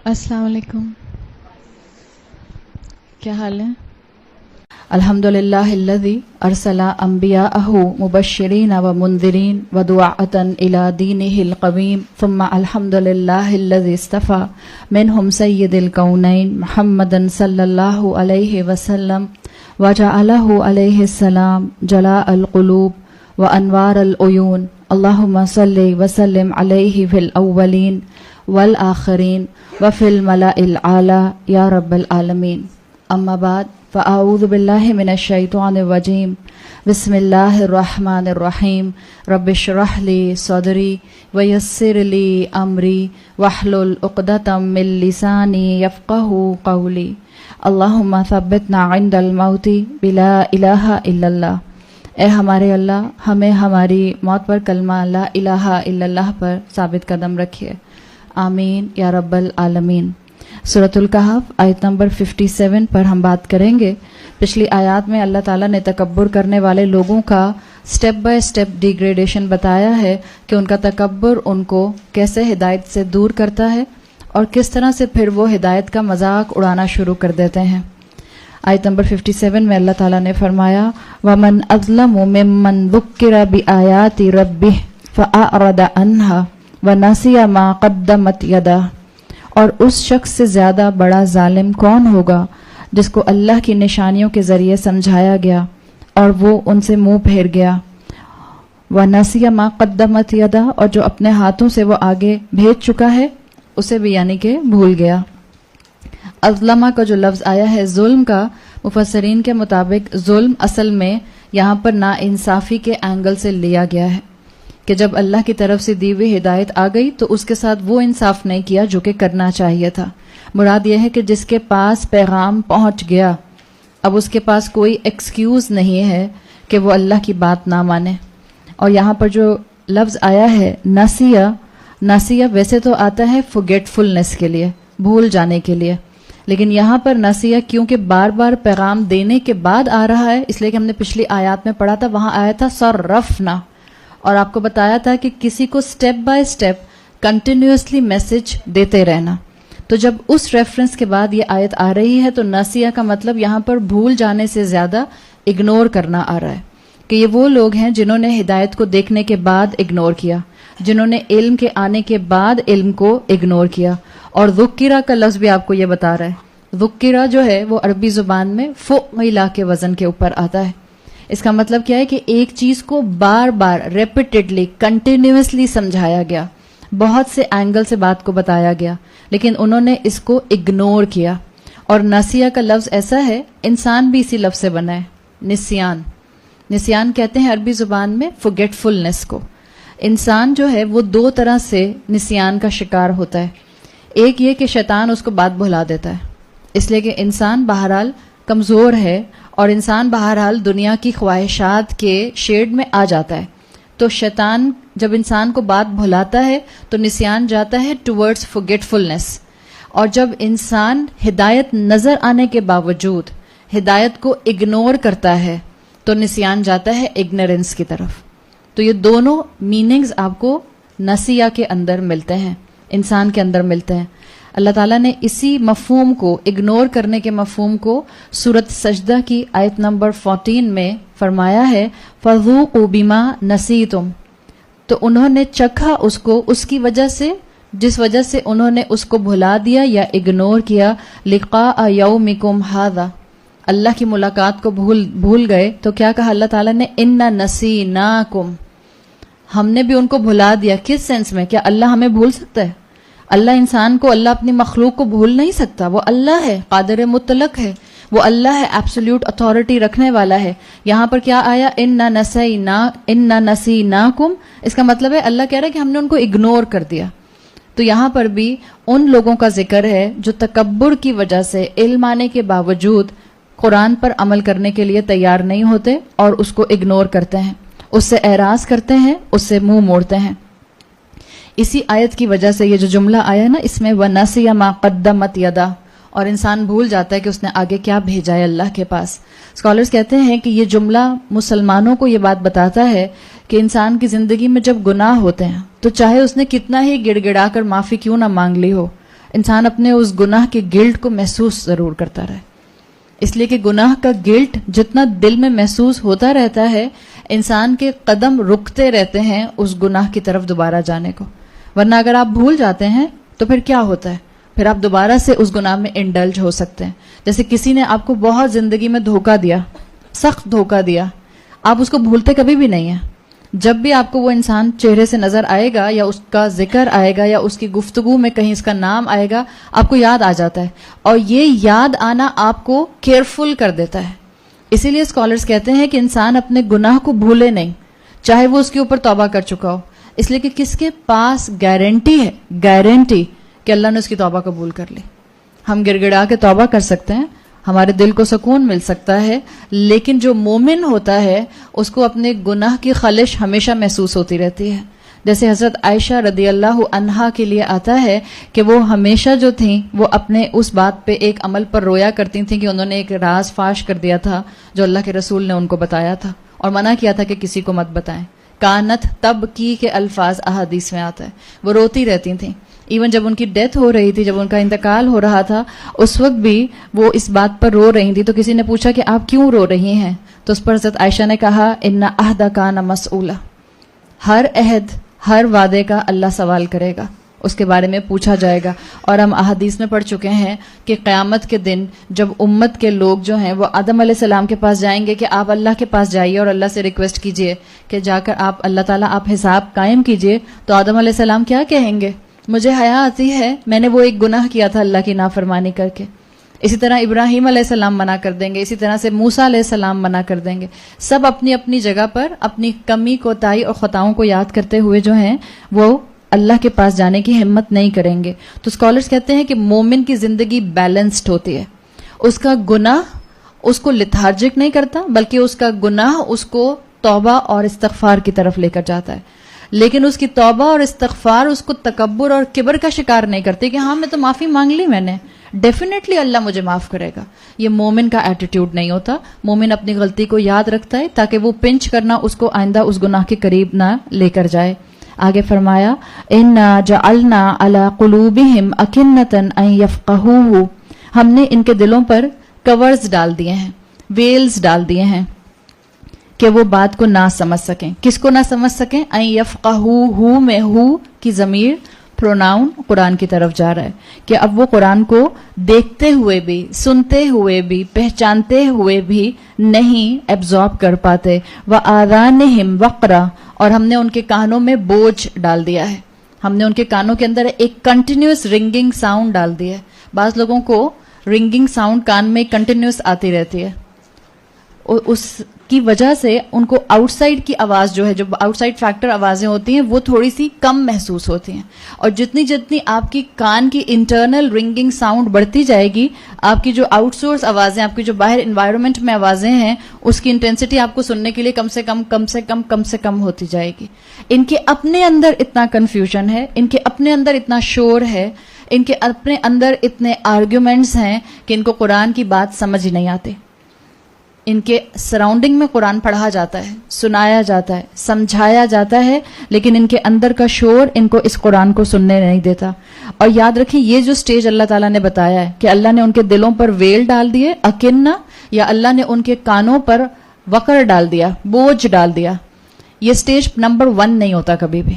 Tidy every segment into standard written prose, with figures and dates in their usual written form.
السلام علیکم، کیا حال ہے؟ الحمدللہ الذی ارسل انبیاءہ مبشرین ومنذرین ودعاۃ الی دینہ القویم ثم الحمدللہ الذی اصطفى منہم سید الکونین محمد صلی اللہ علیہ وسلم وجعلہ علیہ السلام جلاء القلوب وانوار العیون اللہم صلی وسلم علیہ فی الاولین والآخرین وفی الملأ الاعلی یا رب العالمین. اما بعد فاعوذ باللہ من الشیطان الرجیم. بسم اللہ الرحمن الرحیم. رب اشرح لی صدری ویسر لی امری واحلل عقدۃ من لسانی یفقہوا قولی. اللہم ثبتنا عند الموت بلا الہ الا اللہ. اے ہمارے اللہ، ہمیں ہماری موت پر کلمہ لا الہ الا اللہ پر ثابت قدم رکھیے. آمین یا رب العالمین. سورۃ الکہف آیت نمبر 57 پر ہم بات کریں گے. پچھلی آیات میں اللہ تعالیٰ نے تکبر کرنے والے لوگوں کا سٹیپ بائی سٹیپ ڈیگریڈیشن بتایا ہے کہ ان کا تکبر ان کو کیسے ہدایت سے دور کرتا ہے اور کس طرح سے پھر وہ ہدایت کا مذاق اڑانا شروع کر دیتے ہیں. آیت نمبر 57 میں اللہ تعالیٰ نے فرمایا وَمَنْ أَظْلَمُ مِمَّنْ ذُكِّرَ بِآيَاتِ رَبِّهِ فَأَعْرَضَ عَنْهَا وَنَسِيَ مَا قَدَّمَتْ يَدَهُ. اور اس شخص سے زیادہ بڑا ظالم کون ہوگا جس کو اللہ کی نشانیوں کے ذریعے سمجھایا گیا اور وہ ان سے منہ پھیر گیا. وَنَسِيَ مَا قَدَّمَتْ يَدَهُ. اور جو اپنے ہاتھوں سے وہ آگے بھیج چکا ہے اسے بھی یعنی کہ بھول گیا. اظلمہ کا جو لفظ آیا ہے ظلم کا، مفسرین کے مطابق ظلم اصل میں یہاں پر نا انصافی کے اینگل سے لیا گیا ہے کہ جب اللہ کی طرف سے دی ہوئی ہدایت آ گئی تو اس کے ساتھ وہ انصاف نہیں کیا جو کہ کرنا چاہیے تھا. مراد یہ ہے کہ جس کے پاس پیغام پہنچ گیا اب اس کے پاس کوئی ایکسکیوز نہیں ہے کہ وہ اللہ کی بات نہ مانے. اور یہاں پر جو لفظ آیا ہے ناسیہ ویسے تو آتا ہے forgetfulness کے لیے، بھول جانے کے لیے، لیکن یہاں پر ناسیہ کیونکہ بار بار پیغام دینے کے بعد آ رہا ہے اس لیے کہ ہم نے پچھلی آیات میں پڑھا تھا، وہاں آیا تھا صرفنا، اور آپ کو بتایا تھا کہ کسی کو step by step continuously message دیتے رہنا. تو جب اس ریفرنس کے بعد یہ آیت آ رہی ہے تو ناسیہ کا مطلب یہاں پر بھول جانے سے زیادہ اگنور کرنا آ رہا ہے کہ یہ وہ لوگ ہیں جنہوں نے ہدایت کو دیکھنے کے بعد اگنور کیا، جنہوں نے علم کے آنے کے بعد علم کو اگنور کیا. اور ذکرہ کا لفظ بھی آپ کو یہ بتا رہا ہے. ذکرہ جو ہے وہ عربی زبان میں فعلا کے وزن کے اوپر آتا ہے. اس کا مطلب کیا ہے کہ ایک چیز کو بار بار ریپیٹڈلی کنٹینیوسلی سمجھایا گیا، بہت سے اینگل سے بات کو بتایا گیا لیکن انہوں نے اس کو اگنور کیا. اور ناسیہ کا لفظ ایسا ہے، انسان بھی اسی لفظ سے بنا ہے، نسیان کہتے ہیں عربی زبان میں forgetfulness کو. انسان جو ہے وہ دو طرح سے نسیان کا شکار ہوتا ہے. ایک یہ کہ شیطان اس کو بات بھلا دیتا ہے، اس لیے کہ انسان بہرحال کمزور ہے اور انسان بہرحال دنیا کی خواہشات کے شیڈ میں آ جاتا ہے. تو شیطان جب انسان کو بات بھلاتا ہے تو نسیان جاتا ہے ٹورڈز forgetfulness. اور جب انسان ہدایت نظر آنے کے باوجود ہدایت کو اگنور کرتا ہے تو نسیان جاتا ہے اگنورنس کی طرف. تو یہ دونوں میننگز آپ کو نسیہ کے اندر ملتے ہیں، انسان کے اندر ملتے ہیں. اللہ تعالیٰ نے اسی مفہوم کو، اگنور کرنے کے مفہوم کو، سورۃ سجدہ کی آیت نمبر 14 میں فرمایا ہے فَذُوقُوا بِمَا نَسِیتُم. تو انہوں نے چکھا اس کو اس کی وجہ سے جس وجہ سے انہوں نے اس کو بھلا دیا یا اگنور کیا. لقاء یومکم ھذا، اللہ کی ملاقات کو بھول گئے. تو کیا کہا اللہ تعالیٰ نے اِنَّا نَسِینَاکُم، ہم نے بھی ان کو بھلا دیا. کس سینس میں؟ کیا اللہ ہمیں بھول سکتا ہے؟ اللہ انسان کو، اللہ اپنی مخلوق کو بھول نہیں سکتا. وہ اللہ ہے، قادر مطلق ہے، وہ اللہ ہے، ایبسولوٹ اتھارٹی رکھنے والا ہے. یہاں پر کیا آیا اِنَّا نَسِینَاکُم، اس کا مطلب ہے اللہ کہہ رہا ہے کہ ہم نے ان کو اگنور کر دیا. تو یہاں پر بھی ان لوگوں کا ذکر ہے جو تکبر کی وجہ سے علم آنے کے باوجود قرآن پر عمل کرنے کے لیے تیار نہیں ہوتے اور اس کو اگنور کرتے ہیں، اس سے اعراض کرتے ہیں، اس سے منہ موڑتے ہیں. اسی آیت کی وجہ سے یہ جو جملہ آیا ہے نا، اس میں وَنَسِيَ مَا قَدَّمَتْ يَدَهُ، اور انسان بھول جاتا ہے کہ اس نے آگے کیا بھیجا ہے اللہ کے پاس. اسکالرز کہتے ہیں کہ یہ جملہ مسلمانوں کو یہ بات بتاتا ہے کہ انسان کی زندگی میں جب گناہ ہوتے ہیں تو چاہے اس نے کتنا ہی گڑ گڑا کر معافی کیوں نہ مانگ لی ہو، انسان اپنے اس گناہ کے گلٹ کو محسوس ضرور کرتا رہے. اس لیے کہ گناہ کا گلٹ جتنا دل میں محسوس ہوتا رہتا ہے انسان کے قدم رکتے رہتے ہیں اس گناہ کی طرف دوبارہ جانے کو. ورنہ اگر آپ بھول جاتے ہیں تو پھر کیا ہوتا ہے؟ پھر آپ دوبارہ سے اس گناہ میں انڈلج ہو سکتے ہیں. جیسے کسی نے آپ کو بہت زندگی میں دھوکہ دیا, سخت دھوکہ دیا, آپ اس کو بھولتے کبھی بھی نہیں ہیں. جب بھی آپ کو وہ انسان چہرے سے نظر آئے گا یا اس کا ذکر آئے گا یا اس کی گفتگو میں کہیں اس کا نام آئے گا, آپ کو یاد آ جاتا ہے. اور یہ یاد آنا آپ کو کیئرفل کر دیتا ہے. اسی لیے اسکالرز کہتے ہیں کہ انسان اپنے گناہ کو بھولے نہیں, چاہے وہ اس کے اوپر توبہ کر چکا ہو. اس لیے کہ کس کے پاس گارنٹی ہے, گارنٹی کہ اللہ نے اس کی توبہ قبول کر لی. ہم گڑ گڑا کے توبہ کر سکتے ہیں, ہمارے دل کو سکون مل سکتا ہے, لیکن جو مومن ہوتا ہے اس کو اپنے گناہ کی خلش ہمیشہ محسوس ہوتی رہتی ہے. جیسے حضرت عائشہ رضی اللہ عنہا کے لیے آتا ہے کہ وہ ہمیشہ جو تھیں وہ اپنے اس بات پہ ایک عمل پر رویا کرتی تھیں کہ انہوں نے ایک راز فاش کر دیا تھا جو اللہ کے رسول نے ان کو بتایا تھا اور منع کیا تھا کہ کسی کو مت بتائیں. کانت تب کی کے الفاظ احادیث میں آتا ہے. وہ روتی رہتی تھیں. ایون جب ان کی ڈیتھ ہو رہی تھی, جب ان کا انتقال ہو رہا تھا, اس وقت بھی وہ اس بات پر رو رہی تھی. تو کسی نے پوچھا کہ آپ کیوں رو رہی ہیں؟ تو اس پر حضرت عائشہ نے کہا ان عہد کان مسئولہ, ہر عہد ہر وعدے کا اللہ سوال کرے گا, اس کے بارے میں پوچھا جائے گا. اور ہم احادیث میں پڑھ چکے ہیں کہ قیامت کے دن جب امت کے لوگ جو ہیں وہ آدم علیہ السلام کے پاس جائیں گے کہ آپ اللہ کے پاس جائیے اور اللہ سے ریکویسٹ کیجئے کہ جا کر آپ اللہ تعالیٰ آپ حساب قائم کیجئے, تو آدم علیہ السلام کیا کہیں گے؟ مجھے حیا آتی ہے, میں نے وہ ایک گناہ کیا تھا اللہ کی نافرمانی کر کے. اسی طرح ابراہیم علیہ السلام منع کر دیں گے, اسی طرح سے موسیٰ علیہ السلام منع کر دیں گے. سب اپنی اپنی جگہ پر اپنی کمی کوتاہی اور خطاؤں کو یاد کرتے ہوئے جو ہیں وہ اللہ کے پاس جانے کی ہمت نہیں کریں گے. تو اسکالرز کہتے ہیں کہ مومن کی زندگی بیلنسڈ ہوتی ہے. اس کا گناہ اس کو لتھارجک نہیں کرتا, بلکہ اس کا گناہ اس کو توبہ اور استغفار کی طرف لے کر جاتا ہے. لیکن اس کی توبہ اور استغفار اس کو تکبر اور کبر کا شکار نہیں کرتی کہ ہاں میں تو معافی مانگ لی, میں نے ڈیفینیٹلی اللہ مجھے معاف کرے گا. یہ مومن کا ایٹیٹیوڈ نہیں ہوتا. مومن اپنی غلطی کو یاد رکھتا ہے تاکہ وہ پنچ کرنا اس کو آئندہ اس گناہ کے قریب نہ لے کر جائے. آگے فرمایا انا جعلنا علی قلوبہم اکنۃ ان یفقہوہ, ہم نے ان کے دلوں پر کورز ڈال دیے ہیں, ویلز ڈال دیے ہیں کہ وہ بات کو نہ سمجھ سکیں. کس کو نہ سمجھ سکیں؟ ان یفقہوہ میں ہو کی ضمیر پروناؤن قرآن کی طرف جا رہا ہے کہ اب وہ قرآن کو دیکھتے ہوئے بھی, سنتے ہوئے بھی, پہچانتے ہوئے بھی نہیں ایبزارب کر پاتے. وآذانہم وقرا, اور ہم نے ان کے کانوں میں بوجھ ڈال دیا ہے. ہم نے ان کے کانوں کے اندر ایک کنٹینیوس رنگنگ ساؤنڈ ڈال دی ہے. بعض لوگوں کو رنگنگ ساؤنڈ کان میں کنٹینیوس آتی رہتی ہے, اس کی وجہ سے ان کو آؤٹ سائڈ کی آواز جو ہے, جو آؤٹ سائڈ فیکٹر آوازیں ہوتی ہیں وہ تھوڑی سی کم محسوس ہوتی ہیں. اور جتنی جتنی آپ کی کان کی انٹرنل رنگنگ ساؤنڈ بڑھتی جائے گی, آپ کی جو آؤٹ سورس آوازیں, آپ کی جو باہر انوائرمنٹ میں آوازیں ہیں, اس کی انٹینسٹی آپ کو سننے کے لیے کم سے کم ہوتی جائے گی. ان کے اپنے اندر اتنا کنفیوژن ہے, ان کے اپنے اندر اتنا شور ہے, ان کے اپنے اندر اتنے آرگیومنٹس ہیں کہ ان کو قرآن کی بات سمجھ ہی نہیں آتی. ان کے سراؤنڈنگ میں قرآن پڑھا جاتا ہے, سنایا جاتا ہے, سمجھایا جاتا ہے, لیکن ان کے اندر کا شور ان کو اس قرآن کو سننے نہیں دیتا. اور یاد رکھیں یہ جو سٹیج اللہ تعالیٰ نے بتایا ہے کہ اللہ نے ان کے دلوں پر ویل ڈال دیے اکنہ, یا اللہ نے ان کے کانوں پر وقر ڈال دیا, بوجھ ڈال دیا, یہ سٹیج نمبر 1 نہیں ہوتا کبھی بھی.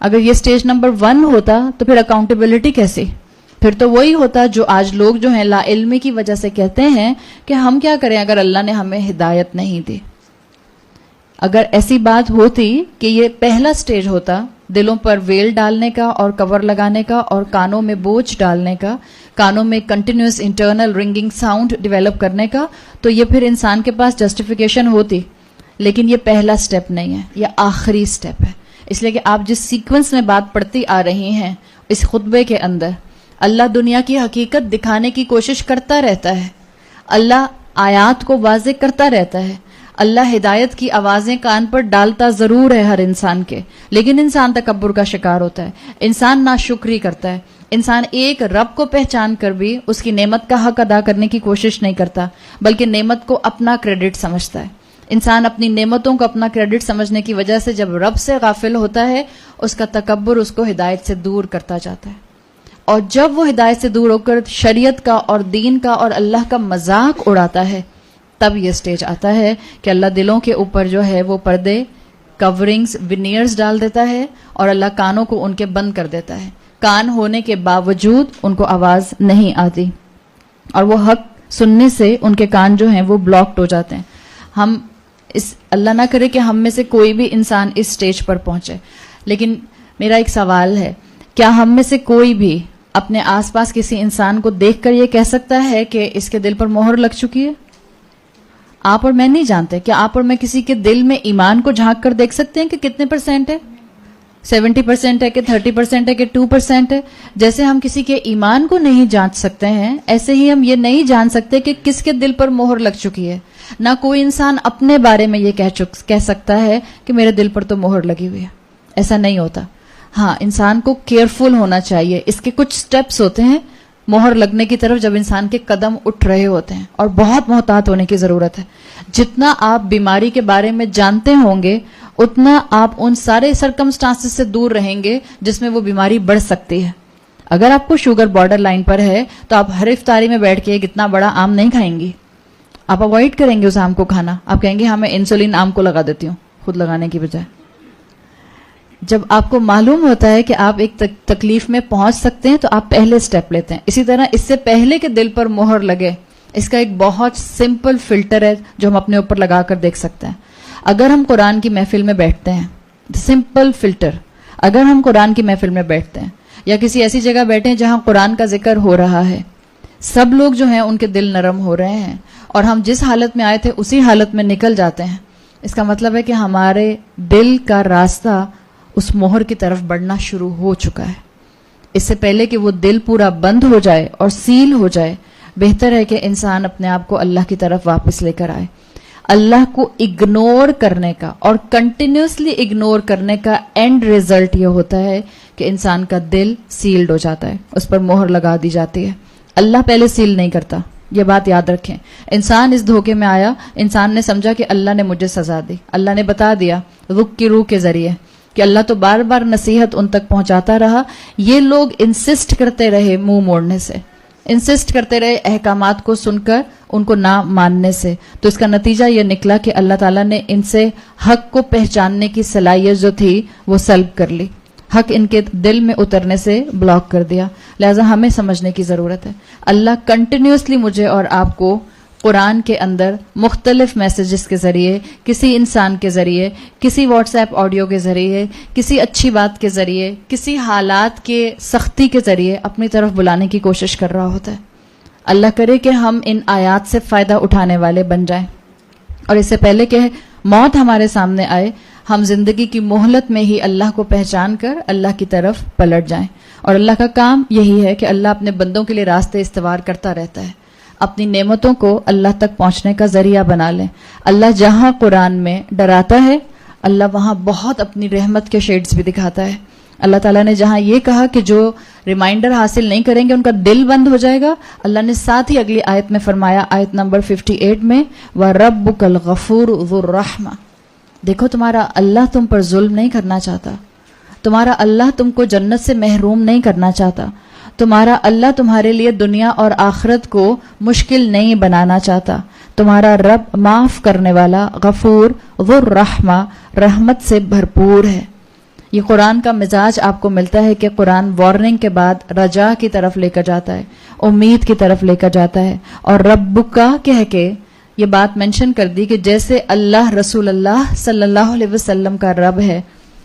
اگر یہ سٹیج نمبر 1 ہوتا تو پھر اکاؤنٹیبلٹی کیسی؟ پھر تو وہی ہوتا جو آج لوگ جو ہیں لا علمی کی وجہ سے کہتے ہیں کہ ہم کیا کریں اگر اللہ نے ہمیں ہدایت نہیں دی. اگر ایسی بات ہوتی کہ یہ پہلا سٹیج ہوتا دلوں پر ویل ڈالنے کا اور کور لگانے کا اور کانوں میں بوجھ ڈالنے کا, کانوں میں continuous internal ringing sound develop کرنے کا, تو یہ پھر انسان کے پاس جسٹیفیکیشن ہوتی. لیکن یہ پہلا سٹیپ نہیں ہے, یہ آخری سٹیپ ہے. اس لیے کہ آپ جس سیکوینس میں بات پڑھتی آ رہی ہیں اس خطبے کے اندر, اللہ دنیا کی حقیقت دکھانے کی کوشش کرتا رہتا ہے, اللہ آیات کو واضح کرتا رہتا ہے, اللہ ہدایت کی آوازیں کان پر ڈالتا ضرور ہے ہر انسان کے, لیکن انسان تکبر کا شکار ہوتا ہے, انسان ناشکری کرتا ہے, انسان ایک رب کو پہچان کر بھی اس کی نعمت کا حق ادا کرنے کی کوشش نہیں کرتا, بلکہ نعمت کو اپنا کریڈٹ سمجھتا ہے. انسان اپنی نعمتوں کو اپنا کریڈٹ سمجھنے کی وجہ سے جب رب سے غافل ہوتا ہے, اس کا تکبر اس کو ہدایت سے دور کرتا جاتا ہے. اور جب وہ ہدایت سے دور ہو کر شریعت کا اور دین کا اور اللہ کا مذاق اڑاتا ہے، تب یہ سٹیج آتا ہے کہ اللہ دلوں کے اوپر جو ہے وہ پردے، کورنگز، ونیئرز ڈال دیتا ہے، اور اللہ کانوں کو ان کے بند کر دیتا ہے. کان ہونے کے باوجود ان کو آواز نہیں آتی، اور وہ حق سننے سے ان کے کان جو ہیں وہ بلاکڈ ہو جاتے ہیں. ہم اللہ نہ کرے کہ ہم میں سے کوئی بھی انسان اس سٹیج پر پہنچے، لیکن میرا ایک سوال ہے، کیا ہم میں سے کوئی بھی اپنے آس پاس کسی انسان کو دیکھ کر یہ کہہ سکتا ہے کہ اس کے دل پر مہر لگ چکی ہے؟ آپ اور میں نہیں جانتے. کیا آپ اور میں کسی کے دل میں ایمان کو جھانک کر دیکھ سکتے ہیں کہ کتنے پرسینٹ ہے؟ 70% ہے کہ 30% ہے کہ 2% ہے؟ جیسے ہم کسی کے ایمان کو نہیں جانچ سکتے ہیں، ایسے ہی ہم یہ نہیں جان سکتے کہ کس کے دل پر مہر لگ چکی ہے. نہ کوئی انسان اپنے بارے میں یہ کہہ سکتا ہے کہ میرے دل پر تو مہر لگی ہوئی ہے. ایسا نہیں ہوتا. ہاں، انسان کو کیئرفل ہونا چاہیے. اس کے کچھ سٹیپس ہوتے ہیں مہر لگنے کی طرف جب انسان کے قدم اٹھ رہے ہوتے ہیں، اور بہت محتاط ہونے کی ضرورت ہے. جتنا آپ بیماری کے بارے میں جانتے ہوں گے اتنا آپ ان سارے سرکمسٹانسز سے دور رہیں گے جس میں وہ بیماری بڑھ سکتی ہے. اگر آپ کو شوگر بارڈر لائن پر ہے تو آپ ہر افطاری میں بیٹھ کے ایک اتنا بڑا آم نہیں کھائیں گی. آپ اوائڈ کریں گے اس آم کو کھانا. آپ کہیں گے ہاں میں انسولین آم کو لگا دیتی ہوں خود لگانے کی بجائے. جب آپ کو معلوم ہوتا ہے کہ آپ ایک تکلیف میں پہنچ سکتے ہیں تو آپ پہلے سٹیپ لیتے ہیں. اسی طرح اس سے پہلے کہ دل پر مہر لگے، اس کا ایک بہت سمپل فلٹر ہے جو ہم اپنے اوپر لگا کر دیکھ سکتے ہیں. اگر ہم قرآن کی محفل میں بیٹھتے ہیں، سمپل فلٹر، اگر ہم قرآن کی محفل میں بیٹھتے ہیں یا کسی ایسی جگہ بیٹھے ہیں جہاں قرآن کا ذکر ہو رہا ہے، سب لوگ جو ہیں ان کے دل نرم ہو رہے ہیں اور ہم جس حالت میں آئے تھے اسی حالت میں نکل جاتے ہیں، اس کا مطلب ہے کہ ہمارے دل کا راستہ اس مہر کی طرف بڑھنا شروع ہو چکا ہے. اس سے پہلے کہ وہ دل پورا بند ہو جائے اور سیل ہو جائے، بہتر ہے کہ انسان اپنے آپ کو اللہ کی طرف واپس لے کر آئے. اللہ کو اگنور کرنے کا اور کنٹینیوسلی اگنور کرنے کا اینڈ ریزلٹ یہ ہوتا ہے کہ انسان کا دل سیلڈ ہو جاتا ہے، اس پر مہر لگا دی جاتی ہے. اللہ پہلے سیل نہیں کرتا، یہ بات یاد رکھیں. انسان اس دھوکے میں آیا، انسان نے سمجھا کہ اللہ نے مجھے سزا دی. اللہ نے بتا دیا رخ کی روح کے ذریعے کہ اللہ تو بار بار نصیحت ان تک پہنچاتا رہا. یہ لوگ انسسٹ کرتے رہے منہ موڑنے سے، انسسٹ کرتے رہے احکامات کو سن کر ان کو نہ ماننے سے. تو اس کا نتیجہ یہ نکلا کہ اللہ تعالیٰ نے ان سے حق کو پہچاننے کی صلاحیت جو تھی وہ سلب کر لی. حق ان کے دل میں اترنے سے بلاک کر دیا. لہٰذا ہمیں سمجھنے کی ضرورت ہے. اللہ کنٹینیوسلی مجھے اور آپ کو قرآن کے اندر مختلف میسیجز کے ذریعے، کسی انسان کے ذریعے، کسی واٹس ایپ آڈیو کے ذریعے، کسی اچھی بات کے ذریعے، کسی حالات کے سختی کے ذریعے اپنی طرف بلانے کی کوشش کر رہا ہوتا ہے. اللہ کرے کہ ہم ان آیات سے فائدہ اٹھانے والے بن جائیں، اور اس سے پہلے کہ موت ہمارے سامنے آئے ہم زندگی کی مہلت میں ہی اللہ کو پہچان کر اللہ کی طرف پلٹ جائیں. اور اللہ کا کام یہی ہے کہ اللہ اپنے بندوں کے لیے راستے استوار کرتا رہتا ہے. اپنی نعمتوں کو اللہ تک پہنچنے کا ذریعہ بنا لیں. اللہ جہاں قرآن میں ڈراتا ہے، اللہ وہاں بہت اپنی رحمت کے شیڈز بھی دکھاتا ہے. اللہ تعالیٰ نے جہاں یہ کہا کہ جو ریمائنڈر حاصل نہیں کریں گے ان کا دل بند ہو جائے گا، اللہ نے ساتھ ہی اگلی آیت میں فرمایا، آیت نمبر 58 میں، وَرَبُّكَ الْغَفُورُ ذُو الرَّحْمَةِ. دیکھو تمہارا اللہ تم پر ظلم نہیں کرنا چاہتا، تمہارا اللہ تم کو جنت سے محروم نہیں کرنا چاہتا، تمہارا اللہ تمہارے لیے دنیا اور آخرت کو مشکل نہیں بنانا چاہتا. تمہارا رب معاف کرنے والا، غفور، ذو الرحمہ، رحمت سے بھرپور ہے. یہ قرآن کا مزاج آپ کو ملتا ہے کہ قرآن وارننگ کے بعد رجا کی طرف لے کر جاتا ہے، امید کی طرف لے کر جاتا ہے، اور ربک کہہ کے یہ بات مینشن کر دی کہ جیسے اللہ رسول اللہ صلی اللہ علیہ وسلم کا رب ہے،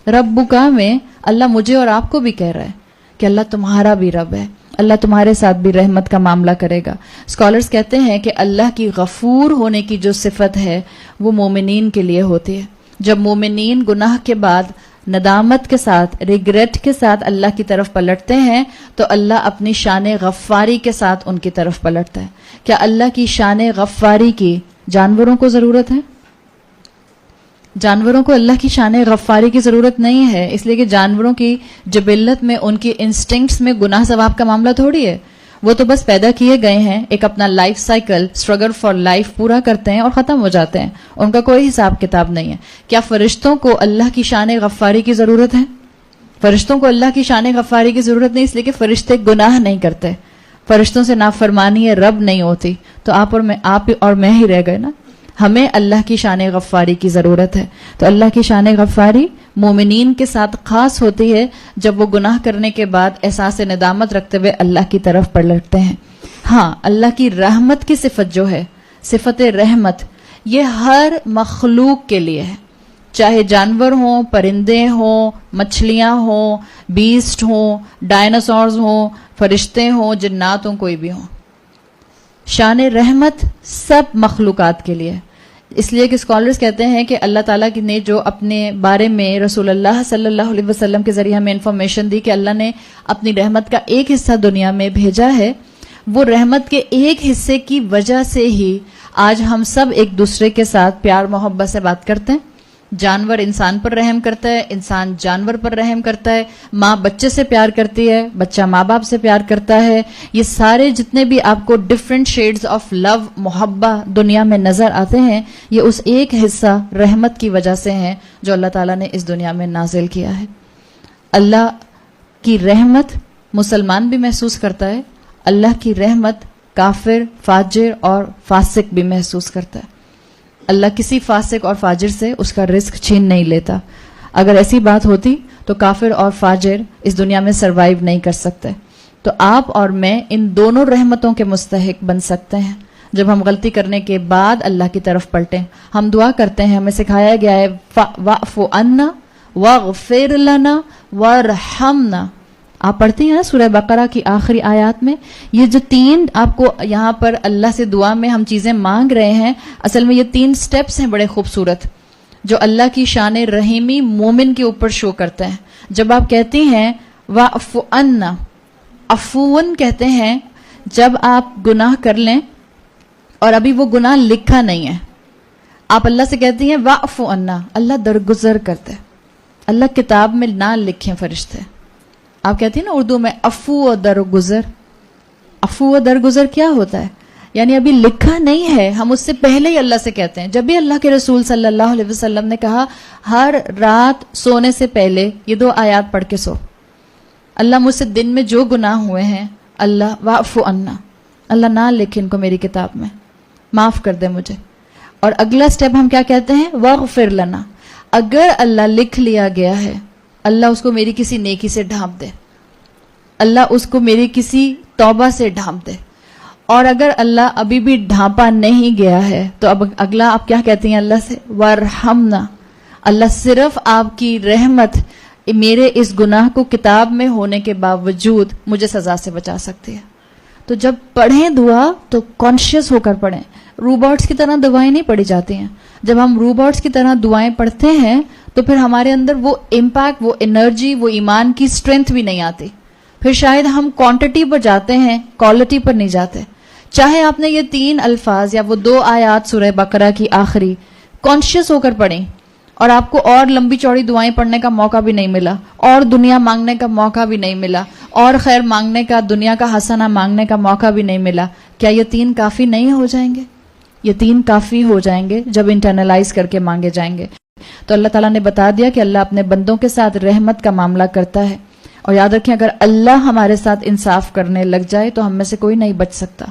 ربک میں اللہ مجھے اور آپ کو بھی کہہ رہا ہے کہ اللہ تمہارا بھی رب ہے، اللہ تمہارے ساتھ بھی رحمت کا معاملہ کرے گا. اسکالرز کہتے ہیں کہ اللہ کی غفور ہونے کی جو صفت ہے وہ مومنین کے لیے ہوتی ہے. جب مومنین گناہ کے بعد ندامت کے ساتھ، ریگریٹ کے ساتھ اللہ کی طرف پلٹتے ہیں تو اللہ اپنی شان غفاری کے ساتھ ان کی طرف پلٹتا ہے. کیا اللہ کی شان غفاری کی جانوروں کو ضرورت ہے؟ جانوروں کو اللہ کی شان غفاری کی ضرورت نہیں ہے، اس لیے کہ جانوروں کی جبلت میں، ان کی انسٹنکٹس میں گناہ ثواب کا معاملہ تھوڑی ہے. وہ تو بس پیدا کیے گئے ہیں، ایک اپنا life cycle, struggle for life پورا کرتے ہیں اور ختم ہو جاتے ہیں، ان کا کوئی حساب کتاب نہیں ہے. کیا فرشتوں کو اللہ کی شان غفاری کی ضرورت ہے؟ فرشتوں کو اللہ کی شان غفاری کی ضرورت نہیں، اس لیے کہ فرشتے گناہ نہیں کرتے، فرشتوں سے نافرمانی رب نہیں ہوتی، تو آپ اور میں ہی رہ گئے نا. ہمیں اللہ کی شان غفاری کی ضرورت ہے. تو اللہ کی شان غفاری مومنین کے ساتھ خاص ہوتی ہے جب وہ گناہ کرنے کے بعد احساس ندامت رکھتے ہوئے اللہ کی طرف پلٹتے ہیں. ہاں، اللہ کی رحمت کی صفت جو ہے، صفت رحمت، یہ ہر مخلوق کے لیے ہے، چاہے جانور ہوں، پرندے ہوں، مچھلیاں ہوں، بیسٹ ہوں، ڈائناسورز ہوں، فرشتے ہوں، جنات ہوں، کوئی بھی ہوں. شان رحمت سب مخلوقات کے لیے. اس لیے کہ اسکالرز کہتے ہیں کہ اللہ تعالیٰ نے جو اپنے بارے میں رسول اللہ صلی اللہ علیہ وسلم کے ذریعے ہمیں انفارمیشن دی کہ اللہ نے اپنی رحمت کا ایک حصہ دنیا میں بھیجا ہے، وہ رحمت کے ایک حصے کی وجہ سے ہی آج ہم سب ایک دوسرے کے ساتھ پیار محبت سے بات کرتے ہیں. جانور انسان پر رحم کرتا ہے، انسان جانور پر رحم کرتا ہے، ماں بچے سے پیار کرتی ہے، بچہ ماں باپ سے پیار کرتا ہے. یہ سارے جتنے بھی آپ کو ڈفرینٹ شیڈز آف لو، محبت دنیا میں نظر آتے ہیں، یہ اس ایک حصہ رحمت کی وجہ سے ہیں جو اللہ تعالیٰ نے اس دنیا میں نازل کیا ہے. اللہ کی رحمت مسلمان بھی محسوس کرتا ہے، اللہ کی رحمت کافر، فاجر اور فاسق بھی محسوس کرتا ہے. اللہ کسی فاسق اور فاجر سے اس کا رزق چھین نہیں لیتا. اگر ایسی بات ہوتی تو کافر اور فاجر اس دنیا میں سروائیو نہیں کر سکتے. تو آپ اور میں ان دونوں رحمتوں کے مستحق بن سکتے ہیں جب ہم غلطی کرنے کے بعد اللہ کی طرف پلٹیں. ہم دعا کرتے ہیں، ہمیں سکھایا گیا ہے واعف عنا واغفر لنا وارحمنا. آپ پڑھتے ہیں نا سورہ بقرہ کی آخری آیات میں، یہ جو 3 آپ کو یہاں پر اللہ سے دعا میں ہم چیزیں مانگ رہے ہیں، اصل میں یہ 3 سٹیپس ہیں بڑے خوبصورت جو اللہ کی شان رحیمی مومن کے اوپر شو کرتے ہیں. جب آپ کہتے ہیں واعف عنا، عفون کہتے ہیں جب آپ گناہ کر لیں اور ابھی وہ گناہ لکھا نہیں ہے، آپ اللہ سے کہتی ہیں واعف عنا، اللہ درگزر کرتے، اللہ کتاب میں نہ لکھیں فرشتے. آپ کہتی ہیں نا اردو میں عفو و درگزر. عفو و درگزر کیا ہوتا ہے؟ یعنی ابھی لکھا نہیں ہے، ہم اس سے پہلے ہی اللہ سے کہتے ہیں. جب بھی اللہ کے رسول صلی اللہ علیہ وسلم نے کہا ہر رات سونے سے پہلے یہ 2 آیات پڑھ کے سو. اللہ مجھ سے دن میں جو گناہ ہوئے ہیں، اللہ واعف عنا، اللہ نہ لکھ ان کو میری کتاب میں، معاف کر دے مجھے. اور اگلا سٹیپ ہم کیا کہتے ہیں؟ واغفر لنا. اگر اللہ لکھ لیا گیا ہے، اللہ اس کو میری کسی نیکی سے ڈھانپ دے، اللہ اس کو میری کسی توبہ سے ڈھانپ دے. اور اگر اللہ ابھی بھی ڈھانپا نہیں گیا ہے تو اب اگلا آپ کیا کہتی ہیں اللہ سے؟ وارحمنا. اللہ صرف آپ کی رحمت میرے اس گناہ کو کتاب میں ہونے کے باوجود مجھے سزا سے بچا سکتی ہے. تو جب پڑھیں دعا تو کانشیس ہو کر پڑھیں. روبوٹس کی طرح دعائیں نہیں پڑھی جاتی ہیں. جب ہم روبوٹس کی طرح دعائیں پڑھتے ہیں تو پھر ہمارے اندر وہ امپیکٹ، وہ انرجی، وہ ایمان کی اسٹرینتھ بھی نہیں آتی. پھر شاید ہم کوانٹٹی پر جاتے ہیں، کوالٹی پر نہیں جاتے. چاہے آپ نے یہ 3 الفاظ یا وہ 2 آیات سورہ بقرہ کی آخری کانشیس ہو کر پڑھیں اور آپ کو اور لمبی چوڑی دعائیں پڑھنے کا موقع بھی نہیں ملا، اور دنیا مانگنے کا موقع بھی نہیں ملا، اور خیر مانگنے کا، دنیا کا حسنہ مانگنے کا موقع بھی نہیں ملا، کیا یہ 3 کافی نہیں ہو جائیں گے؟ یہ 3 کافی ہو جائیں گے جب انٹرنلائز کر کے مانگے جائیں گے. تو اللہ تعالیٰ نے بتا دیا کہ اللہ اپنے بندوں کے ساتھ رحمت کا معاملہ کرتا ہے. اور یاد رکھیں اگر اللہ ہمارے ساتھ انصاف کرنے لگ جائے تو ہم میں سے کوئی نہیں بچ سکتا.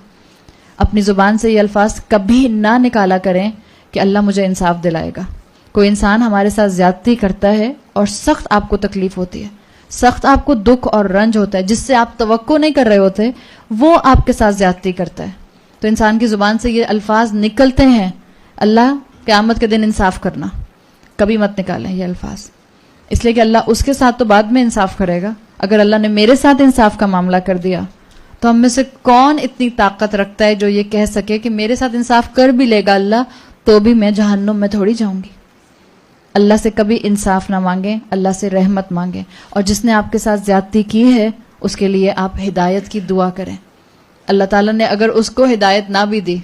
اپنی زبان سے یہ الفاظ کبھی نہ نکالا کریں کہ اللہ مجھے انصاف دلائے گا. کوئی انسان ہمارے ساتھ زیادتی کرتا ہے اور سخت آپ کو تکلیف ہوتی ہے، سخت آپ کو دکھ اور رنج ہوتا ہے، جس سے آپ توقع نہیں کر رہے ہوتے، وہ آپ کے ساتھ زیادتی کرتا ہے. تو انسان کی زبان سے یہ الفاظ نکلتے ہیں، اللہ قیامت کے دن انصاف کرنا، کبھی مت نکالیں یہ الفاظ. اس لیے کہ اللہ اس کے ساتھ تو بعد میں انصاف کرے گا. اگر اللہ نے میرے ساتھ انصاف کا معاملہ کر دیا تو ہم میں سے کون اتنی طاقت رکھتا ہے جو یہ کہہ سکے کہ میرے ساتھ انصاف کر بھی لے گا اللہ تو بھی میں جہنم میں تھوڑی جاؤں گی. اللہ سے کبھی انصاف نہ مانگیں، اللہ سے رحمت مانگیں. اور جس نے آپ کے ساتھ زیادتی کی ہے اس کے لیے آپ ہدایت کی دعا کریں. اللہ تعالیٰ نے اگر اس کو ہدایت نہ بھی دی،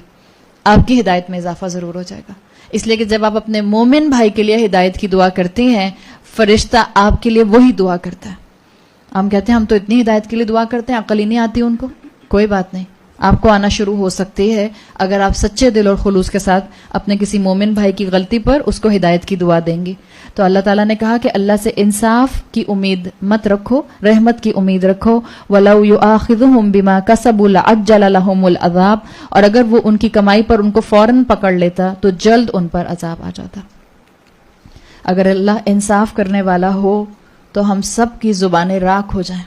آپ کی ہدایت میں اضافہ ضرور ہو جائے گا. اس لیے کہ جب آپ اپنے مومن بھائی کے لیے ہدایت کی دعا کرتی ہیں، فرشتہ آپ کے لیے وہی دعا کرتا ہے. ہم کہتے ہیں ہم تو اتنی ہدایت کے لیے دعا کرتے ہیں، عقل ہی نہیں آتی ان کو. کوئی بات نہیں، آپ کو آنا شروع ہو سکتی ہے اگر آپ سچے دل اور خلوص کے ساتھ اپنے کسی مومن بھائی کی غلطی پر اس کو ہدایت کی دعا دیں گی. تو اللہ تعالیٰ نے کہا کہ اللہ سے انصاف کی امید مت رکھو، رحمت کی امید رکھو. وَلَوْ يُؤَاخِذُهُمْ بِمَا كَسَبُوا لَعَجَّلَ لَهُمُ الْعَذَابَ، اور اگر وہ ان کی کمائی پر ان کو فوراً پکڑ لیتا تو جلد ان پر عذاب آ جاتا. اگر اللہ انصاف کرنے والا ہو تو ہم سب کی زبانیں راکھ ہو جائیں.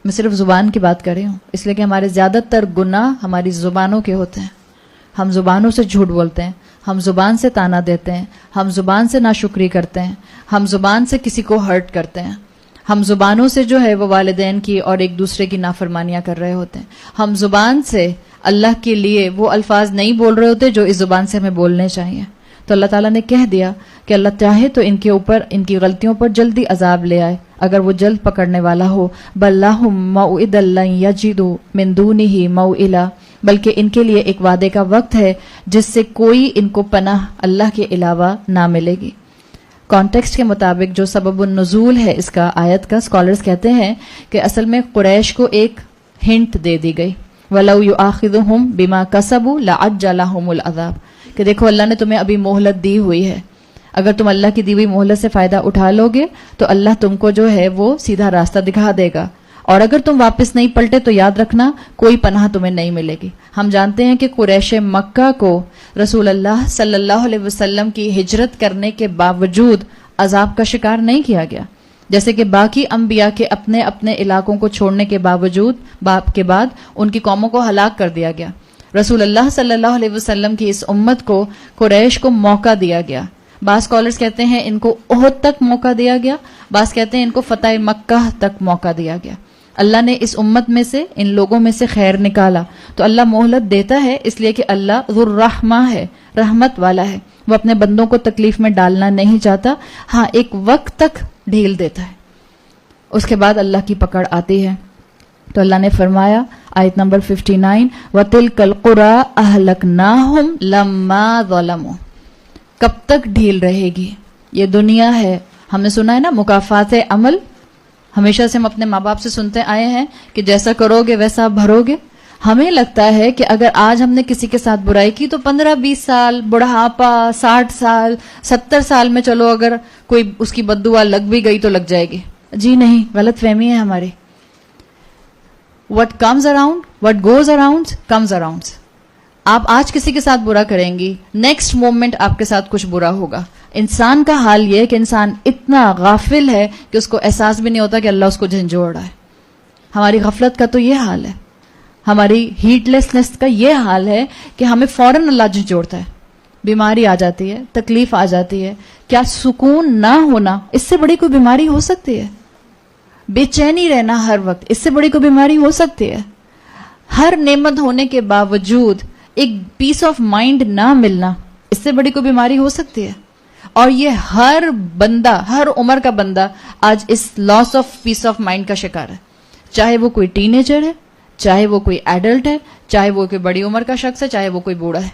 میں صرف زبان کی بات کر رہی ہوں، اس لیے کہ ہمارے زیادہ تر گناہ ہماری زبانوں کے ہوتے ہیں. ہم زبانوں سے جھوٹ بولتے ہیں، ہم زبان سے تانا دیتے ہیں، ہم زبان سے ناشکری کرتے ہیں، ہم زبان سے کسی کو ہرٹ کرتے ہیں، ہم زبانوں سے جو ہے وہ والدین کی اور ایک دوسرے کی نافرمانیاں کر رہے ہوتے ہیں. ہم زبان سے اللہ کے لیے وہ الفاظ نہیں بول رہے ہوتے جو اس زبان سے ہمیں بولنے چاہیے. تو اللہ تعالیٰ نے کہہ دیا کہ اللہ چاہے تو ان کے اوپر ان کی غلطیوں پر جلدی عذاب لے آئے اگر وہ جلد پکڑنے والا ہو. بل لہم موعد لن یجدوا من دونہ موئلا، بلکہ ان کے لیے ایک وعدے کا وقت ہے جس سے کوئی ان کو پناہ اللہ کے علاوہ نہ ملے گی. کانٹیکسٹ کے مطابق جو سبب النزول ہے اس کا آیت کا، اسکالرز کہتے ہیں کہ اصل میں قریش کو ایک ہنٹ دے دی گئی. وَلَوْ يُؤَاخِذُهُمْ بِمَا كَسَبُوا لَعَجَّلَ لَهُمُ الْعَذَابَ، کہ دیکھو اللہ نے تمہیں ابھی مہلت دی ہوئی ہے، اگر تم اللہ کی دی ہوئی مہلت سے فائدہ اٹھا لو گے تو اللہ تم کو جو ہے وہ سیدھا راستہ دکھا دے گا، اور اگر تم واپس نہیں پلٹے تو یاد رکھنا کوئی پناہ تمہیں نہیں ملے گی. ہم جانتے ہیں کہ قریش مکہ کو رسول اللہ صلی اللہ علیہ وسلم کی ہجرت کرنے کے باوجود عذاب کا شکار نہیں کیا گیا، جیسے کہ باقی انبیاء کے اپنے اپنے علاقوں کو چھوڑنے کے باوجود کے بعد ان کی قوموں کو ہلاک کر دیا گیا. رسول اللہ صلی اللہ علیہ وسلم کی اس امت کو قریش کو موقع دیا گیا. بعض اسکالرز کہتے ہیں ان کو احد تک موقع دیا گیا، بعض کہتے ہیں ان کو فتح مکہ تک موقع دیا گیا. اللہ نے اس امت میں سے ان لوگوں میں سے خیر نکالا. تو اللہ مہلت دیتا ہے اس لیے کہ اللہ ذو الرحمہ ہے، رحمت والا ہے، وہ اپنے بندوں کو تکلیف میں ڈالنا نہیں چاہتا. ہاں ایک وقت تک ڈھیل دیتا ہے، اس کے بعد اللہ کی پکڑ آتی ہے. تو اللہ نے فرمایا آیت نمبر 59 وَتِلْكَ الْقُرَىٰ أَهْلَكْنَاهُمْ لَمَّا ظَلَمُوا، کب تک ڈھیل رہے گی؟ یہ دنیا ہے. ہم نے سنا ہے نا مکافات عمل، ہمیشہ سے ہم اپنے ماں باپ سے سنتے آئے ہیں کہ جیسا کرو گے ویسا بھرو گے. ہمیں لگتا ہے کہ اگر آج ہم نے کسی کے ساتھ برائی کی تو 15-20 سال بڑھاپا، 60 سال 70 سال میں چلو اگر کوئی اس کی بد دعا لگ بھی گئی تو لگ جائے گی. جی نہیں، غلط فہمی ہے ہماری. What comes around, what goes around comes around. آپ آج کسی کے ساتھ برا کریں گی، نیکسٹ مومنٹ آپ کے ساتھ کچھ برا ہوگا. انسان کا حال یہ ہے کہ انسان اتنا غافل ہے کہ اس کو احساس بھی نہیں ہوتا کہ اللہ اس کو جھنجھوڑ رہا ہے. ہماری غفلت کا تو یہ حال ہے، ہماری ہیٹ لیسنس کا یہ حال ہے کہ ہمیں فوراً اللہ جھنجھوڑتا ہے. بیماری آ جاتی ہے، تکلیف آ جاتی ہے. کیا سکون نہ ہونا اس سے بڑی کوئی بیماری ہو سکتی ہے؟ بے چینی رہنا ہر وقت، اس سے بڑی کوئی بیماری ہو سکتی ہے؟ ہر نعمت ہونے کے باوجود ایک پیس آف مائنڈ نہ ملنا، اس سے بڑی کوئی بیماری ہو سکتی ہے؟ اور یہ ہر بندہ، ہر عمر کا بندہ آج اس لاس آف پیس آف مائنڈ کا شکار ہے. چاہے وہ کوئی ٹین ایجر ہے، چاہے وہ کوئی ایڈلٹ ہے، چاہے وہ کوئی بڑی عمر کا شخص ہے، چاہے وہ کوئی بوڑھا ہے.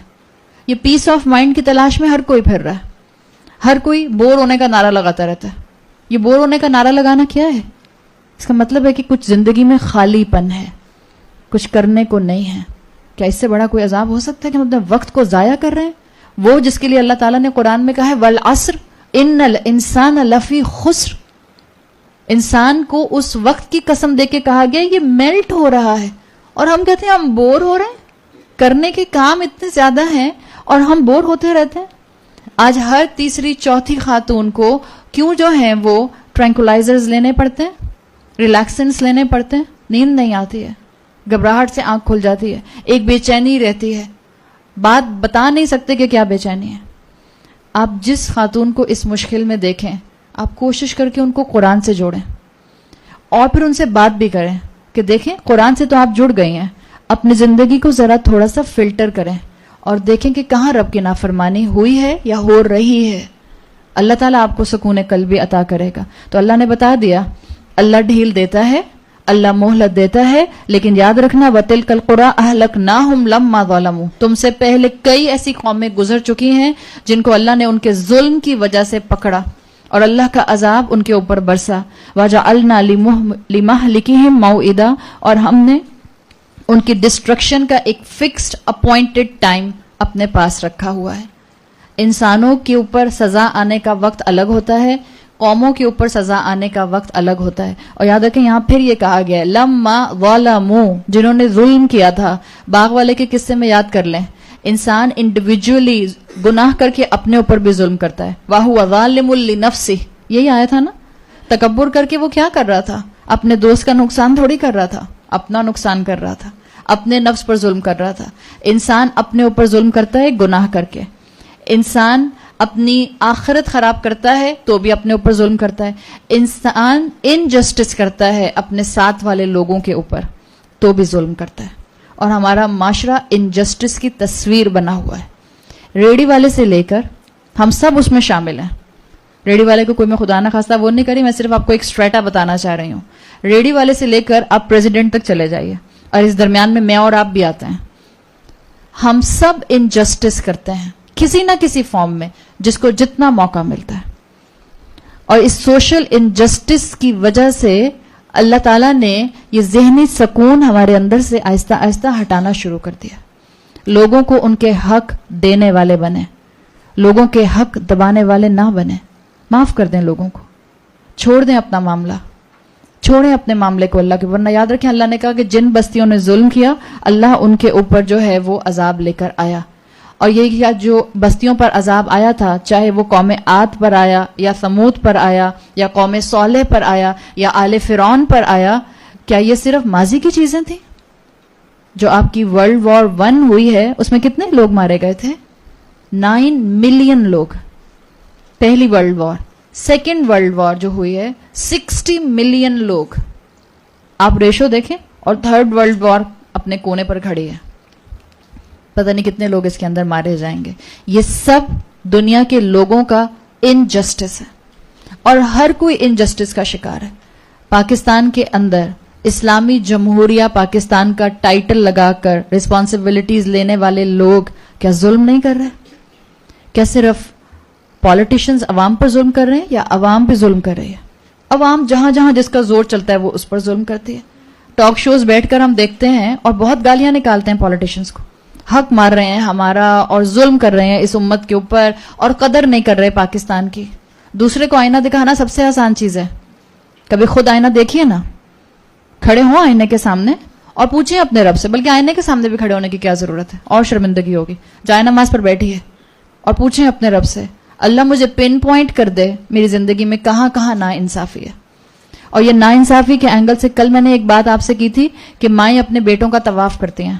یہ پیس آف مائنڈ کی تلاش میں ہر کوئی پھر رہا ہے. ہر کوئی بور ہونے کا نعرہ لگاتا رہتا ہے. یہ بور ہونے کا نعرہ لگانا کیا ہے؟ اس کا مطلب ہے کہ کچھ زندگی میں خالی پن ہے، کچھ کرنے کو نہیں ہے. کیا اس سے بڑا کوئی عذاب ہو سکتا ہے کہ ہم اپنے وقت کو ضائع کر رہے ہیں؟ وہ جس کے لیے اللہ تعالیٰ نے قرآن میں کہا ہے والعصر ان الانسان لفی خسر، انسان کو اس وقت کی قسم دے کے کہا گیا یہ میلٹ ہو رہا ہے، اور ہم کہتے ہیں ہم بور ہو رہے ہیں، کرنے کے کام اتنے زیادہ ہیں اور ہم بور ہوتے رہتے ہیں. آج ہر تیسری چوتھی خاتون کو کیوں جو ہیں وہ ٹرینکولائزرز لینے پڑتے ہیں، ریلیکسنس لینے پڑتے ہیں؟ نیند نہیں آتی ہے، گھبراہٹ سے آنکھ کھل جاتی ہے، ایک بے چینی رہتی ہے، بات بتا نہیں سکتے کہ کیا بے چینی ہے. آپ جس خاتون کو اس مشکل میں دیکھیں، آپ کوشش کر کے ان کو قرآن سے جوڑیں اور پھر ان سے بات بھی کریں کہ دیکھیں قرآن سے تو آپ جڑ گئی ہیں، اپنی زندگی کو ذرا تھوڑا سا فلٹر کریں اور دیکھیں کہ کہاں رب کی نافرمانی ہوئی ہے یا ہو رہی ہے. اللہ تعالیٰ آپ کو سکون قلبی عطا کرے گا. تو اللہ نے بتا دیا اللہ ڈھیل دیتا ہے، اللہ مہلت دیتا ہے، لیکن یاد رکھنا وَتِلْكَ الْقُرَىٰ أَهْلَكْنَاهُمْ لَمَّا ظَلَمُوا، تم سے پہلے کئی ایسی قومیں گزر چکی ہیں جن کو اللہ نے ان کے ظلم کی وجہ سے پکڑا اور اللہ کا عذاب ان کے اوپر برسا. وَجَعَلْنَا لِمَهْلِكِهِمْ مَوْعِدًا، اور ہم نے ان کی ڈسٹرکشن کا ایک فکسڈ اپوائنٹڈ ٹائم اپنے پاس رکھا ہوا ہے. انسانوں کے اوپر سزا آنے کا وقت الگ ہوتا ہے, قوموں کے اوپر سزا آنے کا وقت الگ ہوتا ہے. اور یاد رکھیں یہاں پھر یہ کہا گیا ہے لما ظلموا, جنہوں نے ظلم کیا تھا. باغ والے کے قصے میں یاد کر لیں, انسان انڈیویجولی گناہ کر کے اپنے اوپر بھی ظلم کرتا ہے. وَهُوَ ظَالِمٌ لِنَفْسِهِ, یہی آیا تھا نا. تکبر کر کے وہ کیا کر رہا تھا؟ اپنے دوست کا نقصان تھوڑی کر رہا تھا, اپنا نقصان کر رہا تھا, اپنے نفس پر ظلم کر رہا تھا. انسان اپنے اوپر ظلم کرتا ہے گناہ کر کے. انسان اپنی آخرت خراب کرتا ہے تو بھی اپنے اوپر ظلم کرتا ہے. انسان انجسٹس کرتا ہے اپنے ساتھ والے لوگوں کے اوپر تو بھی ظلم کرتا ہے. اور ہمارا معاشرہ انجسٹس کی تصویر بنا ہوا ہے. ریڑھی والے سے لے کر ہم سب اس میں شامل ہیں. ریڑھی والے کو کوئی میں خدا نہ خواستہ وہ نہیں کری, میں صرف آپ کو ایک اسٹریٹا بتانا چاہ رہی ہوں. ریڑھی والے سے لے کر آپ پریزیڈنٹ تک چلے جائیے, اور اس درمیان میں اور آپ بھی آتے ہیں. ہم سب انجسٹس کرتے ہیں کسی نہ کسی فارم میں, جس کو جتنا موقع ملتا ہے. اور اس سوشل انجسٹس کی وجہ سے اللہ تعالیٰ نے یہ ذہنی سکون ہمارے اندر سے آہستہ آہستہ ہٹانا شروع کر دیا. لوگوں کو ان کے حق دینے والے بنے, لوگوں کے حق دبانے والے نہ بنے. معاف کر دیں لوگوں کو, چھوڑ دیں اپنا معاملہ, چھوڑیں اپنے معاملے کو اللہ کے. ورنہ یاد رکھیں اللہ نے کہا کہ جن بستیوں نے ظلم کیا اللہ ان کے اوپر جو ہے وہ عذاب لے کر آیا. اور یہ کیا جو بستیوں پر عذاب آیا تھا, چاہے وہ قوم عاد پر آیا یا ثمود پر آیا یا قوم صالح پر آیا یا آل فرعون پر آیا, کیا یہ صرف ماضی کی چیزیں تھیں؟ جو آپ کی ورلڈ وار 1 ہوئی ہے اس میں کتنے لوگ مارے گئے تھے؟ 9 ملین لوگ. پہلی world war. Second world war جو ہوئی ہے 60 ملین لوگ. آپ ریشو دیکھیں. اور تھرڈ ورلڈ وار اپنے کونے پر کھڑی ہے, پتہ نہیں کتنے لوگ اس کے اندر مارے جائیں گے. یہ سب دنیا کے لوگوں کا انجسٹس ہے, اور ہر کوئی انجسٹس کا شکار ہے. پاکستان کے اندر اسلامی جمہوریہ پاکستان کا ٹائٹل لگا کر رسپانسبلٹیز لینے والے لوگ کیا ظلم نہیں کر رہے؟ کیا صرف پالیٹیشنز عوام پر ظلم کر رہے ہیں یا عوام پہ ظلم کر رہے ہیں؟ عوام جہاں جہاں جس کا زور چلتا ہے وہ اس پر ظلم کرتی ہے. ٹاک شوز بیٹھ کر ہم دیکھتے ہیں اور بہت گالیاں نکالتے ہیں پالیٹیشنز کو, حق مار رہے ہیں ہمارا اور ظلم کر رہے ہیں اس امت کے اوپر, اور قدر نہیں کر رہے پاکستان کی. دوسرے کو آئینہ دکھانا سب سے آسان چیز ہے. کبھی خود آئینہ دیکھیے نا, کھڑے ہوں آئینے کے سامنے اور پوچھیں اپنے رب سے. بلکہ آئینے کے سامنے بھی کھڑے ہونے کی کیا ضرورت ہے, اور شرمندگی ہوگی. جائے نماز پر بیٹھی ہے اور پوچھیں اپنے رب سے, اللہ مجھے پن پوائنٹ کر دے میری زندگی میں کہاں کہاں نا انصافی ہے. اور یہ نا انصافی کے اینگل سے کل میں نے ایک بات آپ سے کی تھی کہ مائیں اپنے بیٹوں کا طواف کرتی ہیں.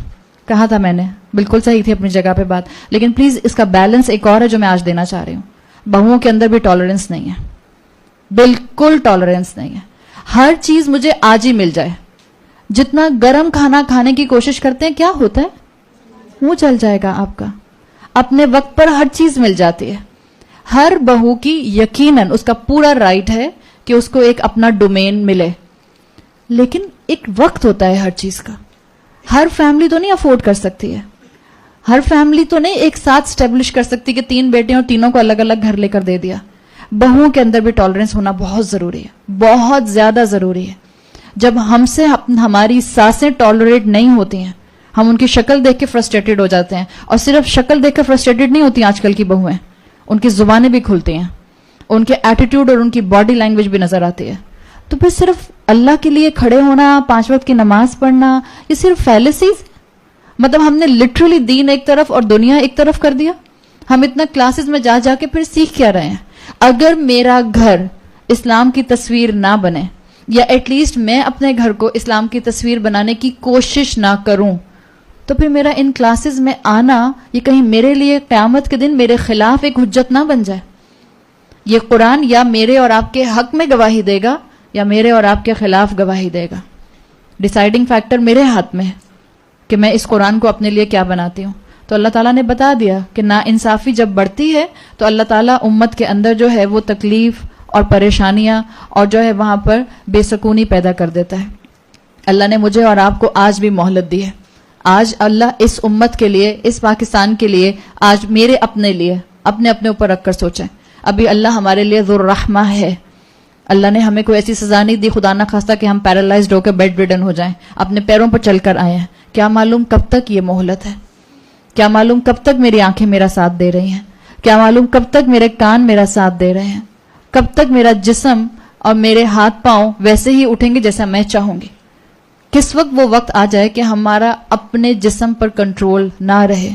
کہا تھا میں نے, بالکل صحیح تھی اپنی جگہ پہ بات, لیکن پلیز اس کا بیلنس ایک اور ہے جو میں آج دینا چاہ رہی ہوں. بہوؤں کے اندر بھی ٹالرنس نہیں ہے, بالکل ٹالرنس نہیں ہے. ہر چیز مجھے آج ہی مل جائے. جتنا گرم کھانا کھانے کی کوشش کرتے ہیں کیا ہوتا ہے, منہ چل جائے گا آپ کا. اپنے وقت پر ہر چیز مل جاتی ہے. ہر بہو کی یقیناً اس کا پورا رائٹ ہے کہ اس کو ایک اپنا ڈومین ملے, لیکن ایک وقت ہوتا ہے ہر چیز کا. ہر فیملی تو نہیں افورڈ کر سکتی ہے, ہر فیملی تو نہیں ایک ساتھ سٹیبلش کر سکتی کہ 3 بیٹے اور تینوں کو الگ الگ گھر لے کر دے دیا. بہوؤں کے اندر بھی ٹالرنس ہونا بہت ضروری ہے, بہت زیادہ ضروری ہے. جب ہم سے ہماری ساسیں ٹالریٹ نہیں ہوتی ہیں, ہم ان کی شکل دیکھ کے فرسٹریٹڈ ہو جاتے ہیں. اور صرف شکل دیکھ کر فرسٹریٹڈ نہیں ہوتی آج کل کی بہویں, ان کی زبانیں بھی کھلتی ہیں, ان کے ایٹیٹیوڈ اور ان کی باڈی لینگویج بھی نظر آتی ہے. تو پھر صرف اللہ کے لیے کھڑے ہونا, 5 وقت کی نماز پڑھنا, یہ صرف فیلسیز. مطلب ہم نے لٹرلی دین ایک طرف اور دنیا ایک طرف کر دیا. ہم اتنا کلاسز میں جا جا کے پھر سیکھ کیا رہے ہیں؟ اگر میرا گھر اسلام کی تصویر نہ بنے, یا ایٹ لیسٹ میں اپنے گھر کو اسلام کی تصویر بنانے کی کوشش نہ کروں, تو پھر میرا ان کلاسز میں آنا یہ کہیں میرے لیے قیامت کے دن میرے خلاف ایک حجت نہ بن جائے. یہ قرآن یا میرے اور آپ کے حق میں گواہی دے گا یا میرے اور آپ کے خلاف گواہی دے گا. ڈیسائیڈنگ فیکٹر میرے ہاتھ میں ہے کہ میں اس قرآن کو اپنے لیے کیا بناتی ہوں. تو اللہ تعالیٰ نے بتا دیا کہ نا انصافی جب بڑھتی ہے تو اللہ تعالیٰ امت کے اندر جو ہے وہ تکلیف اور پریشانیاں اور جو ہے وہاں پر بے سکونی پیدا کر دیتا ہے. اللہ نے مجھے اور آپ کو آج بھی مہلت دی ہے. آج اللہ اس امت کے لیے, اس پاکستان کے لیے, آج میرے اپنے لیے اپنے اوپر رکھ کر سوچیں. ابھی اللہ ہمارے لیے ذو الرحمہ ہے, اللہ نے ہمیں کوئی ایسی سزا نہیں دی خدا نہ خواستہ کہ ہم پیرالائزڈ ہو کے بیڈ ریڈن ہو جائیں، اپنے پیروں پر چل کر آئے ہیں. کیا معلوم کب تک یہ مہلت ہے، کیا معلوم کب تک میری آنکھیں میرا ساتھ دے رہی ہیں، کیا معلوم کب تک میرے کان میرا ساتھ دے رہے ہیں، کب تک میرا جسم اور میرے ہاتھ پاؤں ویسے ہی اٹھیں گے جیسا میں چاہوں گی. کس وقت وہ وقت آ جائے کہ ہمارا اپنے جسم پر کنٹرول نہ رہے.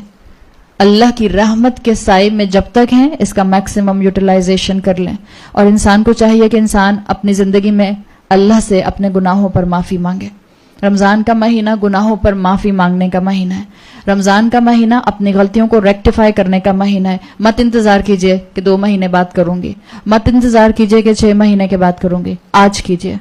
اللہ کی رحمت کے سائے میں جب تک ہیں اس کا میکسیمم یوٹیلائزیشن کر لیں. اور انسان کو چاہیے کہ انسان اپنی زندگی میں اللہ سے اپنے گناہوں پر معافی مانگے. رمضان کا مہینہ گناہوں پر معافی مانگنے کا مہینہ ہے. رمضان کا مہینہ اپنی غلطیوں کو ریکٹیفائی کرنے کا مہینہ ہے. مت انتظار کیجئے کہ 2 مہینے بعد کروں گی، مت انتظار کیجئے کہ 6 مہینے کے بعد کروں گی. آج کیجئے.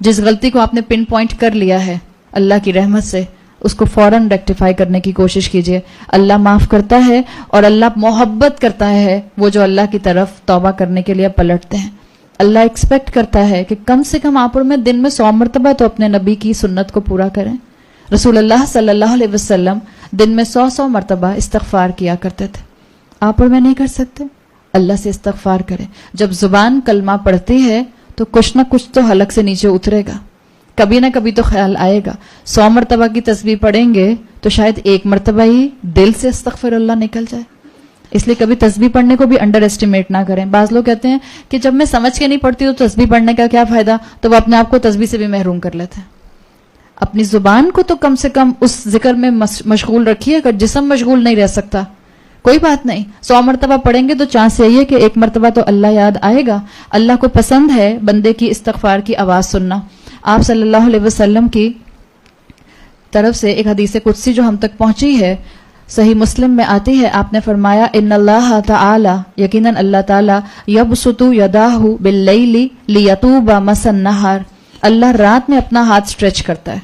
جس غلطی کو آپ نے پن پوائنٹ کر لیا ہے اللہ کی رحمت سے اس کو فوراً ریکٹیفائی کرنے کی کوشش کیجئے. اللہ معاف کرتا ہے اور اللہ محبت کرتا ہے وہ جو اللہ کی طرف توبہ کرنے کے لیے پلٹتے ہیں. اللہ ایکسپیکٹ کرتا ہے کہ کم سے کم آپ میں دن میں 100 مرتبہ تو اپنے نبی کی سنت کو پورا کریں. رسول اللہ صلی اللہ علیہ وسلم دن میں 100 مرتبہ استغفار کیا کرتے تھے. آپ اور میں نہیں کر سکتے؟ اللہ سے استغفار کریں. جب زبان کلمہ پڑھتی ہے تو کچھ نہ کچھ تو حلق سے نیچے اترے گا، کبھی نہ کبھی تو خیال آئے گا. 100 مرتبہ کی تسبیح پڑھیں گے تو شاید 1 مرتبہ ہی دل سے استغفر اللہ نکل جائے. اس لیے کبھی تسبیح پڑھنے کو بھی انڈر ایسٹیمیٹ نہ کریں. بعض لوگ کہتے ہیں کہ جب میں سمجھ کے نہیں پڑھتی تو تسبیح پڑھنے کا کیا فائدہ، تو وہ اپنے آپ کو تسبیح سے بھی محروم کر لیتے ہیں. اپنی زبان کو تو کم سے کم اس ذکر میں مشغول رکھیے. اگر جسم مشغول نہیں رہ سکتا کوئی بات نہیں، 100 مرتبہ پڑھیں گے تو چانس یہی ہے کہ 1 مرتبہ تو اللہ یاد آئے گا. اللہ کو پسند ہے بندے کی استغفار کی آواز سننا. آپ صلی اللہ علیہ وسلم کی طرف سے ایک حدیث قدسی جو ہم تک پہنچی ہے صحیح مسلم میں آتی ہے. آپ نے فرمایا ان اللہ تعالی، یقیناً اللہ تعالی یبسط یداہ باللیل لیتوب مس النہار، اللہ رات میں اپنا ہاتھ سٹریچ کرتا ہے.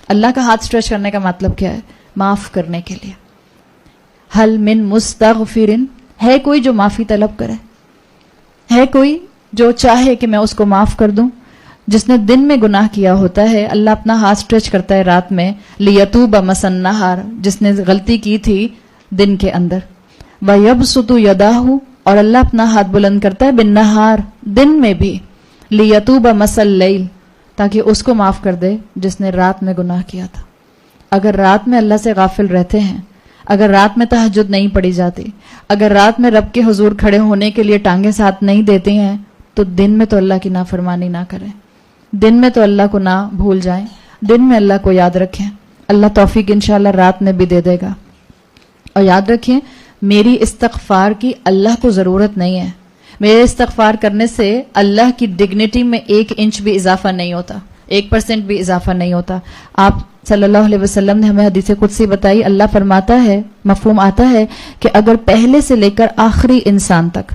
اللہ کا ہاتھ سٹریچ کرنے کا مطلب کیا ہے؟ معاف کرنے کے لیے. حل من مستغفر، ہے کوئی جو معافی طلب کرے؟ ہے کوئی جو چاہے کہ میں اس کو معاف کر دوں؟ جس نے دن میں گناہ کیا ہوتا ہے اللہ اپنا ہاتھ سٹریچ کرتا ہے رات میں. لیتوب مس النہار، جس نے غلطی کی تھی دن کے اندر. ویبسط یداہ، اور اللہ اپنا ہاتھ بلند کرتا ہے بالنہار، دن میں بھی. لیتوب مس اللیل، تاکہ اس کو معاف کر دے جس نے رات میں گناہ کیا تھا. اگر رات میں اللہ سے غافل رہتے ہیں، اگر رات میں تہجد نہیں پڑھی جاتی، اگر رات میں رب کے حضور کھڑے ہونے کے لیے ٹانگیں ساتھ نہیں دیتے ہیں، تو دن میں تو اللہ کی نافرمانی نہ کریں، دن میں تو اللہ کو نہ بھول جائیں، دن میں اللہ کو یاد رکھیں. اللہ توفیق انشاءاللہ رات میں بھی دے دے گا. اور یاد رکھیں میری استغفار کی اللہ کو ضرورت نہیں ہے. میرے استغفار کرنے سے اللہ کی ڈگنیٹی میں 1 انچ بھی اضافہ نہیں ہوتا، 1% بھی اضافہ نہیں ہوتا. آپ صلی اللہ علیہ وسلم نے ہمیں حدیث قدسی بتائی. اللہ فرماتا ہے، مفہوم آتا ہے کہ اگر پہلے سے لے کر آخری انسان تک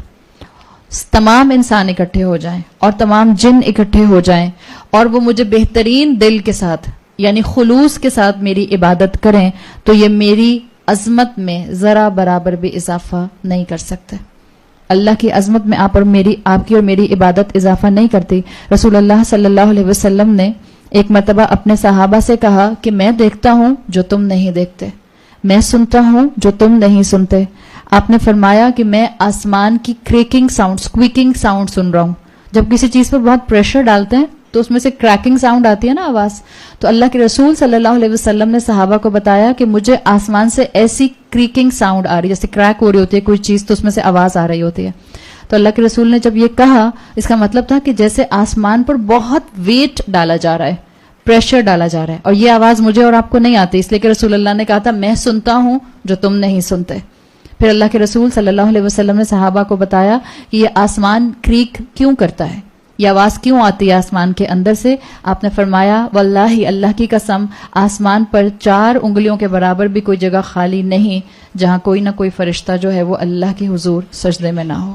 تمام انسان اکٹھے ہو جائیں اور تمام جن اکٹھے ہو جائیں اور وہ مجھے بہترین دل کے ساتھ یعنی خلوص کے ساتھ میری عبادت کریں، تو یہ میری عظمت میں ذرا برابر بھی اضافہ نہیں کر سکتے. اللہ کی عظمت میں آپ کی اور میری عبادت اضافہ نہیں کرتی. رسول اللہ صلی اللہ علیہ وسلم نے ایک مرتبہ اپنے صحابہ سے کہا کہ میں دیکھتا ہوں جو تم نہیں دیکھتے، میں سنتا ہوں جو تم نہیں سنتے. آپ نے فرمایا کہ میں آسمان کی کریکنگ ساؤنڈ، اسکویکنگ ساؤنڈ سن رہا ہوں. جب کسی چیز پر بہت پریشر ڈالتے ہیں تو اس میں سے کریکنگ ساؤنڈ آتی ہے نا، آواز. تو اللہ کے رسول صلی اللہ علیہ وسلم نے صحابہ کو بتایا کہ مجھے آسمان سے ایسی کریکنگ ساؤنڈ آ رہی ہے جیسے کریک ہو رہی ہوتی ہے کوئی چیز تو اس میں سے آواز آ رہی ہوتی ہے. تو اللہ کے رسول نے جب یہ کہا اس کا مطلب تھا کہ جیسے آسمان پر بہت ویٹ ڈالا جا رہا ہے، پریشر ڈالا جا رہا ہے، اور یہ آواز مجھے اور آپ کو نہیں آتی. اس لیے کہ رسول اللہ نے کہا تھا میں سنتا ہوں جو تم نہیں سنتے. پھر اللہ کے رسول صلی اللہ علیہ وسلم نے صحابہ کو بتایا کہ یہ آسمان کریک کیوں کرتا ہے، یہ آواز کیوں آتی ہے آسمان کے اندر سے. آپ نے فرمایا واللہ اللہ کی قسم آسمان پر 4 انگلیوں کے برابر بھی کوئی جگہ خالی نہیں جہاں کوئی نہ کوئی فرشتہ جو ہے وہ اللہ کے حضور سجدے میں نہ ہو.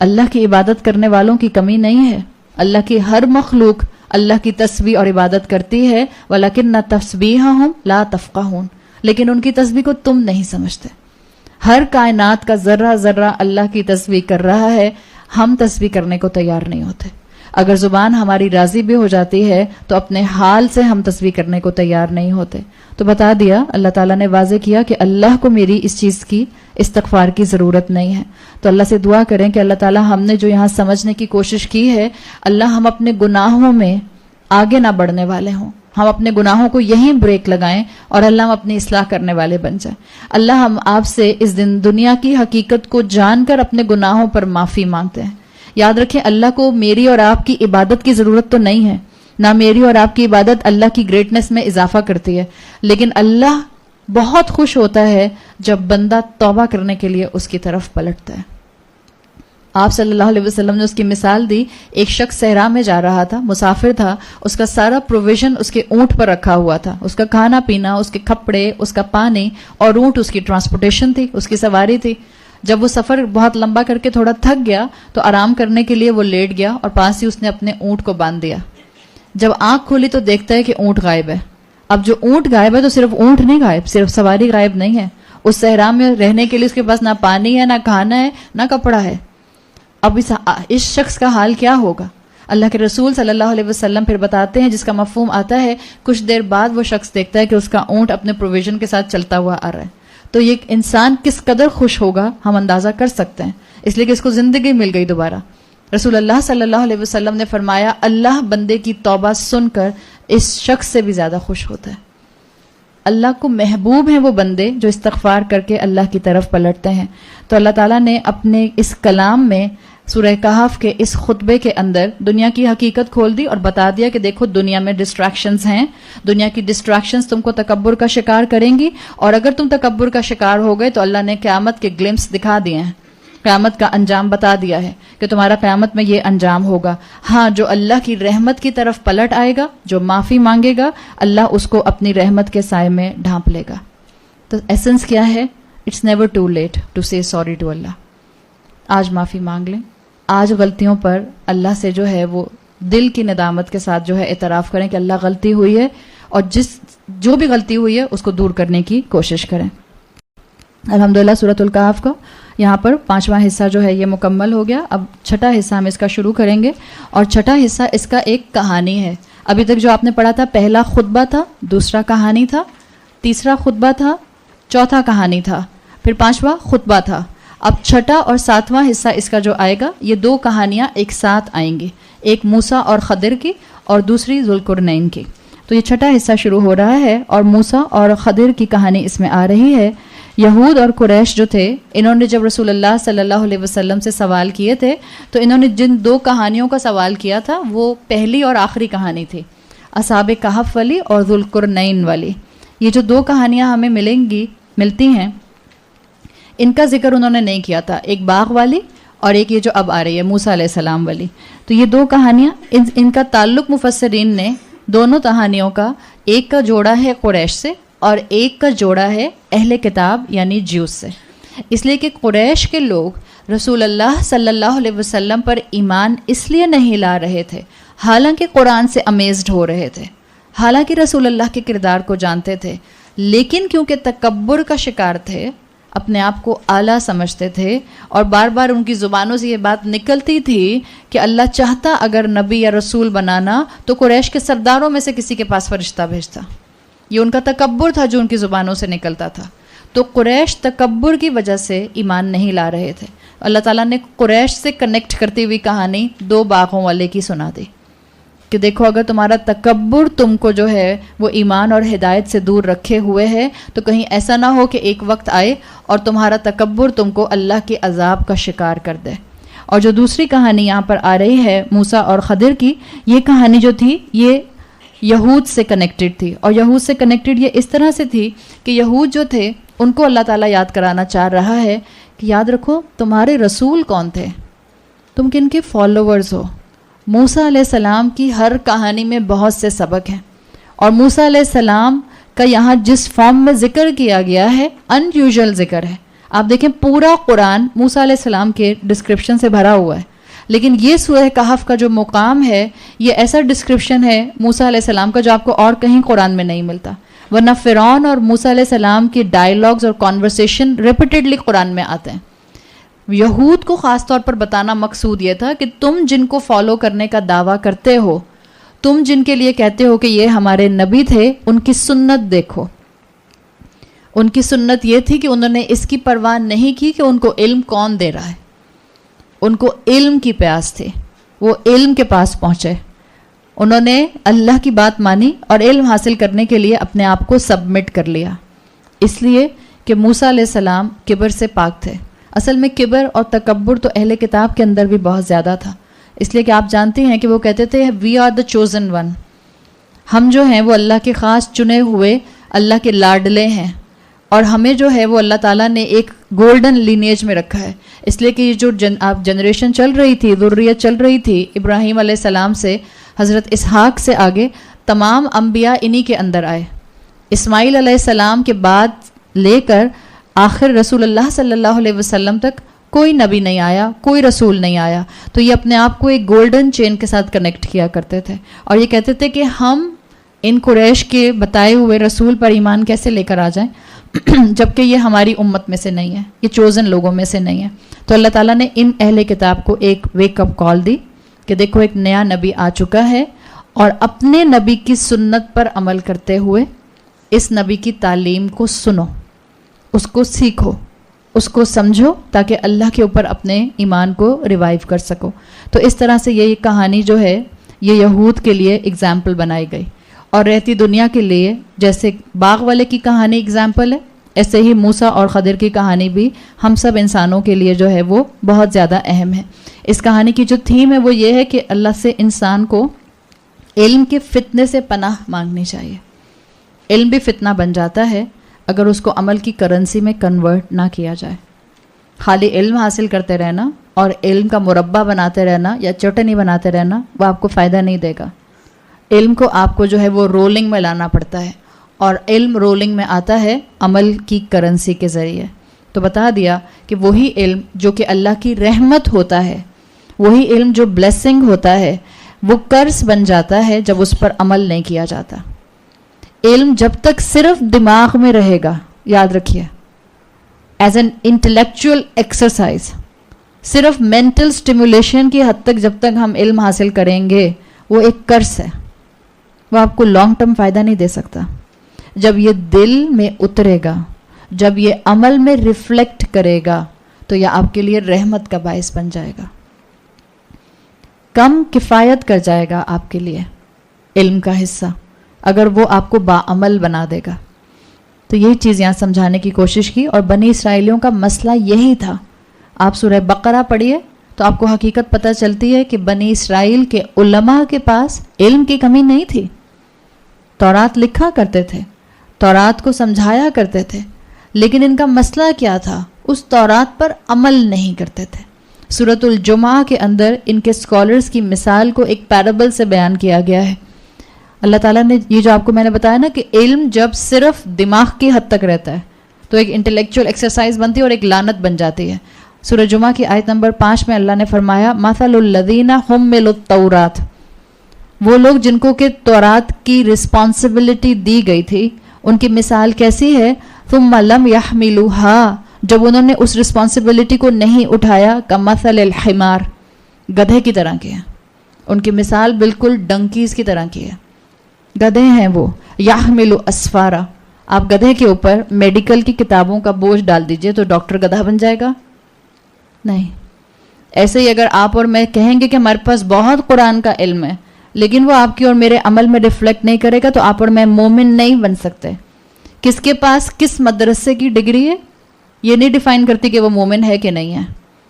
اللہ کی عبادت کرنے والوں کی کمی نہیں ہے. اللہ کی ہر مخلوق اللہ کی تسبیح اور عبادت کرتی ہے. وَلَكِنَّ تَسْبِيحَهُمْ لَا تَفْقَهُونَ، لیکن ان کی تسبیح کو تم نہیں سمجھتے. ہر کائنات کا ذرہ ذرہ اللہ کی تسبیح کر رہا ہے، ہم تسبیح کرنے کو تیار نہیں ہوتے. اگر زبان ہماری راضی بھی ہو جاتی ہے تو اپنے حال سے ہم تسبیح کرنے کو تیار نہیں ہوتے. تو بتا دیا، اللہ تعالیٰ نے واضح کیا کہ اللہ کو میری اس چیز کی استغفار کی ضرورت نہیں ہے. تو اللہ سے دعا کریں کہ اللہ تعالیٰ ہم نے جو یہاں سمجھنے کی کوشش کی ہے، اللہ ہم اپنے گناہوں میں آگے نہ بڑھنے والے ہوں، ہم اپنے گناہوں کو یہیں بریک لگائیں اور اللہ ہم اپنی اصلاح کرنے والے بن جائیں. اللہ ہم آپ سے اس دن دنیا کی حقیقت کو جان کر اپنے گناہوں پر معافی مانگتے ہیں. یاد رکھیں اللہ کو میری اور آپ کی عبادت کی ضرورت تو نہیں ہے، نہ میری اور آپ کی عبادت اللہ کی گریٹنس میں اضافہ کرتی ہے، لیکن اللہ بہت خوش ہوتا ہے جب بندہ توبہ کرنے کے لیے اس کی طرف پلٹتا ہے. آپ صلی اللہ علیہ وسلم نے اس کی مثال دی. ایک شخص صحرا میں جا رہا تھا، مسافر تھا، اس کا سارا پروویژن اس کے اونٹ پر رکھا ہوا تھا، اس کا کھانا پینا، اس کے کپڑے، اس کا پانی، اور اونٹ اس کی ٹرانسپورٹیشن تھی، اس کی سواری تھی. جب وہ سفر بہت لمبا کر کے تھوڑا تھک گیا تو آرام کرنے کے لیے وہ لیٹ گیا اور پاس ہی اس نے اپنے اونٹ کو باندھ دیا. جب آنکھ کھولی تو دیکھتا ہے کہ اونٹ غائب ہے. اب جو اونٹ غائب ہے تو صرف اونٹ نہیں غائب، صرف سواری غائب نہیں ہے. اس صحرا میں رہنے کے لیے اس کے پاس نہ پانی ہے، نہ کھانا ہے، نہ کپڑا ہے. اب اس شخص کا حال کیا ہوگا؟ اللہ کے رسول صلی اللہ علیہ وسلم پھر بتاتے ہیں، جس کا مفہوم آتا ہے کچھ دیر بعد وہ شخص دیکھتا ہے کہ اس کا اونٹ اپنے پروویژن کے ساتھ چلتا ہوا آ رہا ہے. تو یہ انسان کس قدر خوش ہوگا ہم اندازہ کر سکتے ہیں، اس لیے کہ اس کو زندگی مل گئی دوبارہ. رسول اللہ صلی اللہ علیہ وسلم نے فرمایا اللہ بندے کی توبہ سن کر اس شخص سے بھی زیادہ خوش ہوتا ہے. اللہ کو محبوب ہیں وہ بندے جو استغفار کر کے اللہ کی طرف پلٹتے ہیں. تو اللہ تعالیٰ نے اپنے اس کلام میں سورہ کہف کے اس خطبے کے اندر دنیا کی حقیقت کھول دی اور بتا دیا کہ دیکھو دنیا میں ڈسٹریکشنز ہیں، دنیا کی ڈسٹریکشنز تم کو تکبر کا شکار کریں گی، اور اگر تم تکبر کا شکار ہو گئے تو اللہ نے قیامت کے گلمپس دکھا دیے ہیں، قیامت کا انجام بتا دیا ہے کہ تمہارا قیامت میں یہ انجام ہوگا. ہاں جو اللہ کی رحمت کی طرف پلٹ آئے گا، جو معافی مانگے گا، اللہ اس کو اپنی رحمت کے سائے میں ڈھانپ لے گا. تو ایسنس کیا ہے؟ It's never too late to say sorry to Allah. آج معافی مانگ لیں، آج غلطیوں پر اللہ سے جو ہے وہ دل کی ندامت کے ساتھ جو ہے اعتراف کریں کہ اللہ غلطی ہوئی ہے، اور جو بھی غلطی ہوئی ہے اس کو دور کرنے کی کوشش کریں. الحمدللہ سورۃ الکہف کا یہاں پر 5واں حصہ جو ہے یہ مکمل ہو گیا. اب چھٹا حصہ ہم اس کا شروع کریں گے، اور چھٹا حصہ اس کا ایک کہانی ہے. ابھی تک جو آپ نے پڑھا تھا، پہلا خطبہ تھا، دوسرا کہانی تھا، تیسرا خطبہ تھا، چوتھا کہانی تھا، پھر 5واں خطبہ تھا. اب چھٹا اور 7واں حصہ اس کا جو آئے گا، یہ 2 کہانیاں ایک ساتھ آئیں گی، ایک موسیٰ اور خضر کی اور دوسری ذوالقرنین کی. تو یہ چھٹا حصہ شروع ہو رہا ہے اور موسیٰ اور خضر کی کہانی اس میں آ رہی ہے. یہود اور قریش جو تھے، انہوں نے جب رسول اللہ صلی اللہ علیہ وسلم سے سوال کیے تھے تو انہوں نے جن 2 کہانیوں کا سوال کیا تھا وہ پہلی اور آخری کہانی تھی، اصحاب کہف والی اور ذوالقرنین والی. یہ جو 2 کہانیاں ہمیں ملتی ہیں، ان کا ذکر انہوں نے نہیں کیا تھا، ایک باغ والی اور ایک یہ جو اب آ رہی ہے موسیٰ علیہ السلام والی. تو یہ 2 کہانیاں، ان کا تعلق مفسرین نے دونوں کہانیوں کا، ایک کا جوڑا ہے قریش سے اور ایک کا جوڑا ہے اہل کتاب یعنی جیوز سے. اس لیے کہ قریش کے لوگ رسول اللہ صلی اللہ علیہ وسلم پر ایمان اس لیے نہیں لا رہے تھے، حالانکہ قرآن سے امیزڈ ہو رہے تھے، حالانکہ رسول اللہ کے کردار کو جانتے تھے، لیکن کیونکہ تکبر کا شکار تھے، اپنے آپ کو اعلیٰ سمجھتے تھے، اور بار بار ان کی زبانوں سے یہ بات نکلتی تھی کہ اللہ چاہتا اگر نبی یا رسول بنانا تو قریش کے سرداروں میں سے کسی کے پاس فرشتہ بھیجتا. یہ ان کا تکبر تھا جو ان کی زبانوں سے نکلتا تھا. تو قریش تکبر کی وجہ سے ایمان نہیں لا رہے تھے. اللہ تعالیٰ نے قریش سے کنیکٹ کرتی ہوئی کہانی 2 باغوں والے کی سنا دی کہ دیکھو اگر تمہارا تکبر تم کو جو ہے وہ ایمان اور ہدایت سے دور رکھے ہوئے ہے تو کہیں ایسا نہ ہو کہ ایک وقت آئے اور تمہارا تکبر تم کو اللہ کے عذاب کا شکار کر دے. اور جو دوسری کہانی یہاں پر آ رہی ہے موسیٰ اور خضر کی، یہ کہانی جو تھی یہ یہود سے کنیکٹڈ تھی. اور یہود سے کنیکٹڈ یہ اس طرح سے تھی کہ یہود جو تھے ان کو اللہ تعالیٰ یاد کرانا چاہ رہا ہے کہ یاد رکھو تمہارے رسول کون تھے، تم کن کے فالوورز ہو. موسیٰ علیہ السلام کی ہر کہانی میں بہت سے سبق ہیں، اور موسیٰ علیہ السلام کا یہاں جس فارم میں ذکر کیا گیا ہے ان یوزول ذکر ہے. آپ دیکھیں پورا قرآن موسیٰ علیہ السلام کے ڈسکرپشن سے بھرا ہوا ہے، لیکن یہ سورہ کہف کا جو مقام ہے یہ ایسا ڈسکرپشن ہے موسیٰ علیہ السلام کا جو آپ کو اور کہیں قرآن میں نہیں ملتا. ورنہ فرعون اور موسیٰ علیہ السلام کی ڈائیلاگز اور کانورسیشن ریپیٹڈلی قرآن میں آتے ہیں. یہود کو خاص طور پر بتانا مقصود یہ تھا کہ تم جن کو فالو کرنے کا دعویٰ کرتے ہو، تم جن کے لیے کہتے ہو کہ یہ ہمارے نبی تھے، ان کی سنت دیکھو. ان کی سنت یہ تھی کہ انہوں نے اس کی پرواہ نہیں کی کہ ان کو علم کون دے رہا ہے. ان کو علم کی پیاس تھی, وہ علم کے پاس پہنچے, انہوں نے اللہ کی بات مانی اور علم حاصل کرنے کے لیے اپنے آپ کو سبمٹ کر لیا. اس لیے کہ موسیٰ علیہ السلام کبر سے پاک تھے. اصل میں کبر اور تکبر تو اہل کتاب کے اندر بھی بہت زیادہ تھا, اس لیے کہ آپ جانتے ہیں کہ وہ کہتے تھے we are the chosen one, ہم جو ہیں وہ اللہ کے خاص چنے ہوئے اللہ کے لاڈلے ہیں, اور ہمیں جو ہے وہ اللہ تعالیٰ نے ایک گولڈن لینیج میں رکھا ہے. اس لیے کہ یہ جو آپ جنریشن چل رہی تھی, ذریت چل رہی تھی ابراہیم علیہ السلام سے حضرت اسحاق سے آگے, تمام انبیاء انہی کے اندر آئے. اسماعیل علیہ السلام کے بعد لے کر آخر رسول اللہ صلی اللہ علیہ وسلم تک کوئی نبی نہیں آیا, کوئی رسول نہیں آیا. تو یہ اپنے آپ کو ایک گولڈن چین کے ساتھ کنیکٹ کیا کرتے تھے, اور یہ کہتے تھے کہ ہم ان قریش کے بتائے ہوئے رسول پر ایمان کیسے لے کر آ جائیں جبکہ یہ ہماری امت میں سے نہیں ہے, یہ چوزن لوگوں میں سے نہیں ہے. تو اللہ تعالیٰ نے ان اہل کتاب کو ایک ویک اپ کال دی کہ دیکھو ایک نیا نبی آ چکا ہے, اور اپنے نبی کی سنت پر عمل کرتے ہوئے اس نبی کی تعلیم کو سنو, اس کو سیکھو, اس کو سمجھو, تاکہ اللہ کے اوپر اپنے ایمان کو ریوائیو کر سکو. تو اس طرح سے یہ کہانی جو ہے یہ یہود کے لیے اگزامپل بنائی گئی, اور رہتی دنیا کے لیے جیسے باغ والے کی کہانی اگزامپل ہے, ایسے ہی موسیٰ اور خضر کی کہانی بھی ہم سب انسانوں کے لیے جو ہے وہ بہت زیادہ اہم ہے. اس کہانی کی جو تھیم ہے وہ یہ ہے کہ اللہ سے انسان کو علم کے فتنے سے پناہ مانگنی چاہیے. علم بھی فتنہ بن جاتا ہے اگر اس کو عمل کی کرنسی میں کنورٹ نہ کیا جائے. خالی علم حاصل کرتے رہنا اور علم کا مربع بناتے رہنا یا چٹنی بناتے رہنا وہ آپ کو فائدہ نہیں دے گا. علم کو آپ کو جو ہے وہ رولنگ میں لانا پڑتا ہے, اور علم رولنگ میں آتا ہے عمل کی کرنسی کے ذریعے. تو بتا دیا کہ وہی علم جو کہ اللہ کی رحمت ہوتا ہے, وہی علم جو بلیسنگ ہوتا ہے, وہ قرض بن جاتا ہے جب اس پر عمل نہیں کیا جاتا. علم جب تک صرف دماغ میں رہے گا, یاد رکھیے, ایز این انٹلیکچوئل ایکسرسائز, صرف مینٹل سٹیمولیشن کی حد تک جب تک ہم علم حاصل کریں گے وہ ایک قرض ہے, وہ آپ کو لانگ ٹرم فائدہ نہیں دے سکتا. جب یہ دل میں اترے گا, جب یہ عمل میں ریفلیکٹ کرے گا, تو یہ آپ کے لیے رحمت کا باعث بن جائے گا, کم کفایت کر جائے گا آپ کے لیے علم کا حصہ, اگر وہ آپ کو باعمل بنا دے گا. تو یہی چیز یہاں سمجھانے کی کوشش کی, اور بنی اسرائیلیوں کا مسئلہ یہی تھا. آپ سورہ بقرہ پڑھیے تو آپ کو حقیقت پتہ چلتی ہے کہ بنی اسرائیل کے علماء کے پاس علم کی کمی نہیں تھی. تورات لکھا کرتے تھے, تورات کو سمجھایا کرتے تھے, لیکن ان کا مسئلہ کیا تھا, اس تورات پر عمل نہیں کرتے تھے. سورۃ الجمعہ کے اندر ان کے اسکالرز کی مثال کو ایک پیرابل سے بیان کیا گیا ہے. اللہ تعالیٰ نے یہ جو آپ کو میں نے بتایا نا کہ علم جب صرف دماغ کی حد تک رہتا ہے تو ایک انٹلیکچوئل ایکسرسائز بنتی ہے اور ایک لعنت بن جاتی ہے. سورہ جمعہ کی آیت نمبر 5 میں اللہ نے فرمایا مثل الذین حملوا التوراۃ, وہ لوگ جن کو کہ تورات کی رسپانسبلٹی دی گئی تھی, ان کی مثال کیسی ہے, ثم لم یحملوها, جب انہوں نے اس رسپانسبلٹی کو نہیں اٹھایا, کمثل الحمار, گدھے کی طرح کی ہے. ان کی مثال بالکل ڈنکیز کی طرح کی ہے, گدھے ہیں وہ. یحمل اسفارا, آپ گدھے کے اوپر میڈیکل کی کتابوں کا بوجھ ڈال دیجئے تو ڈاکٹر گدھا بن جائے گا؟ نہیں. ایسے ہی اگر آپ اور میں کہیں گے کہ ہمارے پاس بہت قرآن کا علم ہے لیکن وہ آپ کی اور میرے عمل میں ریفلیکٹ نہیں کرے گا تو آپ اور میں مومن نہیں بن سکتے. کس کے پاس کس مدرسے کی ڈگری ہے یہ نہیں ڈیفائن کرتی کہ وہ مومن ہے کہ نہیں ہے,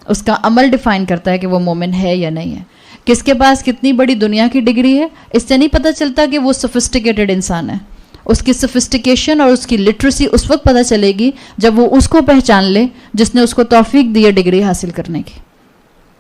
اس کا عمل ڈیفائن کرتا ہے کہ وہ مومن ہے یا نہیں ہے. کس کے پاس کتنی بڑی دنیا کی ڈگری ہے اس سے نہیں پتہ چلتا کہ وہ سوفسٹیکیٹڈ انسان ہے. اس کی سوفسٹیکیشن اور اس کی لٹریسی اس وقت پتہ چلے گی جب وہ اس کو پہچان لے جس نے اس کو توفیق دی ہے ڈگری حاصل کرنے کی.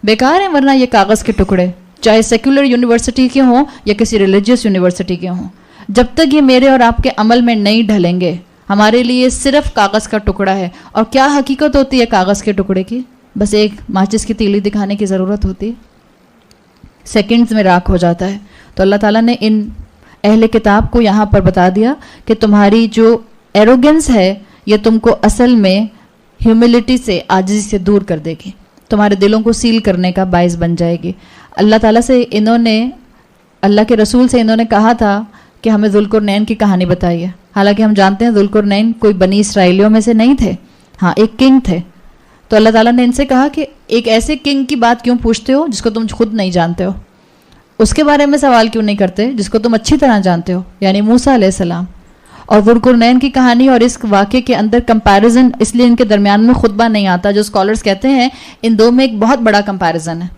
بیکار ہیں ورنہ یہ کاغذ کے ٹکڑے, چاہے سیکولر یونیورسٹی کے ہوں یا کسی ریلیجیس یونیورسٹی کے ہوں, جب تک یہ میرے اور آپ کے عمل میں نہیں ڈھلیں گے ہمارے لیے صرف کاغذ کا ٹکڑا ہے. اور کیا حقیقت ہوتی ہے کاغذ کے ٹکڑے کی؟ بس ایک ماچس کی تیلی دکھانے کی ضرورت ہوتی ہے, سیکنڈز میں راکھ ہو جاتا ہے. تو اللہ تعالیٰ نے ان اہل کتاب کو یہاں پر بتا دیا کہ تمہاری جو ایروگنس ہے یہ تم کو اصل میں ہیوملٹی سے, عاجزی سے دور کر دے گی, تمہارے دلوں کو سیل کرنے کا باعث بن جائے گی. اللہ تعالیٰ سے انہوں نے, اللہ کے رسول سے انہوں نے کہا تھا کہ ہمیں ذوالقرنین کی کہانی بتائیے. حالانکہ ہم جانتے ہیں ذوالقرنین کوئی بنی اسرائیلیوں میں سے نہیں تھے، ہاں ایک کنگ تھے. تو اللہ تعالیٰ نے ان سے کہا کہ ایک ایسے کنگ کی بات کیوں پوچھتے ہو جس کو تم خود نہیں جانتے ہو، اس کے بارے میں سوال کیوں نہیں کرتے جس کو تم اچھی طرح جانتے ہو، یعنی موسیٰ علیہ السلام. اور ذوالقرنین کی کہانی اور اس واقعے کے اندر کمپیریزن، اس لیے ان کے درمیان میں خطبہ نہیں آتا. جو اسکالرز کہتے ہیں ان دو میں ایک بہت بڑا کمپیریزن ہے.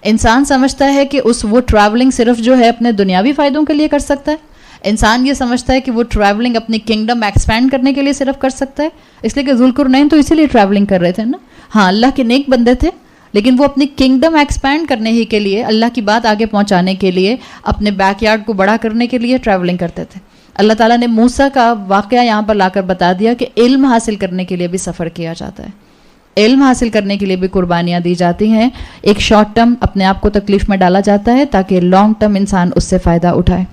انسان سمجھتا ہے کہ وہ ٹریولنگ صرف جو ہے اپنے دنیاوی فائدوں کے لیے کر سکتا ہے. انسان یہ سمجھتا ہے کہ وہ ٹریولنگ اپنی کنگڈم ایکسپینڈ کرنے کے لیے صرف کر سکتا ہے. اس لیے کہ ذوالقرنین تو اسی لیے ٹریولنگ کر رہے تھے نا. ہاں اللہ کے نیک بندے تھے، لیکن وہ اپنی کنگڈم ایکسپینڈ کرنے ہی کے لیے، اللہ کی بات آگے پہنچانے کے لیے، اپنے بیک یارڈ کو بڑا کرنے کے لیے ٹریولنگ کرتے تھے. اللہ تعالیٰ نے موسیٰ کا واقعہ یہاں پر لا کر بتا دیا کہ علم حاصل کرنے کے لیے بھی سفر کیا جاتا ہے، علم حاصل کرنے کے لیے بھی قربانیاں دی جاتی ہیں. ایک شارٹ ٹرم اپنے آپ کو تکلیف میں ڈالا جاتا ہے تاکہ لانگ ٹرم انسان اس سے فائدہ اٹھائے.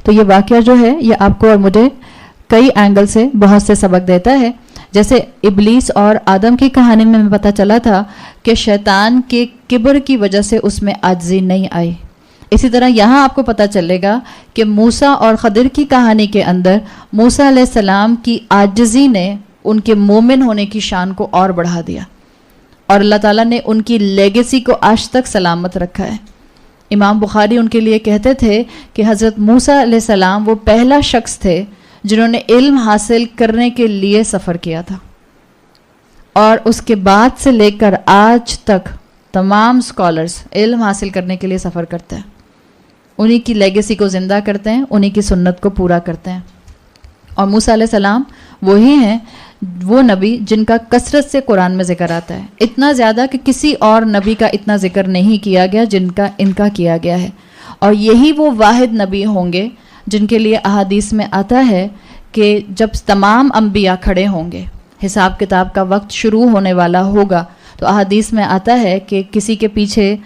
تو یہ واقعہ جو ہے یہ آپ کو اور مجھے کئی اینگل سے بہت سے سبق دیتا ہے. جیسے ابلیس اور آدم کی کہانی میں پتہ چلا تھا کہ شیطان کے کبر کی وجہ سے اس میں عاجزی نہیں آئی، اسی طرح یہاں آپ کو پتہ چلے گا کہ موسیٰ اور خضر کی کہانی کے اندر موسیٰ علیہ السلام کی عاجزی نے ان کے مومن ہونے کی شان کو اور بڑھا دیا، اور اللہ تعالیٰ نے ان کی لیگیسی کو آج تک سلامت رکھا ہے. امام بخاری ان کے لیے کہتے تھے کہ حضرت موسیٰ علیہ السلام وہ پہلا شخص تھے جنہوں نے علم حاصل کرنے کے لیے سفر کیا تھا، اور اس کے بعد سے لے کر آج تک تمام اسکالرز علم حاصل کرنے کے لیے سفر کرتے ہیں، انہی کی لیگیسی کو زندہ کرتے ہیں، انہی کی سنت کو پورا کرتے ہیں. اور موسیٰ علیہ السلام وہی ہیں وہ نبی جن کا کثرت سے قرآن میں ذکر آتا ہے، اتنا زیادہ کہ کسی اور نبی کا اتنا ذکر نہیں کیا گیا جن کا ان کا کیا گیا ہے. اور یہی وہ واحد نبی ہوں گے جن کے لیے احادیث میں آتا ہے کہ جب تمام انبیاء کھڑے ہوں گے، حساب کتاب کا وقت شروع ہونے والا ہوگا، تو احادیث میں آتا ہے کہ کسی کے پیچھے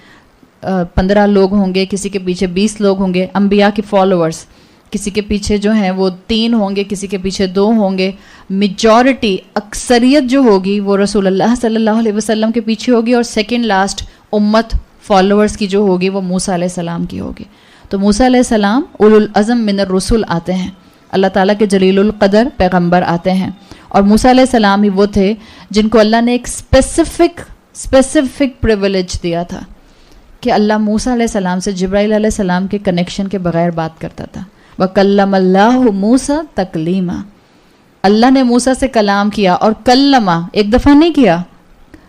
15 لوگ ہوں گے، کسی کے پیچھے 20 لوگ ہوں گے، انبیاء کے فالوورز، کسی کے پیچھے جو ہیں وہ 3 ہوں گے، کسی کے پیچھے 2 ہوں گے. میجورٹی اکثریت جو ہوگی وہ رسول اللہ صلی اللہ علیہ وسلم کے پیچھے ہوگی، اور سیکنڈ لاسٹ امت فالوورز کی جو ہوگی وہ موسیٰ علیہ السلام کی ہوگی. تو موسیٰ علیہ السلام اولو العزم من الرسل آتے ہیں، اللہ تعالیٰ کے جلیل القدر پیغمبر آتے ہیں. اور موسیٰ علیہ السلام ہی وہ تھے جن کو اللہ نے ایک اسپیسیفک پریویلیج دیا تھا کہ اللہ موسیٰ علیہ السلام سے جبرائیل علیہ السلام کے کنیکشن کے بغیر بات کرتا تھا. وَكَلَّمَ اللَّهُ مُوسَىٰ تَكْلِيمًا، اللہ نے موسیٰ سے کلام کیا، اور کلمہ ایک دفعہ نہیں کیا،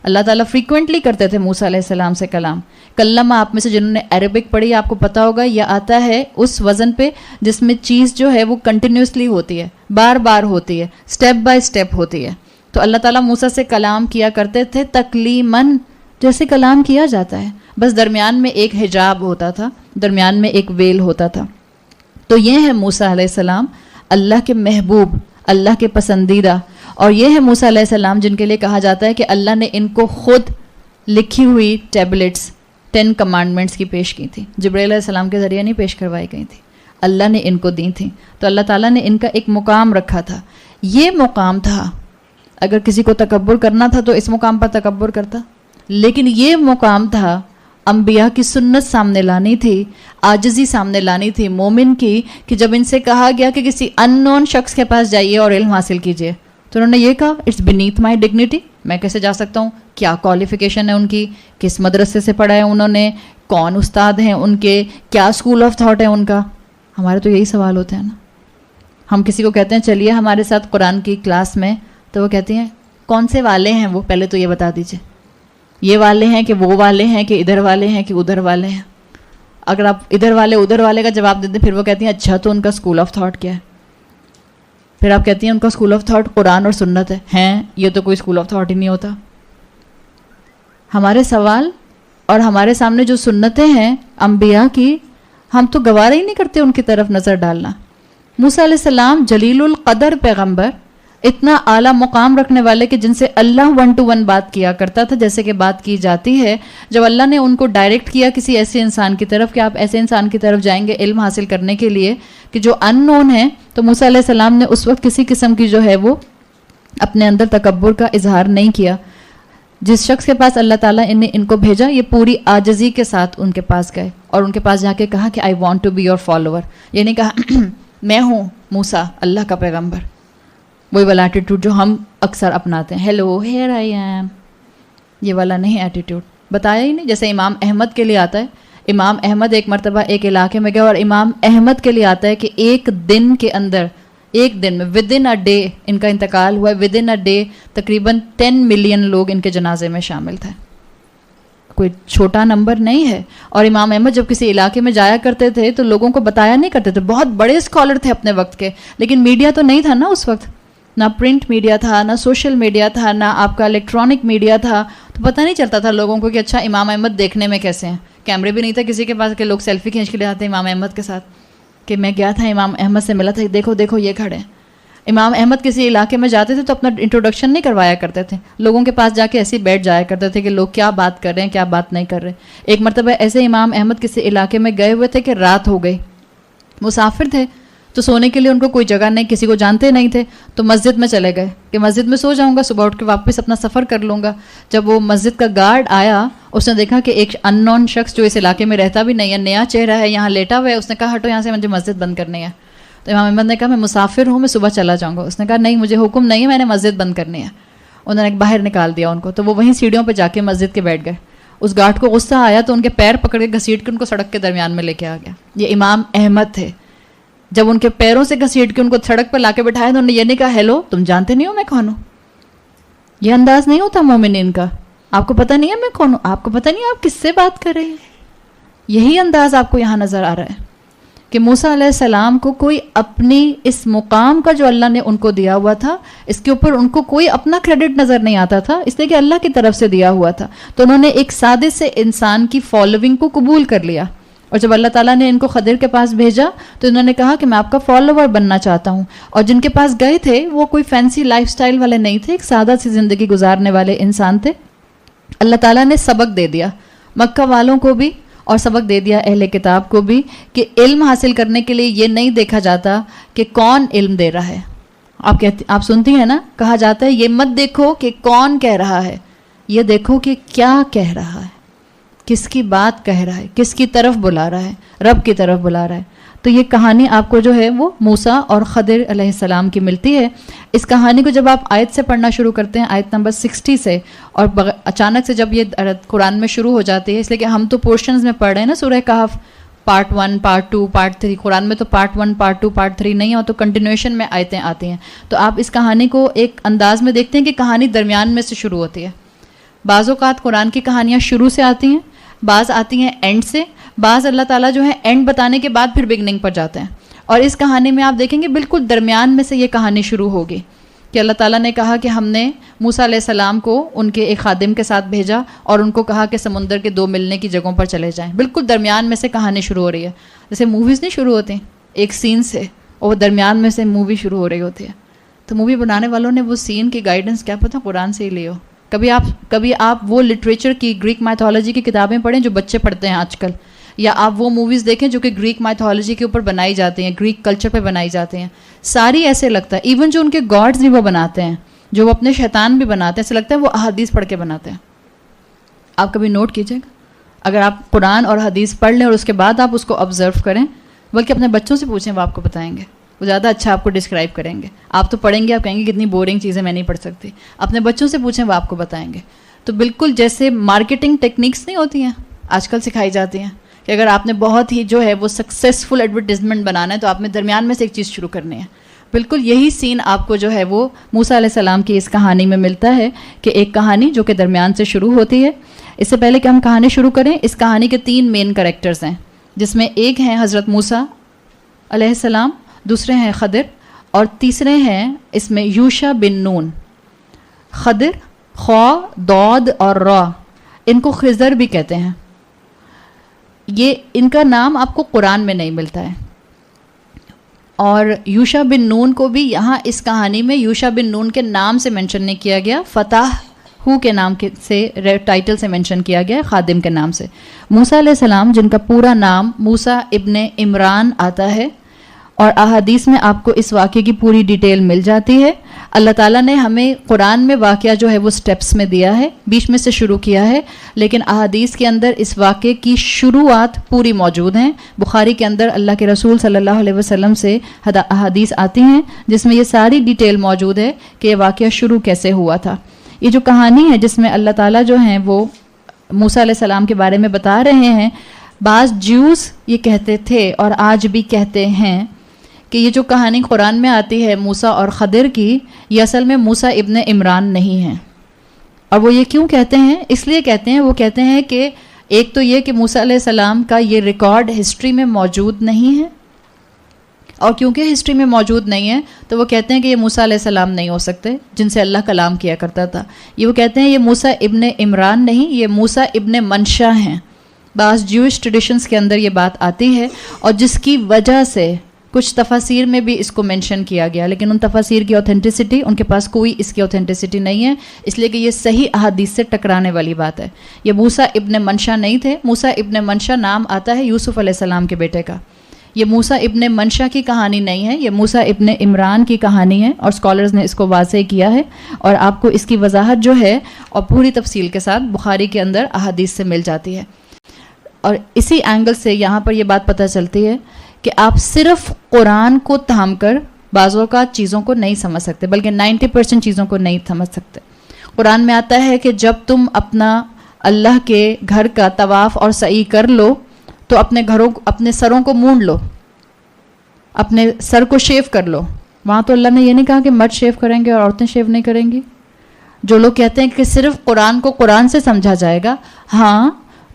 اللہ تعالیٰ فریکوینٹلی کرتے تھے موسیٰ علیہ السلام سے کلام. کلمہ آپ میں سے جنہوں نے عربک پڑھی آپ کو پتہ ہوگا، یہ آتا ہے اس وزن پہ جس میں چیز جو ہے وہ کنٹینیوسلی ہوتی ہے، بار بار ہوتی ہے، سٹیپ بائی سٹیپ ہوتی ہے. تو اللہ تعالیٰ موسیٰ سے کلام کیا کرتے تھے تکلیماً، جیسے کلام کیا جاتا ہے، بس درمیان میں ایک حجاب ہوتا تھا، درمیان میں ایک ویل ہوتا تھا. تو یہ ہے موسیٰ علیہ السلام، اللہ کے محبوب، اللہ کے پسندیدہ. اور یہ ہے موسیٰ علیہ السلام جن کے لیے کہا جاتا ہے کہ اللہ نے ان کو خود لکھی ہوئی ٹیبلٹس 10 کمانڈمنٹس کی پیش کی تھی، جبرائیل علیہ السلام کے ذریعے نہیں پیش کروائی گئی تھی، اللہ نے ان کو دی تھیں. تو اللہ تعالیٰ نے ان کا ایک مقام رکھا تھا. یہ مقام تھا، اگر کسی کو تکبر کرنا تھا تو اس مقام پر تکبر کرتا، لیکن یہ مقام تھا انبیاء کی سنت سامنے لانی تھی، عاجزی سامنے لانی تھی مومن کی، کہ جب ان سے کہا گیا کہ کسی ان نون شخص کے پاس جائیے اور علم حاصل کیجیے، تو انہوں نے یہ کہا اٹس بینیتھ مائی ڈگنیٹی، میں کیسے جا سکتا ہوں، کیا کوالیفیکیشن ہے ان کی، کس مدرسے سے پڑھا ہے انہوں نے، کون استاد ہیں ان کے، کیا اسکول آف تھاٹ ہے ان کا. ہمارے تو یہی سوال ہوتے ہیں نا. ہم کسی کو کہتے ہیں چلیے ہمارے ساتھ قرآن کی کلاس میں، تو وہ کہتی ہیں کون سے والے ہیں وہ، پہلے تو یہ بتا دیجیے، یہ والے ہیں کہ وہ والے ہیں کہ ادھر والے ہیں کہ ادھر والے ہیں. اگر آپ ادھر والے ادھر والے کا جواب دیتے پھر وہ کہتی ہیں اچھا تو ان کا اسکول آف تھاٹ کیا ہے. پھر آپ کہتی ہیں ان کا اسکول آف تھاٹ قرآن اور سنت ہے. ہیں یہ تو کوئی اسکول آف تھاٹ ہی نہیں ہوتا. ہمارے سوال اور ہمارے سامنے جو سنتیں ہیں انبیاء کی، ہم تو گوارا ہی نہیں کرتے ان کی طرف نظر ڈالنا. موسیٰ علیہ السلام جلیل القدر پیغمبر، اتنا اعلیٰ مقام رکھنے والے کہ جن سے اللہ 1 to 1 بات کیا کرتا تھا، جیسے کہ بات کی جاتی ہے جب اللہ نے ان کو ڈائریکٹ کیا کسی ایسے انسان کی طرف کہ آپ ایسے انسان کی طرف جائیں گے علم حاصل کرنے کے لیے کہ جو ان نون ہے، تو موسیٰ علیہ السلام نے اس وقت کسی قسم کی جو ہے وہ اپنے اندر تکبر کا اظہار نہیں کیا. جس شخص کے پاس اللہ تعالیٰ نے ان کو بھیجا، یہ پوری عاجزی کے ساتھ ان کے پاس گئے اور ان کے پاس جا کے کہا کہ I want to be your follower. یہ نہیں کہا میں ہوں موسیٰ اللہ کا پیغمبر. وہی والا ایٹیٹیوڈ جو ہم اکثر اپناتے ہیں, ہیلو ہیئر آئی ایم, یہ والا نہیں ایٹیٹیوڈ, بتایا ہی نہیں. جیسے امام احمد کے لیے آتا ہے, امام احمد ایک مرتبہ ایک علاقے میں گئے اور امام احمد کے لیے آتا ہے کہ ایک دن کے اندر, ایک دن میں ود ان اے ڈے ان کا انتقال ہوا ہے, ود ان اے ڈے تقریباً 10 ملین لوگ ان کے جنازے میں شامل تھے. کوئی چھوٹا نمبر نہیں ہے. اور امام احمد جب کسی علاقے میں جایا کرتے تھے تو لوگوں کو بتایا نہیں کرتے تھے. بہت بڑے اسکالر تھے اپنے وقت کے, لیکن میڈیا تو نہیں تھا نا اس وقت, نہ پرنٹ میڈیا تھا, نہ سوشل میڈیا تھا, نہ آپ کا الیکٹرانک میڈیا تھا, تو پتہ نہیں چلتا تھا لوگوں کو کہ اچھا امام احمد دیکھنے میں کیسے ہیں. کیمرے بھی نہیں تھا کسی کے پاس کہ لوگ سیلفی کھینچ کے لے آتے امام احمد کے ساتھ کہ میں گیا تھا امام احمد سے ملا تھا, دیکھو دیکھو یہ کھڑے ہیں. امام احمد کسی علاقے میں جاتے تھے تو اپنا انٹروڈکشن نہیں کروایا کرتے تھے, لوگوں کے پاس جا کے ایسے ہی بیٹھ جایا کرتے تھے کہ لوگ کیا بات کر رہے ہیں کیا بات نہیں کر رہے. ایک مرتبہ ایسے امام احمد کسی علاقے میں گئے ہوئے تھے کہ رات ہو گئی, مسافر تھے تو سونے کے لیے ان کو کوئی جگہ نہیں, کسی کو جانتے نہیں تھے, تو مسجد میں چلے گئے کہ مسجد میں سو جاؤں گا, صبح اٹھ کے واپس اپنا سفر کر لوں گا. جب وہ مسجد کا گارڈ آیا اس نے دیکھا کہ ایک ان نون شخص جو اس علاقے میں رہتا بھی نہیں ہے, نیا چہرہ ہے, یہاں لیٹا ہوا ہے. اس نے کہا ہٹو یہاں سے, مجھے مسجد بند کرنی ہے. تو امام احمد نے کہا میں مسافر ہوں, میں صبح چلا جاؤں گا. اس نے کہا نہیں مجھے حکم نہیں ہے, میں نے مسجد بند کرنی ہے. انہوں نے باہر نکال دیا ان کو, تو وہ وہیں سیڑھیوں پہ جا کے مسجد کے بیٹھ گئے. اس گارڈ کو غصہ آیا تو ان کے پیر پکڑ کے گھسیٹ کے ان کو سڑک کے درمیان میں لے کے آ گیا. یہ امام احمد تھے. جب ان کے پیروں سے گھسیٹ کے ان کو سڑک پہ لا کے بٹھایا تو انہوں نے یہ نہیں کہا ہیلو تم جانتے نہیں ہو میں کون ہوں. یہ انداز نہیں ہوتا مومنین کا. آپ کو پتہ نہیں ہے میں کون ہوں, آپ کو پتہ نہیں آپ کس سے بات کر رہے ہیں. یہی انداز آپ کو یہاں نظر آ رہا ہے کہ موسیٰ علیہ السلام کو کوئی اپنی اس مقام کا جو اللہ نے ان کو دیا ہوا تھا اس کے اوپر ان کو کوئی اپنا کریڈٹ نظر نہیں آتا تھا, اس لیے کہ اللہ کی طرف سے دیا ہوا تھا. تو انہوں نے ایک سادے سے انسان کی فالوئنگ کو قبول کر لیا. اور جب اللہ تعالیٰ نے ان کو خضر کے پاس بھیجا تو انہوں نے کہا کہ میں آپ کا فالوور بننا چاہتا ہوں. اور جن کے پاس گئے تھے وہ کوئی فینسی لائف سٹائل والے نہیں تھے, ایک سادہ سی زندگی گزارنے والے انسان تھے. اللہ تعالیٰ نے سبق دے دیا مکہ والوں کو بھی اور سبق دے دیا اہل کتاب کو بھی کہ علم حاصل کرنے کے لیے یہ نہیں دیکھا جاتا کہ کون علم دے رہا ہے. آپ سنتی ہیں نا, کہا جاتا ہے یہ مت دیکھو کہ کون کہہ رہا ہے, یہ دیکھو کہ کیا کہہ رہا ہے, کس کی بات کہہ رہا ہے, کس کی طرف بلا رہا ہے, رب کی طرف بلا رہا ہے. تو یہ کہانی آپ کو جو ہے وہ موسیٰ اور خضر علیہ السلام کی ملتی ہے. اس کہانی کو جب آپ آیت سے پڑھنا شروع کرتے ہیں, آیت نمبر 60 سے, اور اچانک سے جب یہ قرآن میں شروع ہو جاتی ہے, اس لیے کہ ہم تو پورشنز میں پڑھ رہے ہیں نا سورہ کہف, پارٹ 1 پارٹ 2 پارٹ 3, قرآن میں تو پارٹ 1 پارٹ 2 پارٹ 3 نہیں ہے, تو کنٹینیوشن میں آیتیں آتی ہیں. تو آپ اس کہانی کو ایک انداز میں دیکھتے ہیں کہ کہانی درمیان میں سے شروع ہوتی ہے. بعض اوقات قرآن کی کہانیاں شروع سے آتی ہیں, بعض آتی ہیں اینڈ سے, بعض اللہ تعالیٰ جو ہے اینڈ بتانے کے بعد پھر بگننگ پر جاتے ہیں. اور اس کہانی میں آپ دیکھیں گے بالکل درمیان میں سے یہ کہانی شروع ہوگی کہ اللہ تعالیٰ نے کہا کہ ہم نے موسیٰ علیہ السلام کو ان کے ایک خادم کے ساتھ بھیجا اور ان کو کہا کہ سمندر کے 2 ملنے کی جگہوں پر چلے جائیں. بالکل درمیان میں سے کہانی شروع ہو رہی ہے. جیسے موویز نہیں شروع ہوتی ایک سین سے اور درمیان میں سے مووی شروع ہو رہی ہوتی ہے. تو مووی بنانے والوں نے وہ سین کی گائیڈنس کیا پتہ قرآن سے ہی لی ہو. کبھی آپ وہ لٹریچر کی گریک مائتھولوجی کی کتابیں پڑھیں جو بچے پڑھتے ہیں آج کل, یا آپ وہ موویز دیکھیں جو کہ گریک مائتھولوجی کے اوپر بنائی جاتی ہیں, گریک کلچر پہ بنائی جاتی ہیں. ساری ایسے لگتا ہے, ایون جو ان کے گاڈز بھی وہ بناتے ہیں, جو وہ اپنے شیطان بھی بناتے ہیں, ایسے لگتا ہے وہ احادیث پڑھ کے بناتے ہیں. آپ کبھی نوٹ کیجئے گا, اگر آپ قرآن اور حدیث پڑھ لیں اور اس کے بعد آپ اس کو آبزرو کریں, بلکہ اپنے بچوں سے پوچھیں وہ آپ کو بتائیں گے, وہ زیادہ اچھا آپ کو ڈسکرائب کریں گے. آپ تو پڑھیں گے, آپ کہیں گے کتنی بورنگ چیزیں میں نہیں پڑھ سکتی. اپنے بچوں سے پوچھیں وہ آپ کو بتائیں گے. تو بالکل جیسے مارکیٹنگ ٹیکنیکس نہیں ہوتی ہیں آج کل سکھائی جاتی ہیں کہ اگر آپ نے بہت ہی جو ہے وہ سکسیزفل ایڈورٹیزمنٹ بنانا ہے تو آپ نے درمیان میں سے ایک چیز شروع کرنی ہے. بالکل یہی سین آپ کو جو ہے وہ موسیٰ علیہ السلام کی اس کہانی میں ملتا ہے کہ ایک کہانی جو کہ درمیان سے شروع ہوتی ہے. اس سے پہلے کہ ہم کہانی شروع کریں, اس کہانی کے 3 مین کریکٹرز ہیں, جس میں ایک ہیں حضرت موسیٰ علیہ السلام, دوسرے ہیں خضر, اور تیسرے ہیں اس میں یوشع بن نون. خضر, خا, داد اور را, ان کو خضر بھی کہتے ہیں. یہ ان کا نام آپ کو قرآن میں نہیں ملتا ہے. اور یوشع بن نون کو بھی یہاں اس کہانی میں یوشع بن نون کے نام سے منشن نہیں کیا گیا, فتح ہو کے نام سے ٹائٹل سے منشن کیا گیا, خادم کے نام سے. موسیٰ علیہ السلام جن کا پورا نام موسیٰ ابن عمران آتا ہے, اور احادیث میں آپ کو اس واقعے کی پوری ڈیٹیل مل جاتی ہے. اللہ تعالیٰ نے ہمیں قرآن میں واقعہ جو ہے وہ سٹیپس میں دیا ہے، بیچ میں سے شروع کیا ہے، لیکن احادیث کے اندر اس واقعے کی شروعات پوری موجود ہیں۔ بخاری کے اندر اللہ کے رسول صلی اللہ علیہ وسلم سے احادیث آتی ہیں جس میں یہ ساری ڈیٹیل موجود ہے کہ یہ واقعہ شروع کیسے ہوا تھا۔ یہ جو کہانی ہے جس میں اللہ تعالیٰ جو ہیں وہ موسیٰ علیہ السلام کے بارے میں بتا رہے ہیں، بعض جیوز یہ کہتے تھے اور آج بھی کہتے ہیں کہ یہ جو کہانی قرآن میں آتی ہے موسیٰ اور خضر کی، یہ اصل میں موسیٰ ابن عمران نہیں ہیں۔ اور وہ یہ کیوں کہتے ہیں؟ اس لیے کہتے ہیں، وہ کہتے ہیں کہ ایک تو یہ کہ موسیٰ علیہ السلام کا یہ ریکارڈ ہسٹری میں موجود نہیں ہے، اور کیونکہ ہسٹری میں موجود نہیں ہے تو وہ کہتے ہیں کہ یہ موسیٰ علیہ السلام نہیں ہو سکتے جن سے اللہ کلام کیا کرتا تھا۔ یہ وہ کہتے ہیں یہ موسیٰ ابن عمران نہیں، یہ موسیٰ ابن منشا ہیں۔ بعض جوئش ٹریڈیشنز کے اندر یہ بات آتی ہے، اور جس کی وجہ سے کچھ تفاسیر میں بھی اس کو مینشن کیا گیا، لیکن ان تفاسیر کی اوتھینٹسٹی، ان کے پاس کوئی اس کی اوتھینٹسٹی نہیں ہے، اس لیے کہ یہ صحیح احادیث سے ٹکرانے والی بات ہے۔ یہ موسیٰ ابن منشا نہیں تھے۔ موسیٰ ابن منشا نام آتا ہے یوسف علیہ السلام کے بیٹے کا۔ یہ موسیٰ ابن منشا کی کہانی نہیں ہے، یہ موسیٰ ابن عمران کی کہانی ہے، اور اسکالرز نے اس کو واضح کیا ہے، اور آپ کو اس کی وضاحت جو ہے اور پوری تفصیل کے ساتھ بخاری کے اندر احادیث سے مل جاتی ہے۔ اور اسی اینگل سے یہاں پر یہ بات پتہ چلتی ہے کہ آپ صرف قرآن کو تھام کر بعض اوقات چیزوں کو نہیں سمجھ سکتے، بلکہ 90% چیزوں کو نہیں سمجھ سکتے۔ قرآن میں آتا ہے کہ جب تم اپنا اللہ کے گھر کا طواف اور سعی کر لو تو اپنے سروں کو مونڈ لو، اپنے سر کو شیو کر لو۔ وہاں تو اللہ نے یہ نہیں کہا کہ مرد شیو کریں گے اور عورتیں شیو نہیں کریں گی۔ جو لوگ کہتے ہیں کہ صرف قرآن کو قرآن سے سمجھا جائے گا، ہاں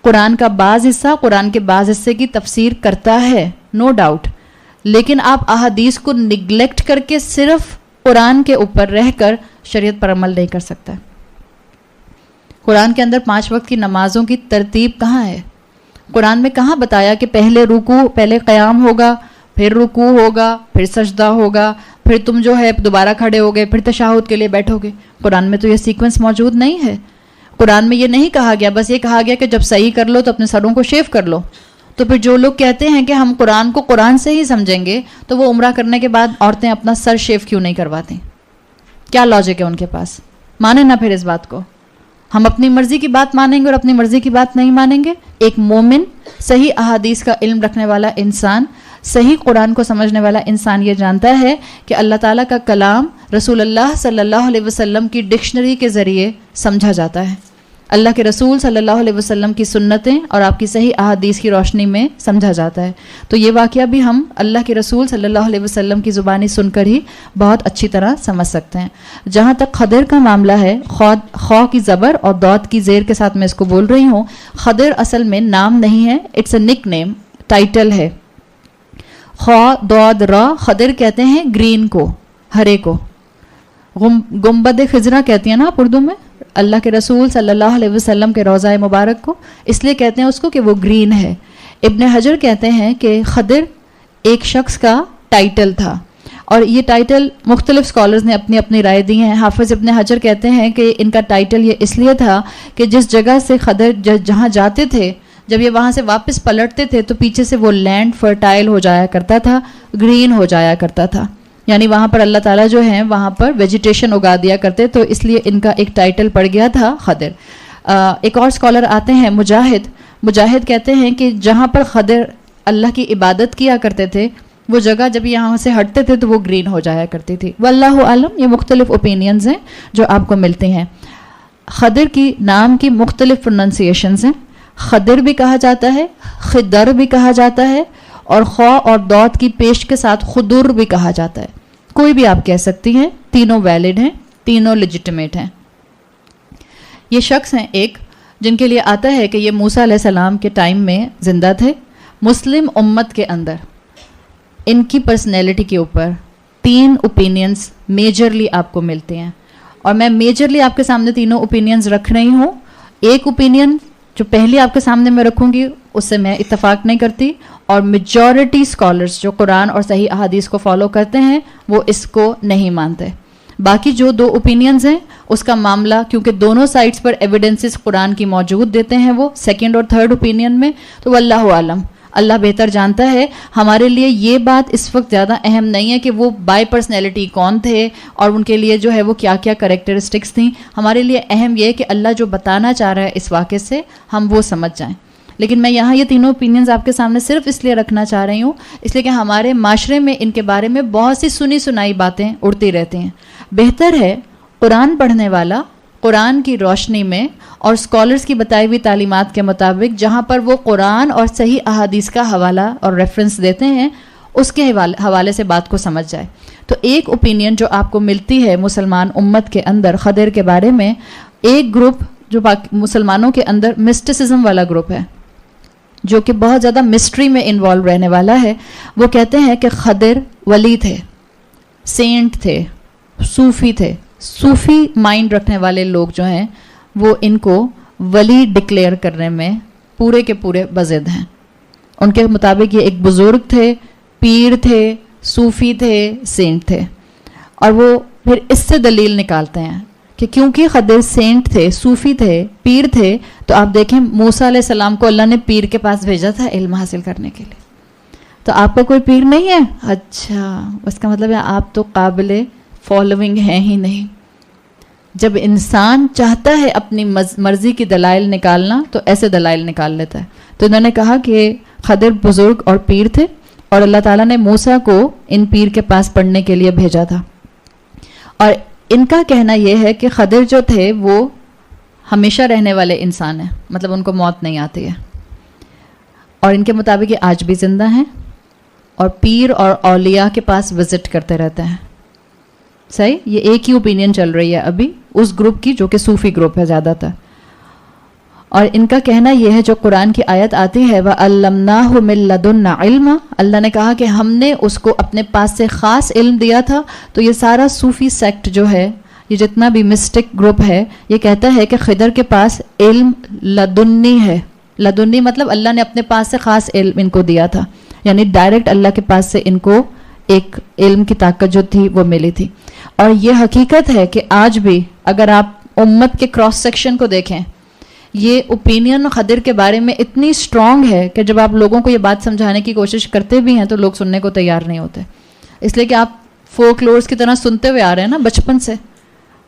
قرآن کا بعض حصہ قرآن کے بعض حصے کی تفسیر کرتا ہے، نو ڈاؤٹ، لیکن آپ احادیث کو نگلیکٹ کر کے صرف قرآن کے اوپر رہ کر شریعت پر عمل نہیں کر سکتا۔ قرآن کے اندر 5 وقت کی نمازوں کی ترتیب کہاں ہے؟ قرآن میں کہاں بتایا کہ پہلے قیام ہوگا، پھر رکوع ہوگا، پھر سجدہ ہوگا، پھر تم جو ہے دوبارہ کھڑے ہوگے، پھر تشہد کے لیے بیٹھو گے؟ قرآن میں تو یہ سیکوینس موجود نہیں ہے۔ قرآن میں یہ نہیں کہا گیا، بس یہ کہا گیا کہ جب صحیح کر لو تو اپنے سروں کو شیو کر لو۔ تو پھر جو لوگ کہتے ہیں کہ ہم قرآن کو قرآن سے ہی سمجھیں گے، تو وہ عمرہ کرنے کے بعد عورتیں اپنا سر شیو کیوں نہیں کرواتی؟ کیا لاجک ہے ان کے پاس؟ مانیں نہ پھر اس بات کو۔ ہم اپنی مرضی کی بات مانیں گے اور اپنی مرضی کی بات نہیں مانیں گے؟ ایک مومن، صحیح احادیث کا علم رکھنے والا انسان، صحیح قرآن کو سمجھنے والا انسان یہ جانتا ہے کہ اللہ تعالیٰ کا کلام رسول اللہ صلی اللہ علیہ وسلم کی ڈکشنری کے ذریعے سمجھا جاتا ہے، اللہ کے رسول صلی اللہ علیہ وسلم کی سنتیں اور آپ کی صحیح احادیث کی روشنی میں سمجھا جاتا ہے۔ تو یہ واقعہ بھی ہم اللہ کے رسول صلی اللہ علیہ وسلم کی زبانی سن کر ہی بہت اچھی طرح سمجھ سکتے ہیں۔ جہاں تک خضر کا معاملہ ہے، خو کی زبر اور دود کی زیر کے ساتھ میں اس کو بول رہی ہوں، خضر اصل میں نام نہیں ہے، اٹس اے نک نیم، ٹائٹل ہے۔ خو دود را، خضر کہتے ہیں گرین کو، ہرے کو۔ گنبد خضرا کہتی ہیں نا آپ اردو میں، اللہ کے رسول صلی اللہ علیہ وسلم کے روضہ مبارک کو، اس لیے کہتے ہیں اس کو کہ وہ گرین ہے۔ ابن حجر کہتے ہیں کہ خضر ایک شخص کا ٹائٹل تھا، اور یہ ٹائٹل مختلف اسکالرز نے اپنی اپنی رائے دی ہیں۔ حافظ ابن حجر کہتے ہیں کہ ان کا ٹائٹل یہ اس لیے تھا کہ جس جگہ سے خضر جہاں جاتے تھے، جب یہ وہاں سے واپس پلٹتے تھے تو پیچھے سے وہ لینڈ فرٹائل ہو جایا کرتا تھا، گرین ہو جایا کرتا تھا، یعنی وہاں پر اللہ تعالیٰ جو ہیں وہاں پر ویجیٹیشن اگا دیا کرتے، تو اس لیے ان کا ایک ٹائٹل پڑ گیا تھا خضر۔ ایک اور اسکالر آتے ہیں مجاہد کہتے ہیں کہ جہاں پر خضر اللہ کی عبادت کیا کرتے تھے وہ جگہ جب یہاں سے ہٹتے تھے تو وہ گرین ہو جایا کرتی تھی۔ واللہ عالم، یہ مختلف اوپینینز ہیں جو آپ کو ملتے ہیں۔ خضر کی نام کی مختلف پروننسیشنز ہیں، خضر بھی کہا جاتا ہے، خضر بھی کہا جاتا ہے، اور خو اور دود کی پیش کے ساتھ خدر بھی کہا جاتا ہے۔ کوئی بھی آپ کہہ سکتی ہیں، تینوں ویلڈ ہیں، تینوں لیجٹمیٹ ہیں۔ یہ شخص ہیں ایک جن کے لیے آتا ہے کہ یہ موسیٰ علیہ السلام کے ٹائم میں زندہ تھے۔ مسلم امت کے اندر ان کی پرسنالٹی کے اوپر 3 اوپینینز میجرلی آپ کو ملتے ہیں، اور میں میجرلی آپ کے سامنے تینوں اوپینینز رکھ رہی ہوں۔ ایک اوپینین جو پہلی آپ کے سامنے میں رکھوں گی اس سے میں اتفاق نہیں کرتی، اور میجورٹی اسکالرز جو قرآن اور صحیح احادیث کو فالو کرتے ہیں وہ اس کو نہیں مانتے۔ باقی جو 2 اوپینینز ہیں اس کا معاملہ، کیونکہ دونوں سائڈز پر ایویڈنسز قرآن کی موجود دیتے ہیں وہ سیکنڈ اور تھرڈ اوپینین میں، تو واللہ عالم اللہ بہتر جانتا ہے. ہمارے لیے یہ بات اس وقت زیادہ اہم نہیں ہے کہ وہ بائی پرسنالٹی کون تھے اور ان کے لیے جو ہے وہ کیا کیا کریکٹرسٹکس تھیں. ہمارے لیے اہم یہ ہے کہ اللہ جو بتانا چاہ رہا ہے اس واقعے سے ہم وہ سمجھ جائیں. لیکن میں یہاں یہ تینوں اوپینینز آپ کے سامنے صرف اس لیے رکھنا چاہ رہی ہوں اس لیے کہ ہمارے معاشرے میں ان کے بارے میں بہت سی سنی سنائی باتیں اڑتی رہتی ہیں. بہتر ہے قرآن پڑھنے والا قرآن کی روشنی میں اور اسکالرس کی بتائی ہوئی تعلیمات کے مطابق جہاں پر وہ قرآن اور صحیح احادیث کا حوالہ اور ریفرنس دیتے ہیں اس کے حوالے سے بات کو سمجھ جائے. تو ایک اوپینین جو آپ کو ملتی ہے مسلمان امت کے اندر خضر کے بارے میں، ایک گروپ جو مسلمانوں کے اندر مسٹسزم والا گروپ ہے جو کہ بہت زیادہ مسٹری میں انوالو رہنے والا ہے، وہ کہتے ہیں کہ خضر ولی تھے، سینٹ تھے، صوفی تھے. صوفی مائنڈ رکھنے والے لوگ جو ہیں وہ ان کو ولی ڈکلیئر کرنے میں پورے کے پورے بضد ہیں. ان کے مطابق یہ ایک بزرگ تھے، پیر تھے، صوفی تھے، سینٹ تھے. اور وہ پھر اس سے دلیل نکالتے ہیں کہ کیونکہ خضر سینٹ تھے، صوفی تھے، پیر تھے، تو آپ دیکھیں موسیٰ علیہ السلام کو اللہ نے پیر کے پاس بھیجا تھا علم حاصل کرنے کے لیے. تو آپ کا کوئی پیر نہیں ہے؟ اچھا، اس کا مطلب ہے آپ تو قابل فالوئنگ ہیں ہی نہیں. جب انسان چاہتا ہے اپنی مرضی کی دلائل نکالنا تو ایسے دلائل نکال لیتا ہے. تو انہوں نے کہا کہ خضر بزرگ اور پیر تھے اور اللہ تعالیٰ نے موسیٰ کو ان پیر کے پاس پڑھنے کے لیے بھیجا تھا. اور ان کا کہنا یہ ہے کہ خضر جو تھے وہ ہمیشہ رہنے والے انسان ہیں، مطلب ان کو موت نہیں آتی ہے. اور ان کے مطابق یہ آج بھی زندہ ہیں اور پیر اور اولیاء کے پاس وزٹ کرتے رہتے ہیں. صحیح، یہ ایک ہی اوپینین چل رہی ہے ابھی اس گروپ کی جو کہ صوفی گروپ ہے زیادہ تر. اور ان کا کہنا یہ ہے جو قرآن کی آیت آتی ہے وَعَلَّمْنَاهُ مِن لَدُنَّا عِلْمًا، اللہ نے کہا کہ ہم نے اس کو اپنے پاس سے خاص علم دیا تھا. تو یہ سارا صوفی سیکٹ جو ہے، یہ جتنا بھی مسٹک گروپ ہے، یہ کہتا ہے کہ خضر کے پاس علم لدنی ہے. لدنی مطلب اللہ نے اپنے پاس سے خاص علم ان کو دیا تھا، یعنی ڈائریکٹ اللہ کے پاس سے ان کو ایک علم کی طاقت جو تھی وہ ملی تھی. اور یہ حقیقت ہے کہ آج بھی اگر آپ امت کے کراس سیکشن کو دیکھیں، یہ اوپینین خضر کے بارے میں اتنی سٹرونگ ہے کہ جب آپ لوگوں کو یہ بات سمجھانے کی کوشش کرتے بھی ہیں تو لوگ سننے کو تیار نہیں ہوتے، اس لیے کہ آپ فولک لورز کی طرح سنتے ہوئے آ رہے ہیں نا بچپن سے.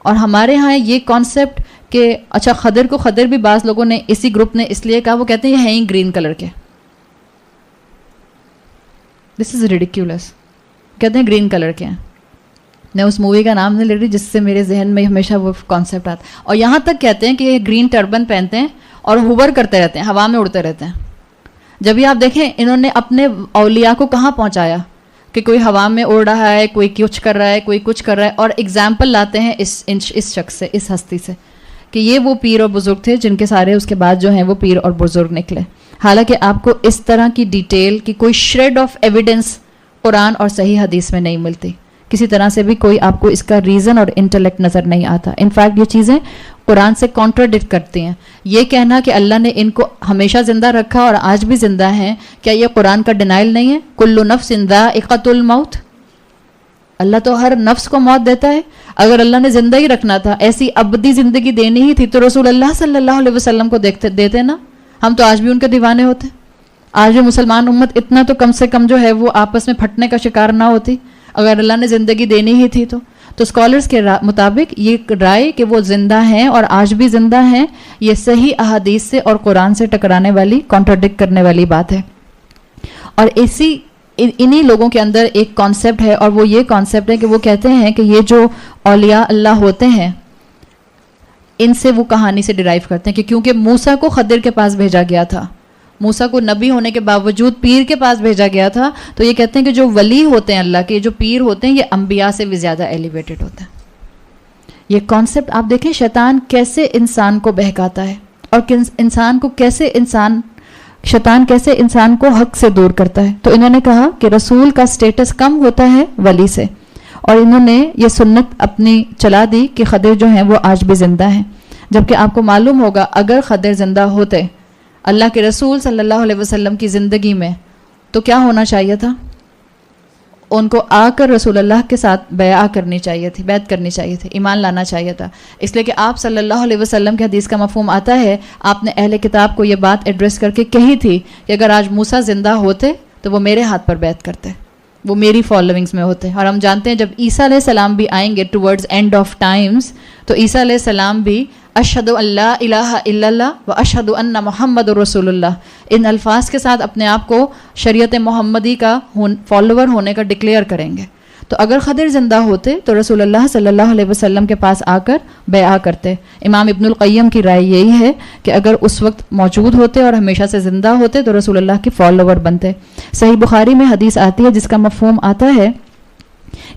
اور ہمارے ہاں یہ کانسیپٹ کہ اچھا خضر کو خضر بھی بعض لوگوں نے اسی گروپ نے اس لیے کہا، وہ کہتے ہیں یہ ہیں ہی گرین کلر کے. دس از ریڈیکیولس، کہتے ہیں گرین کلر کے ہیں. میں اس مووی کا نام نہیں لے رہی جس سے میرے ذہن میں ہمیشہ وہ کانسیپٹ آتا. اور یہاں تک کہتے ہیں کہ یہ گرین ٹربن پہنتے ہیں اور ہوور کرتے رہتے ہیں، ہوا میں اڑتے رہتے ہیں. جب یہ آپ دیکھیں انہوں نے اپنے اولیاء کو کہاں پہنچایا کہ کوئی ہوا میں اڑ رہا ہے، کوئی کچھ کر رہا ہے، کوئی کچھ کر رہا ہے. اور ایگزامپل لاتے ہیں اس شخص سے، اس ہستی سے، کہ یہ وہ پیر اور بزرگ تھے جن کے سارے اس کے بعد جو ہیں وہ پیر اور بزرگ نکلے. حالانکہ آپ کو اس طرح کی ڈیٹیل کی کوئی شریڈ آف ایویڈنس قرآن اور صحیح حدیث میں نہیں ملتی. کسی طرح سے بھی کوئی آپ کو اس کا ریزن اور انٹلیکٹ نظر نہیں آتا. انفیکٹ یہ چیزیں قرآن سے کانٹراڈکٹ کرتی ہیں. یہ کہنا کہ اللہ نے ان کو ہمیشہ زندہ رکھا اور آج بھی زندہ ہیں، کیا یہ قرآن کا ڈینائل نہیں ہے؟ کل نفس ذائقۃ الموت، اللہ تو ہر نفس کو موت دیتا ہے. اگر اللہ نے زندہ ہی رکھنا تھا، ایسی ابدی زندگی دینی ہی تھی تو رسول اللہ صلی اللہ علیہ وسلم کو دیتے نا. ہم تو آج بھی ان کے دیوانے ہوتے. آج بھی مسلمان امت اتنا تو کم سے کم جو ہے وہ آپس میں پھٹنے کا شکار نہ ہوتی اگر اللہ نے زندگی دینی ہی تھی. تو اسکالرس کے مطابق یہ رائے کہ وہ زندہ ہیں اور آج بھی زندہ ہیں، یہ صحیح احادیث سے اور قرآن سے ٹکرانے والی، کانٹراڈکٹ کرنے والی بات ہے. اور انہی لوگوں کے اندر ایک کانسیپٹ ہے، اور وہ یہ کانسیپٹ ہے کہ وہ کہتے ہیں کہ یہ جو اولیاء اللہ ہوتے ہیں ان سے وہ کہانی سے ڈرائیو کرتے ہیں کہ کیونکہ موسیٰ کو خضر کے پاس بھیجا گیا تھا، موسیٰ کو نبی ہونے کے باوجود پیر کے پاس بھیجا گیا تھا، تو یہ کہتے ہیں کہ جو ولی ہوتے ہیں اللہ کے، جو پیر ہوتے ہیں، یہ انبیاء سے بھی زیادہ ایلیویٹڈ ہوتے ہیں. یہ کانسیپٹ آپ دیکھیں شیطان کیسے انسان کو بہکاتا ہے اور شیطان کیسے انسان کو حق سے دور کرتا ہے. تو انہوں نے کہا کہ رسول کا سٹیٹس کم ہوتا ہے ولی سے، اور انہوں نے یہ سنت اپنی چلا دی کہ خضر جو ہیں وہ آج بھی زندہ ہیں. جبکہ آپ کو معلوم ہوگا اگر خضر زندہ ہوتے اللہ کے رسول صلی اللہ علیہ وسلم کی زندگی میں تو کیا ہونا چاہیے تھا؟ ان کو آ کر رسول اللہ کے ساتھ بیعت کرنی چاہیے تھی، ایمان لانا چاہیے تھا، اس لیے کہ آپ صلی اللہ علیہ وسلم کے حدیث کا مفہوم آتا ہے، آپ نے اہل کتاب کو یہ بات ایڈریس کر کے کہی تھی کہ اگر آج موسیٰ زندہ ہوتے تو وہ میرے ہاتھ پر بیعت کرتے، وہ میری فالوئنگز میں ہوتے. اور ہم جانتے ہیں جب عیسیٰ علیہ السلام بھی آئیں گے ٹورڈز اینڈ آف ٹائمز، تو عیسیٰ علیہ السلام بھی اشہد ان لا الہ الا اللہ و اشہد ان محمد رسول اللہ، ان الفاظ کے ساتھ اپنے آپ کو شریعت محمدی کا فالوور ہونے کا ڈکلیئر کریں گے. تو اگر خضر زندہ ہوتے تو رسول اللہ صلی اللہ علیہ وسلم کے پاس آ کر بیعت کرتے. امام ابن القیم کی رائے یہی ہے کہ اگر اس وقت موجود ہوتے اور ہمیشہ سے زندہ ہوتے تو رسول اللہ کے فالوور بنتے. صحیح بخاری میں حدیث آتی ہے جس کا مفہوم آتا ہے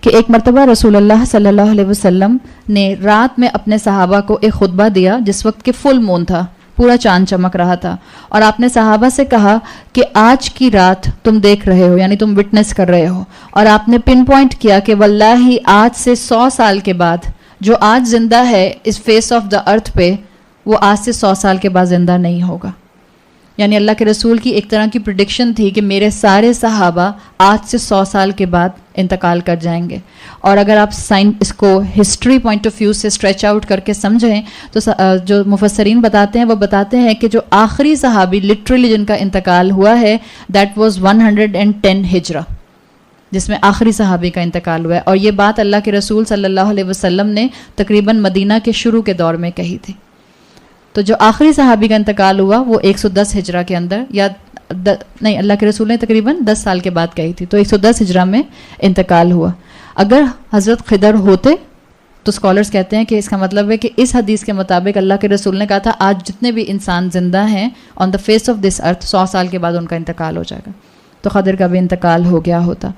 کہ ایک مرتبہ رسول اللہ صلی اللہ علیہ وسلم نے رات میں اپنے صحابہ کو ایک خطبہ دیا جس وقت کہ فل مون تھا، پورا چاند چمک رہا تھا، اور آپ نے صحابہ سے کہا کہ آج کی رات تم دیکھ رہے ہو، یعنی تم وٹنس کر رہے ہو، اور آپ نے پن پوائنٹ کیا کہ واللہ آج سے 100 سال کے بعد جو آج زندہ ہے اس فیس آف دا ارتھ پہ، وہ آج سے 100 سال کے بعد زندہ نہیں ہوگا. یعنی اللہ کے رسول کی ایک طرح کی پریڈکشن تھی کہ میرے سارے صحابہ آج سے 100 سال کے بعد انتقال کر جائیں گے. اور اگر آپ اس کو ہسٹری پوائنٹ آف ویو سے اسٹریچ آؤٹ کر کے سمجھیں تو جو مفسرین بتاتے ہیں وہ بتاتے ہیں کہ جو آخری صحابی لٹرلی جن کا انتقال ہوا ہے دیٹ واز 110 ہجرہ، جس میں آخری صحابی کا انتقال ہوا ہے. اور یہ بات اللہ کے رسول صلی اللہ علیہ وسلم نے تقریباً مدینہ کے شروع کے دور میں کہی تھی. تو جو آخری صحابی کا انتقال ہوا وہ 110 ہجرہ کے اندر، یا نہیں، اللہ کے رسول نے تقریباً 10 سال کے بعد کہی تھی، تو 110 ہجرہ میں انتقال ہوا. اگر حضرت خضر ہوتے تو اسکالرز کہتے ہیں کہ اس کا مطلب ہے کہ اس حدیث کے مطابق اللہ کے رسول نے کہا تھا آج جتنے بھی انسان زندہ ہیں آن دا فیس آف دس ارتھ 100 سال کے بعد ان کا انتقال ہو جائے گا، تو خضر کا بھی انتقال ہو گیا ہوتا.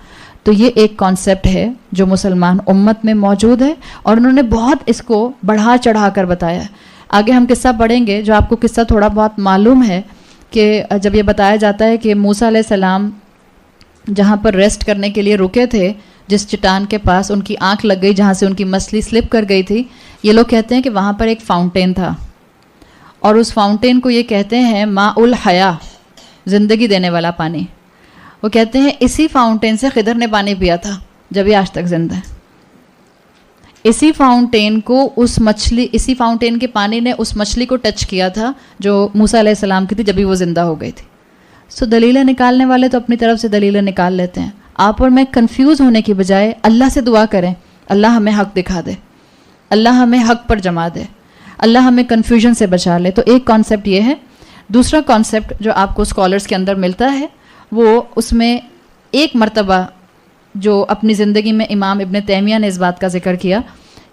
تو یہ ایک کانسیپٹ ہے جو مسلمان امت میں موجود ہے، اور انہوں نے بہت اس کو بڑھا چڑھا کر بتایا ہے. آگے ہم قصہ پڑھیں گے، جو آپ کو قصہ تھوڑا بہت معلوم ہے کہ جب یہ بتایا جاتا ہے کہ موسیٰ علیہ السلام جہاں پر ریسٹ کرنے کے لیے رکے تھے، جس چٹان کے پاس ان کی آنکھ لگ گئی جہاں سے ان کی مچھلی سلپ کر گئی تھی، یہ لوگ کہتے ہیں کہ وہاں پر ایک فاؤنٹین تھا، اور اس فاؤنٹین کو یہ کہتے ہیں ماء الحیاء، زندگی دینے والا پانی. وہ کہتے ہیں اسی فاؤنٹین سے خضر نے پانی پیا تھا جب یہ آج تک زندہ ہے. اسی فاؤنٹین کے پانی نے اس مچھلی کو ٹچ کیا تھا جو موسیٰ علیہ السلام کی تھی جب بھی وہ زندہ ہو گئی تھی. سو دلیلیں نکالنے والے تو اپنی طرف سے دلیلیں نکال لیتے ہیں. آپ اور میں کنفیوز ہونے کی بجائے اللہ سے دعا کریں اللہ ہمیں حق دکھا دے، اللہ ہمیں حق پر جما دے، اللہ ہمیں کنفیوژن سے بچا لے. تو ایک کانسیپٹ یہ ہے. دوسرا کانسیپٹ جو آپ کو اسکالرس کے اندر ملتا ہے وہ اس میں ایک مرتبہ جو اپنی زندگی میں امام ابن تیمیہ نے اس بات کا ذکر کیا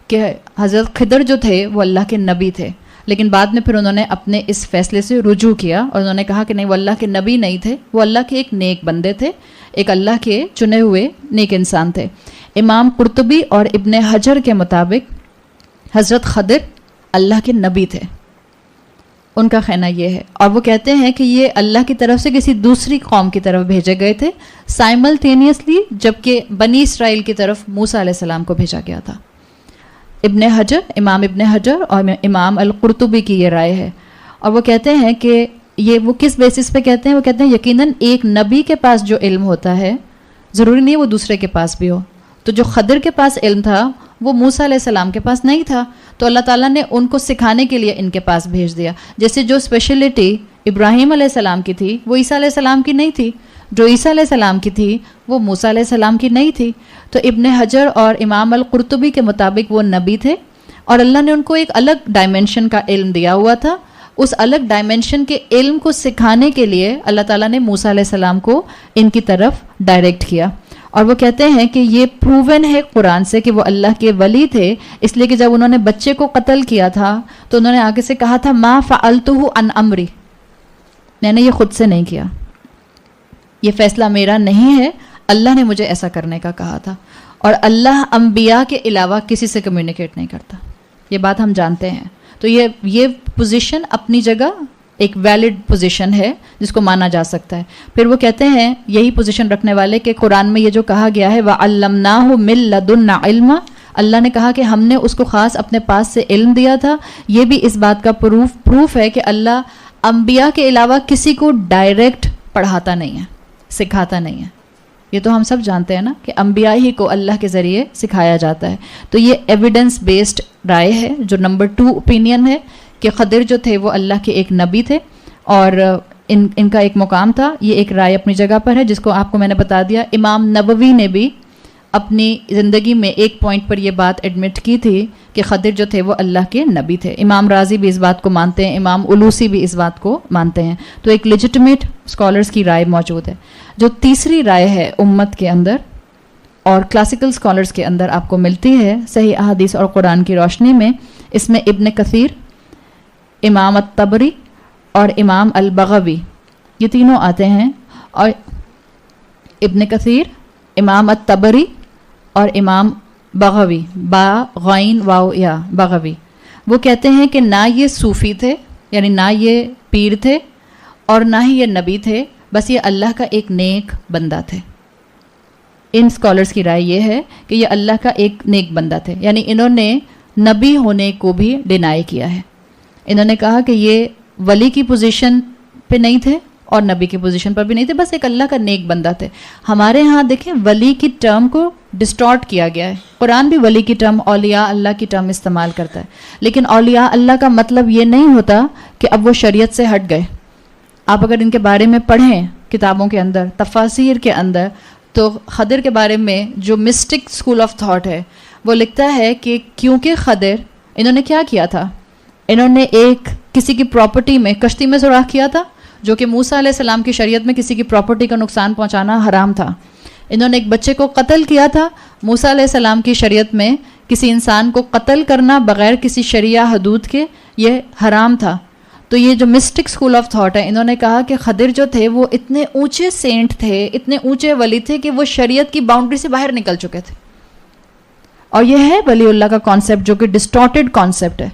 کہ حضرت خضر جو تھے وہ اللہ کے نبی تھے، لیکن بعد میں پھر انہوں نے اپنے اس فیصلے سے رجوع کیا اور انہوں نے کہا کہ نہیں، وہ اللہ کے نبی نہیں تھے، وہ اللہ کے ایک نیک بندے تھے، ایک اللہ کے چنے ہوئے نیک انسان تھے. امام قرطبی اور ابن حجر کے مطابق حضرت خضر اللہ کے نبی تھے، ان کا کہنا یہ ہے. اور وہ کہتے ہیں کہ یہ اللہ کی طرف سے کسی دوسری قوم کی طرف بھیجے گئے تھے سائملٹینیسلی، جبکہ بنی اسرائیل کی طرف موسیٰ علیہ السلام کو بھیجا گیا تھا. امام ابن حجر اور امام القرطبی کی یہ رائے ہے. اور وہ کہتے ہیں کہ یہ وہ کس بیسس پہ کہتے ہیں؟ وہ کہتے ہیں یقیناً ایک نبی کے پاس جو علم ہوتا ہے ضروری نہیں ہے وہ دوسرے کے پاس بھی ہو. تو جو خضر کے پاس علم تھا وہ موسیٰ علیہ السلام کے پاس نہیں تھا، تو اللہ تعالیٰ نے ان کو سکھانے کے لیے ان کے پاس بھیج دیا. جیسے جو اسپیشلٹی ابراہیم علیہ السلام کی تھی وہ عیسیٰ علیہ السلام کی نہیں تھی، جو عیسیٰ علیہ السلام کی تھی وہ موسیٰ علیہ السلام کی نہیں تھی. تو ابن حجر اور امام القرطبی کے مطابق وہ نبی تھے، اور اللہ نے ان کو ایک الگ ڈائمنشن کا علم دیا ہوا تھا. اس الگ ڈائمنشن کے علم کو سکھانے کے لیے اللہ تعالیٰ نے موسیٰ علیہ السلام کو ان کی طرف ڈائریکٹ کیا. اور وہ کہتے ہیں کہ یہ پروون ہے قرآن سے کہ وہ اللہ کے ولی تھے، اس لیے کہ جب انہوں نے بچے کو قتل کیا تھا تو انہوں نے آگے سے کہا تھا ما فعلتہ عن امری، میں نے یہ خود سے نہیں کیا، یہ فیصلہ میرا نہیں ہے، اللہ نے مجھے ایسا کرنے کا کہا تھا. اور اللہ انبیاء کے علاوہ کسی سے کمیونیکیٹ نہیں کرتا، یہ بات ہم جانتے ہیں. تو یہ پوزیشن اپنی جگہ ایک ویلڈ پوزیشن ہے جس کو مانا جا سکتا ہے. پھر وہ کہتے ہیں یہی پوزیشن رکھنے والے کہ قرآن میں یہ جو کہا گیا ہے وَعَلَّمْنَاهُ مِن لَدُنَّا عِلْمًا، اللہ نے کہا کہ ہم نے اس کو خاص اپنے پاس سے علم دیا تھا. یہ بھی اس بات کا پروف ہے کہ اللہ انبیاء کے علاوہ کسی کو ڈائریکٹ پڑھاتا نہیں ہے، سکھاتا نہیں ہے. یہ تو ہم سب جانتے ہیں نا کہ انبیاء ہی کو اللہ کے ذریعے سکھایا جاتا ہے. تو یہ ایویڈنس بیسڈ رائے ہے. جو نمبر 2 اوپینین ہے کہ خضر جو تھے وہ اللہ کے ایک نبی تھے اور ان کا ایک مقام تھا. یہ ایک رائے اپنی جگہ پر ہے جس کو آپ کو میں نے بتا دیا. امام نبوی نے بھی اپنی زندگی میں ایک پوائنٹ پر یہ بات ایڈمٹ کی تھی کہ خضر جو تھے وہ اللہ کے نبی تھے. امام رازی بھی اس بات کو مانتے ہیں, امام علوسی بھی اس بات کو مانتے ہیں. تو ایک لیجٹمیٹ اسکالرس کی رائے موجود ہے. جو تیسری رائے ہے امت کے اندر اور کلاسیکل اسکالرس کے اندر آپ کو ملتی ہے صحیح احادیث اور قرآن کی روشنی میں, اس میں ابن کثیر, امام الطبری اور امام البغوی یہ تینوں آتے ہیں. اور ابن کثیر, امام الطبری اور امام بغوی, با غین واو یا بغوی, وہ کہتے ہیں کہ نہ یہ صوفی تھے, یعنی نہ یہ پیر تھے اور نہ ہی یہ نبی تھے, بس یہ اللہ کا ایک نیک بندہ تھے. ان اسکالرس کی رائے یہ ہے کہ یہ اللہ کا ایک نیک بندہ تھے, یعنی انہوں نے نبی ہونے کو بھی ڈینائی کیا ہے. انہوں نے کہا کہ یہ ولی کی پوزیشن پہ نہیں تھے اور نبی کی پوزیشن پر بھی نہیں تھے, بس ایک اللہ کا نیک بندہ تھے. ہمارے ہاں دیکھیں ولی کی ٹرم کو ڈسٹارٹ کیا گیا ہے. قرآن بھی ولی کی ٹرم, اولیاء اللہ کی ٹرم استعمال کرتا ہے, لیکن اولیاء اللہ کا مطلب یہ نہیں ہوتا کہ اب وہ شریعت سے ہٹ گئے. آپ اگر ان کے بارے میں پڑھیں کتابوں کے اندر, تفاسیر کے اندر, تو خضر کے بارے میں جو مسٹک اسکول آف تھاٹ ہے وہ لکھتا ہے کہ کیونکہ خضر, انہوں نے کیا کیا تھا, انہوں نے ایک کسی کی پراپرٹی میں کشتی میں سوراخ کیا تھا, جو کہ موسیٰ علیہ السلام کی شریعت میں کسی کی پراپرٹی کا نقصان پہنچانا حرام تھا. انہوں نے ایک بچے کو قتل کیا تھا, موسیٰ علیہ السلام کی شریعت میں کسی انسان کو قتل کرنا بغیر کسی شریعہ حدود کے یہ حرام تھا. تو یہ جو مسٹک اسکول آف تھاٹ ہے, انہوں نے کہا کہ خضر جو تھے وہ اتنے اونچے سینٹ تھے, اتنے اونچے ولی تھے کہ وہ شریعت کی باؤنڈری سے باہر نکل چکے تھے. اور یہ ہے ولی اللہ کا کانسیپٹ جو کہ ڈسٹارٹیڈ کانسیپٹ ہے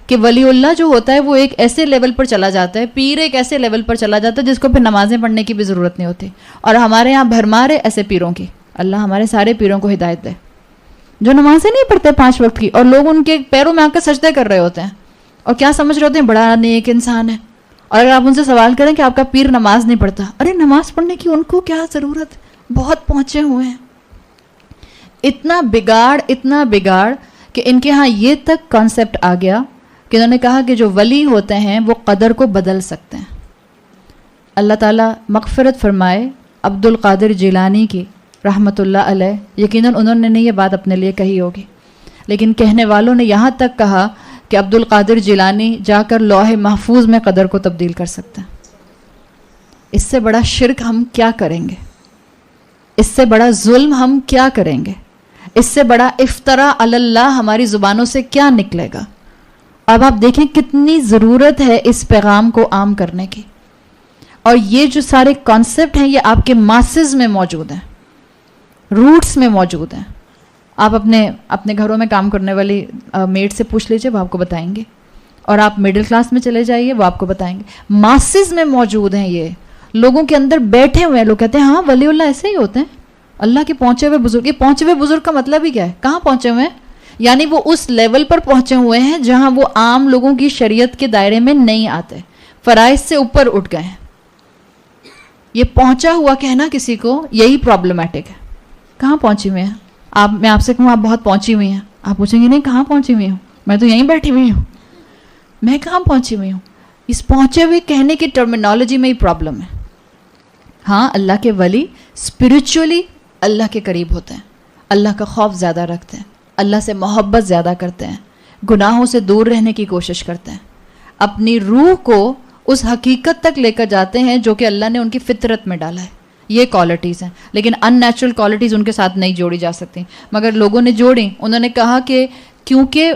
کہ ولی اللہ جو ہوتا ہے وہ ایک ایسے لیول پر چلا جاتا ہے, پیر ایک ایسے لیول پر چلا جاتا ہے جس کو پھر نمازیں پڑھنے کی بھی ضرورت نہیں ہوتی. اور ہمارے یہاں بھرمار ہے ایسے پیروں کی. اللہ ہمارے سارے پیروں کو ہدایت دے جو نمازیں نہیں پڑھتے 5 وقت کی, اور لوگ ان کے پیروں میں آ کر سجدے کر رہے ہوتے ہیں اور کیا سمجھ رہے ہوتے ہیں بڑا نیک انسان ہے. اور اگر آپ ان سے سوال کریں کہ آپ کا پیر نماز نہیں پڑھتا, ارے نماز پڑھنے کی ان کو کیا ضرورت, بہت پہنچے ہوئے ہیں. اتنا بگاڑ کہ ان کے ہاں یہ تک کانسیپٹ آ گیا کہ انہوں نے کہا کہ جو ولی ہوتے ہیں وہ قدر کو بدل سکتے ہیں. اللہ تعالیٰ مغفرت فرمائے عبد القادر جیلانی کی رحمۃ اللہ علیہ. یقیناً انہوں نے نہیں یہ بات اپنے لیے کہی ہوگی, لیکن کہنے والوں نے یہاں تک کہا کہ عبد القادر جیلانی جا کر لوح محفوظ میں قدر کو تبدیل کر سکتے ہیں. اس سے بڑا شرک ہم کیا کریں گے, اس سے بڑا ظلم ہم کیا کریں گے, اس سے بڑا افتراء علی اللہ ہماری زبانوں سے کیا نکلے گا. اب آپ دیکھیں کتنی ضرورت ہے اس پیغام کو عام کرنے کی. اور یہ جو سارے کانسیپٹ ہیں یہ آپ کے ماسز میں موجود ہیں, روٹس میں موجود ہیں. آپ اپنے گھروں میں کام کرنے والی میڈ سے پوچھ لیجئے, وہ آپ کو بتائیں گے. اور آپ مڈل کلاس میں چلے جائیے, وہ آپ کو بتائیں گے. ماسز میں موجود ہیں, یہ لوگوں کے اندر بیٹھے ہوئے ہیں. لوگ کہتے ہیں ہاں ولی اللہ ایسے ہی ہوتے ہیں, اللہ کے پہنچے ہوئے بزرگ. یہ پہنچے ہوئے بزرگ کا مطلب ہی کیا ہے, کہاں پہنچے ہوئے ہیں؟ یعنی وہ اس لیول پر پہنچے ہوئے ہیں جہاں وہ عام لوگوں کی شریعت کے دائرے میں نہیں آتے, فرائض سے اوپر اٹھ گئے ہیں. یہ پہنچا ہوا کہنا کسی کو یہی پرابلمٹک ہے. کہاں پہنچی ہوئے ہیں آپ؟ میں آپ سے کہوں آپ بہت پہنچی ہوئی ہیں, آپ پوچھیں گے نہیں کہاں پہنچی ہوئی ہوں, میں تو یہیں بیٹھی ہوئی ہوں. میں کہاں پہنچی ہوئی ہوں؟ اس پہنچے ہوئے کہنے کی ٹرمینالوجی میں ہی پرابلم ہے. ہاں اللہ کے ولی اسپرچولی اللہ کے قریب ہوتے ہیں, اللہ کا خوف زیادہ رکھتے ہیں, اللہ سے محبت زیادہ کرتے ہیں, گناہوں سے دور رہنے کی کوشش کرتے ہیں, اپنی روح کو اس حقیقت تک لے کر جاتے ہیں جو کہ اللہ نے ان کی فطرت میں ڈالا ہے. یہ کوالٹیز ہیں, لیکن ان نیچرل کوالٹیز ان کے ساتھ نہیں جوڑی جا سکتی, مگر لوگوں نے جوڑی. انہوں نے کہا کہ کیونکہ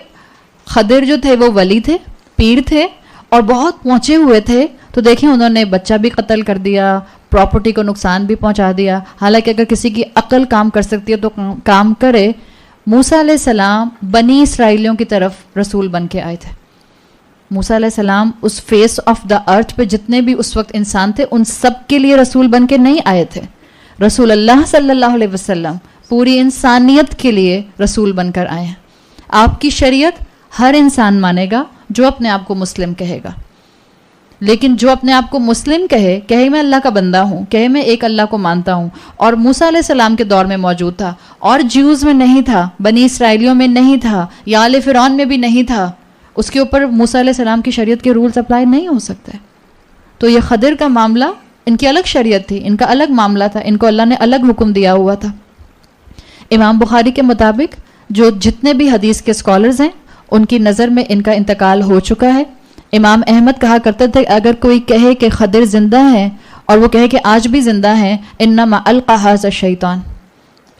خضر جو تھے وہ ولی تھے, پیر تھے اور بہت پہنچے ہوئے تھے, تو دیکھیں انہوں نے بچہ بھی قتل کر دیا, پراپرٹی کو نقصان بھی پہنچا دیا. حالانکہ اگر کسی کی عقل کام کر سکتی ہے تو کام کرے. موسیٰ علیہ السلام بنی اسرائیلیوں کی طرف رسول بن کے آئے تھے. موسیٰ علیہ السلام اس فیس آف دا ارتھ پہ جتنے بھی اس وقت انسان تھے ان سب کے لیے رسول بن کے نہیں آئے تھے. رسول اللہ صلی اللہ علیہ وسلم پوری انسانیت کے لیے رسول بن کر آئے ہیں. آپ کی شریعت ہر انسان مانے گا جو اپنے آپ کو مسلم کہے گا. لیکن جو اپنے آپ کو مسلم کہے میں اللہ کا بندہ ہوں، کہے میں ایک اللہ کو مانتا ہوں، اور موسیٰ علیہ السلام کے دور میں موجود تھا اور جیوز میں نہیں تھا، بنی اسرائیلیوں میں نہیں تھا، یا آل فرعون میں بھی نہیں تھا، اس کے اوپر موسیٰ علیہ السلام کی شریعت کے رولز اپلائی نہیں ہو سکتے. تو یہ خضر کا معاملہ، ان کی الگ شریعت تھی، ان کا الگ معاملہ تھا، ان کو اللہ نے الگ حکم دیا ہوا تھا. امام بخاری کے مطابق جو جتنے بھی حدیث کے اسکالرز ہیں ان کی نظر میں ان کا انتقال ہو چکا ہے. امام احمد کہا کرتے تھے اگر کوئی کہے کہ خضر زندہ ہیں اور وہ کہے کہ آج بھی زندہ ہیں، انما القى هذا الشیطان،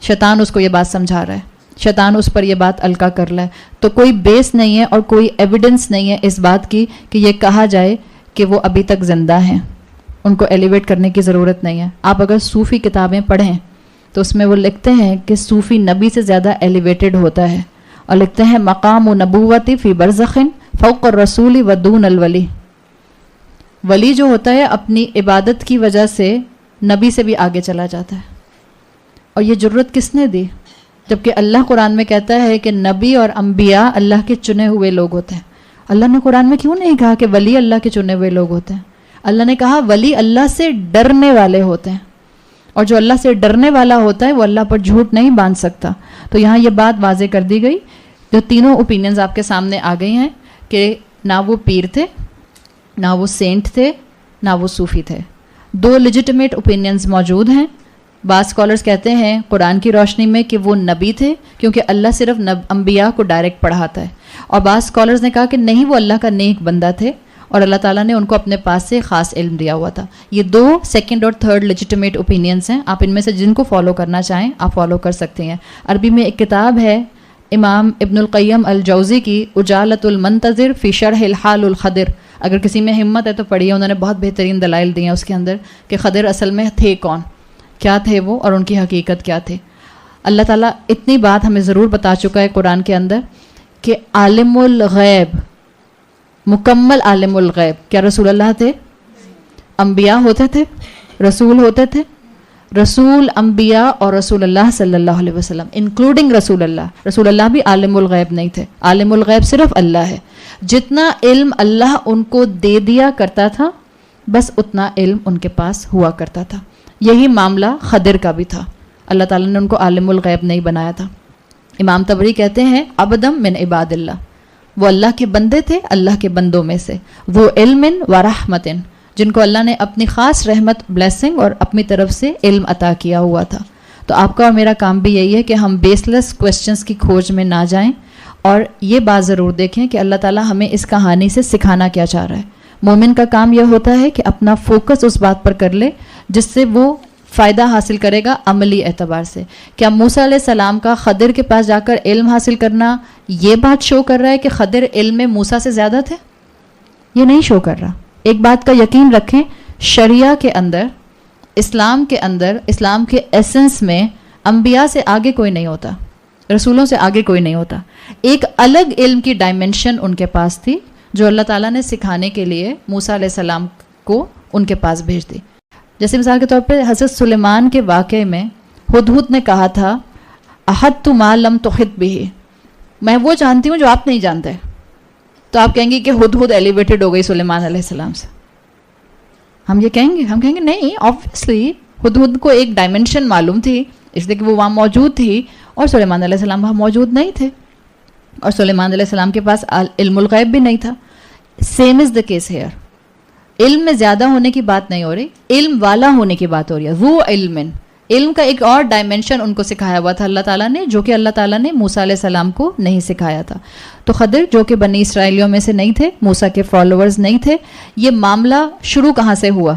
شیطان اس کو یہ بات سمجھا رہا ہے، شیطان اس پر یہ بات القا کر رہا ہے. تو کوئی بیس نہیں ہے اور کوئی ایویڈنس نہیں ہے اس بات کی کہ یہ کہا جائے کہ وہ ابھی تک زندہ ہیں. ان کو ایلیویٹ کرنے کی ضرورت نہیں ہے. آپ اگر صوفی کتابیں پڑھیں تو اس میں وہ لکھتے ہیں کہ صوفی نبی سے زیادہ ایلیویٹڈ ہوتا ہے، اور لکھتے ہیں مقام و نبوتی فی برزخ فوق الرسول و دون الولی. ولی جو ہوتا ہے اپنی عبادت کی وجہ سے نبی سے بھی آگے چلا جاتا ہے. اور یہ جرت کس نے دی؟ جبکہ اللہ قرآن میں کہتا ہے کہ نبی اور انبیاء اللہ کے چنے ہوئے لوگ ہوتے ہیں. اللہ نے قرآن میں کیوں نہیں کہا کہ ولی اللہ کے چنے ہوئے لوگ ہوتے ہیں؟ اللہ نے کہا ولی اللہ سے ڈرنے والے ہوتے ہیں، اور جو اللہ سے ڈرنے والا ہوتا ہے وہ اللہ پر جھوٹ نہیں باندھ سکتا. تو یہاں یہ بات واضح کر دی گئی. جو تینوں اوپینینز آپ کے سامنے آ گئی ہیں کہ نہ وہ پیر تھے، نہ وہ سینٹ تھے، نہ وہ صوفی تھے. دو لیجیٹمیٹ اوپینینز موجود ہیں. بعض اسکالرز کہتے ہیں قرآن کی روشنی میں کہ وہ نبی تھے کیونکہ اللہ صرف انبیاء کو ڈائریکٹ پڑھاتا ہے، اور بعض اسکالرز نے کہا کہ نہیں، وہ اللہ کا نیک بندہ تھے اور اللہ تعالیٰ نے ان کو اپنے پاس سے خاص علم دیا ہوا تھا. یہ دو سیکنڈ اور تھرڈ لیجیٹمیٹ اوپینینز ہیں. آپ ان میں سے جن کو فالو کرنا چاہیں آپ فالو کر سکتے ہیں. عربی میں ایک کتاب ہے امام ابن القیم الجوزی کی، اجالۃ المنتظر فی شرح الحال الخضر. اگر کسی میں ہمت ہے تو پڑھیے، انہوں نے بہت بہترین دلائل دیے ہیں اس کے اندر کہ خضر اصل میں تھے کون، کیا تھے وہ، اور ان کی حقیقت کیا تھے. اللہ تعالیٰ اتنی بات ہمیں ضرور بتا چکا ہے قرآن کے اندر کہ عالم الغیب، مکمل عالم الغیب. کیا رسول اللہ تھے؟ انبیاء ہوتے تھے، رسول ہوتے تھے. رسول، انبیاء اور رسول اللہ صلی اللہ علیہ وسلم انکلوڈنگ رسول اللہ بھی عالم الغیب نہیں تھے. عالم الغیب صرف اللہ ہے. جتنا علم اللہ ان کو دے دیا کرتا تھا بس اتنا علم ان کے پاس ہوا کرتا تھا. یہی معاملہ خضر کا بھی تھا. اللہ تعالیٰ نے ان کو عالم الغیب نہیں بنایا تھا. امام طبری کہتے ہیں عبدم من عباد اللہ، وہ اللہ کے بندے تھے، اللہ کے بندوں میں سے. وہ علم و رحمت، جن کو اللہ نے اپنی خاص رحمت، بلیسنگ اور اپنی طرف سے علم عطا کیا ہوا تھا. تو آپ کا اور میرا کام بھی یہی ہے کہ ہم بیس لیس کویسچنس کی کھوج میں نہ جائیں، اور یہ بات ضرور دیکھیں کہ اللہ تعالیٰ ہمیں اس کہانی سے سکھانا کیا چاہ رہا ہے. مومن کا کام یہ ہوتا ہے کہ اپنا فوکس اس بات پر کر لے جس سے وہ فائدہ حاصل کرے گا عملی اعتبار سے. کیا موسیٰ علیہ السلام کا خضر کے پاس جا کر علم حاصل کرنا یہ بات شو کر رہا ہے کہ خضر علم میں موسیٰ سے زیادہ تھے؟ یہ نہیں شو کر رہا. ایک بات کا یقین رکھیں، شریعہ کے اندر، اسلام کے اندر، اسلام کے ایسنس میں انبیاء سے آگے کوئی نہیں ہوتا، رسولوں سے آگے کوئی نہیں ہوتا. ایک الگ علم کی ڈائمنشن ان کے پاس تھی جو اللہ تعالیٰ نے سکھانے کے لیے موسیٰ علیہ السلام کو ان کے پاس بھیج دی. جیسے مثال کے طور پہ حضرت سلیمان کے واقعے میں ہدہد نے کہا تھا احطت ما لم تحط به، میں وہ جانتی ہوں جو آپ نہیں جانتے. تو آپ کہیں گے کہ ہدہد ایلیویٹڈ ہو گئی سلیمان علیہ السلام سے. ہم یہ کہیں گے؟ ہم کہیں گے نہیں، آبویسلی ہدہد کو ایک ڈائمنشن معلوم تھی اس لیے کہ وہ وہاں موجود تھی، اور سلیمان علیہ السلام وہاں موجود نہیں تھے، اور سلیمان علیہ السلام کے پاس علم الغیب بھی نہیں تھا. Same is the case here. علم میں زیادہ ہونے کی بات نہیں ہو رہی، علم والا ہونے کی بات ہو رہی ہے. وہ علم کا ایک اور ڈائمنشن ان کو سکھایا ہوا تھا اللہ تعالیٰ نے، جو کہ اللہ تعالیٰ نے موسیٰ علیہ السلام کو نہیں سکھایا تھا. تو خضر جو کہ بنی اسرائیلیوں میں سے نہیں تھے، موسیٰ کے فالوورز نہیں تھے. یہ معاملہ شروع کہاں سے ہوا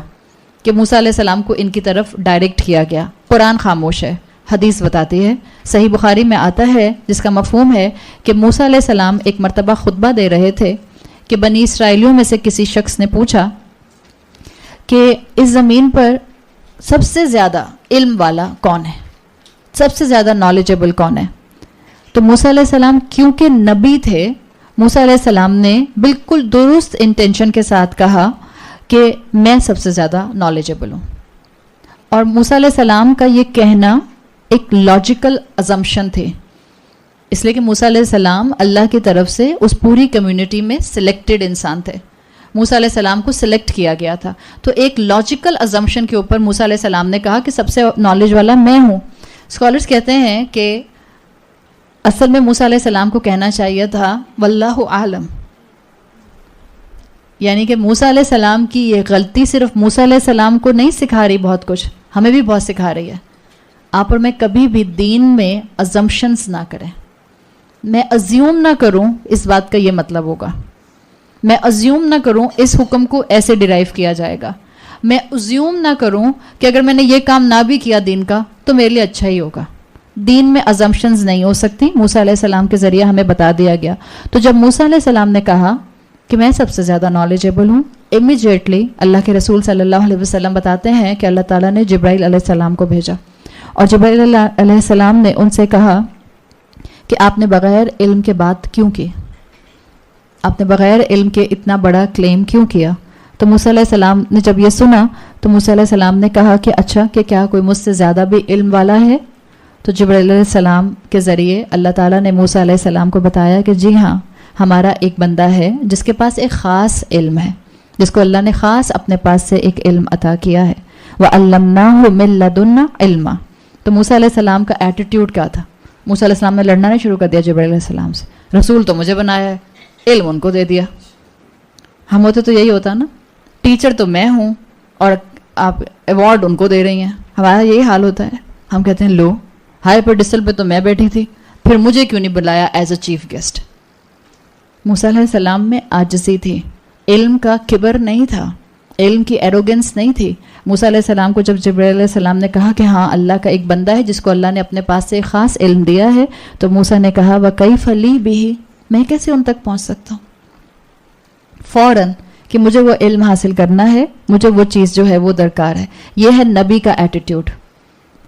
کہ موسیٰ علیہ السلام کو ان کی طرف ڈائریکٹ کیا گیا؟ قرآن خاموش ہے، حدیث بتاتی ہے. صحیح بخاری میں آتا ہے جس کا مفہوم ہے کہ موسیٰ علیہ السلام ایک مرتبہ خطبہ دے رہے تھے کہ بنی اسرائیلیوں میں سے کسی شخص نے پوچھا کہ اس زمین پر سب سے زیادہ علم والا کون ہے، سب سے زیادہ نالجبل کون ہے؟ تو موسیٰ علیہ السلام کیونکہ نبی تھے، موسیٰ علیہ السلام نے بالکل درست انٹینشن کے ساتھ کہا کہ میں سب سے زیادہ نالجبل ہوں. اور موسیٰ علیہ السلام کا یہ کہنا ایک لاجیکل ازمپشن تھے، اس لیے کہ موسیٰ علیہ السلام اللہ کی طرف سے اس پوری کمیونٹی میں سلیکٹڈ انسان تھے. موسیٰ علیہ السلام کو سلیکٹ کیا گیا تھا. تو ایک لاجیکل ازمپشن کے اوپر موسیٰ علیہ السلام نے کہا کہ سب سے نالج والا میں ہوں. اسکالرس کہتے ہیں کہ اصل میں موسیٰ علیہ السلام کو کہنا چاہیے تھا واللہ عالم، یعنی کہ موسیٰ علیہ السلام کی یہ غلطی صرف موسیٰ علیہ السلام کو نہیں سکھا رہی، بہت کچھ ہمیں بھی بہت سکھا رہی ہے. آپ اور میں کبھی بھی دین میں ازمپشنز نہ کریں. میں ازیوم نہ کروں اس بات کا یہ مطلب ہوگا، میں ازیوم نہ کروں اس حکم کو ایسے ڈیرائیو کیا جائے گا، میں ازیوم نہ کروں کہ اگر میں نے یہ کام نہ بھی کیا دین کا تو میرے لیے اچھا ہی ہوگا. دین میں ازمپشنز نہیں ہو سکتی. موسیٰ علیہ السلام کے ذریعے ہمیں بتا دیا گیا. تو جب موسیٰ علیہ السلام نے کہا کہ میں سب سے زیادہ نالجیبل ہوں، امیجیٹلی اللہ کے رسول صلی اللہ علیہ وسلم بتاتے ہیں کہ اللہ تعالیٰ نے جبرائیل علیہ السلام کو بھیجا، اور جبرائیل علیہ السلام نے ان سے کہا کہ آپ نے بغیر علم کے بات کیوں کی، آپ نے بغیر علم کے اتنا بڑا کلیم کیوں کیا. تو موسیٰ علیہ السلام نے جب یہ سنا تو موسیٰ علیہ السلام نے کہا کہ اچھا کہ کیا کوئی مجھ سے زیادہ بھی علم والا ہے. تو جبرائیل علیہ السلام کے ذریعے اللہ تعالیٰ نے موسیٰ علیہ السلام کو بتایا کہ جی ہاں، ہمارا ایک بندہ ہے جس کے پاس ایک خاص علم ہے، جس کو اللہ نے خاص اپنے پاس سے ایک علم عطا کیا ہے. وَعَلَّمْنَاهُ مِن لَّدُنَّا عِلْمًا. تو موسیٰ علیہ السلام کا ایٹیٹیوڈ کیا تھا؟ موسیٰ علیہ السلام نے لڑنا نہیں شروع کر دیا جبرائیل علیہ السلام سے، رسول تو مجھے بنایا ہے، علم ان کو دے دیا. ہم ہوتے تو یہی ہوتا نا، ٹیچر تو میں ہوں اور آپ ایوارڈ ان کو دے رہی ہیں. ہمارا یہی حال ہوتا ہے. ہم کہتے ہیں لو ہائی پیڈسٹل پہ تو میں بیٹھی تھی، پھر مجھے کیوں نہیں بلایا ایز اے چیف گیسٹ. موسیٰ علیہ السلام میں عاجزی تھی، علم کا کبر نہیں تھا، علم کی ایروگنس نہیں تھی. موسیٰ علیہ السلام کو جب جبرائیل علیہ السلام نے کہا کہ ہاں اللہ کا ایک بندہ ہے جس کو اللہ نے اپنے پاس سے ایک خاص علم دیا ہے، تو موسیٰ نے کہا وَكَيْفَ لِي بِهِ، میں کیسے ان تک پہنچ سکتا ہوں فوراً کہ مجھے وہ علم حاصل کرنا ہے، مجھے وہ چیز جو ہے وہ درکار ہے. یہ ہے نبی کا ایٹیٹیوڈ.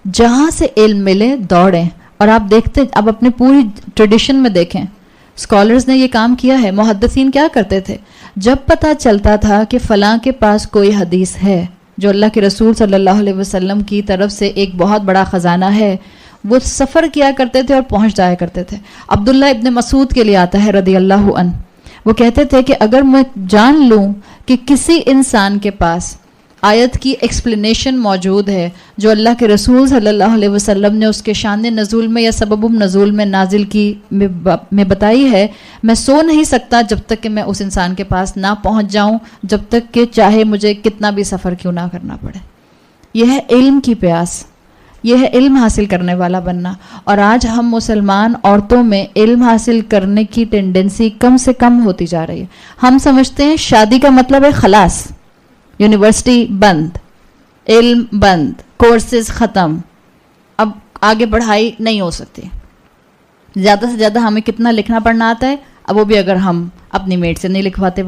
جہاں سے علم ملے دوڑیں. اور آپ دیکھتے، اب اپنے پوری ٹریڈیشن میں دیکھیں، اسکالرز نے یہ کام کیا ہے. محدثین کیا کرتے تھے؟ جب پتہ چلتا تھا کہ فلاں کے پاس کوئی حدیث ہے جو اللہ کے رسول صلی اللہ علیہ وسلم کی طرف سے ایک بہت بڑا خزانہ ہے، وہ سفر کیا کرتے تھے اور پہنچ جایا کرتے تھے. عبداللہ ابن مسعود کے لیے آتا ہے رضی اللہ عنہ، وہ کہتے تھے کہ اگر میں جان لوں کہ کسی انسان کے پاس آیت کی ایکسپلینیشن موجود ہے جو اللہ کے رسول صلی اللہ علیہ وسلم نے اس کے شان نزول میں یا سبب نزول میں نازل کی میں بتائی ہے، میں سو نہیں سکتا جب تک کہ میں اس انسان کے پاس نہ پہنچ جاؤں، جب تک کہ چاہے مجھے کتنا بھی سفر کیوں نہ کرنا پڑے. یہ ہے علم کی پیاس، یہ ہے علم حاصل کرنے والا بننا. اور آج ہم مسلمان عورتوں میں علم حاصل کرنے کی ٹینڈنسی کم سے کم ہوتی جا رہی ہے. ہم سمجھتے ہیں شادی کا مطلب ہے خلاص، یونیورسٹی بند، علم بند، کورسز ختم، اب آگے پڑھائی نہیں ہو سکتی. زیادہ سے زیادہ ہمیں کتنا لکھنا پڑھنا آتا ہے، اب وہ بھی اگر ہم اپنی میڈ سے نہیں لکھواتے.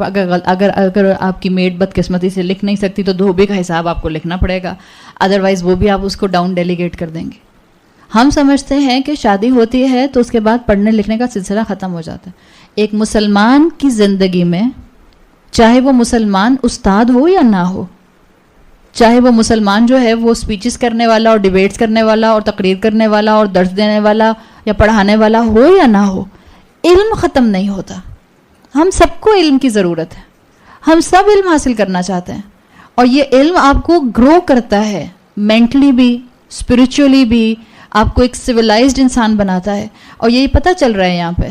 اگر آپ کی میڈ بدقسمتی سے لکھ نہیں سکتی تو دھوبے کا حساب آپ کو لکھنا پڑے گا، ادروائز وہ بھی آپ اس کو ڈاؤن ڈیلیگیٹ کر دیں گے. ہم سمجھتے ہیں کہ شادی ہوتی ہے تو اس کے بعد پڑھنے لکھنے کا سلسلہ ختم ہو جاتا ہے. ایک مسلمان کی زندگی میں چاہے وہ مسلمان استاد ہو یا نہ ہو، چاہے وہ مسلمان جو ہے وہ اسپیچز کرنے والا اور ڈیبیٹس کرنے والا اور تقریر کرنے والا اور درس دینے والا یا پڑھانے والا ہو یا نہ ہو، علم ختم نہیں ہوتا. ہم سب کو علم کی ضرورت ہے، ہم سب علم حاصل کرنا چاہتے ہیں، اور یہ علم آپ کو گرو کرتا ہے، مینٹلی بھی، اسپرچولی بھی، آپ کو ایک سویلائزڈ انسان بناتا ہے. اور یہی پتہ چل رہا ہے یہاں پہ.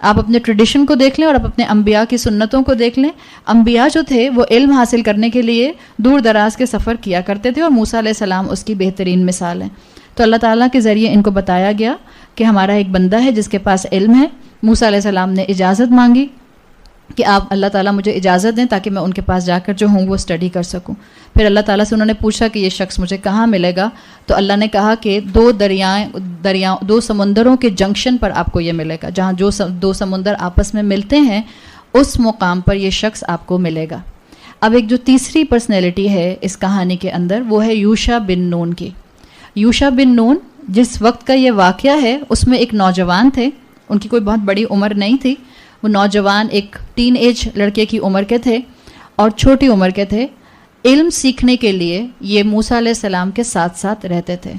آپ اپنے ٹریڈیشن کو دیکھ لیں اور آپ اپنے انبیاء کی سنتوں کو دیکھ لیں. انبیاء جو تھے وہ علم حاصل کرنے کے لیے دور دراز کے سفر کیا کرتے تھے، اور موسیٰ علیہ السلام اس کی بہترین مثال ہیں. تو اللہ تعالیٰ کے ذریعے ان کو بتایا گیا کہ ہمارا ایک بندہ ہے جس کے پاس علم ہے. موسیٰ علیہ السلام نے اجازت مانگی کہ آپ اللہ تعالیٰ مجھے اجازت دیں تاکہ میں ان کے پاس جا کر جو ہوں وہ اسٹڈی کر سکوں. پھر اللہ تعالیٰ سے انہوں نے پوچھا کہ یہ شخص مجھے کہاں ملے گا، تو اللہ نے کہا کہ دو سمندروں کے جنکشن پر آپ کو یہ ملے گا. جہاں جو دو سمندر آپس میں ملتے ہیں اس مقام پر یہ شخص آپ کو ملے گا. اب ایک جو تیسری پرسنالٹی ہے اس کہانی کے اندر وہ ہے یوشع بن نون کی. یوشع بن نون جس وقت کا یہ واقعہ ہے اس میں ایک نوجوان تھے، ان کی کوئی بہت بڑی عمر نہیں تھی. وہ نوجوان ایک ٹین ایج لڑکے کی عمر کے تھے اور چھوٹی عمر کے تھے. علم سیکھنے کے لیے یہ موسیٰ علیہ السلام کے ساتھ ساتھ رہتے تھے،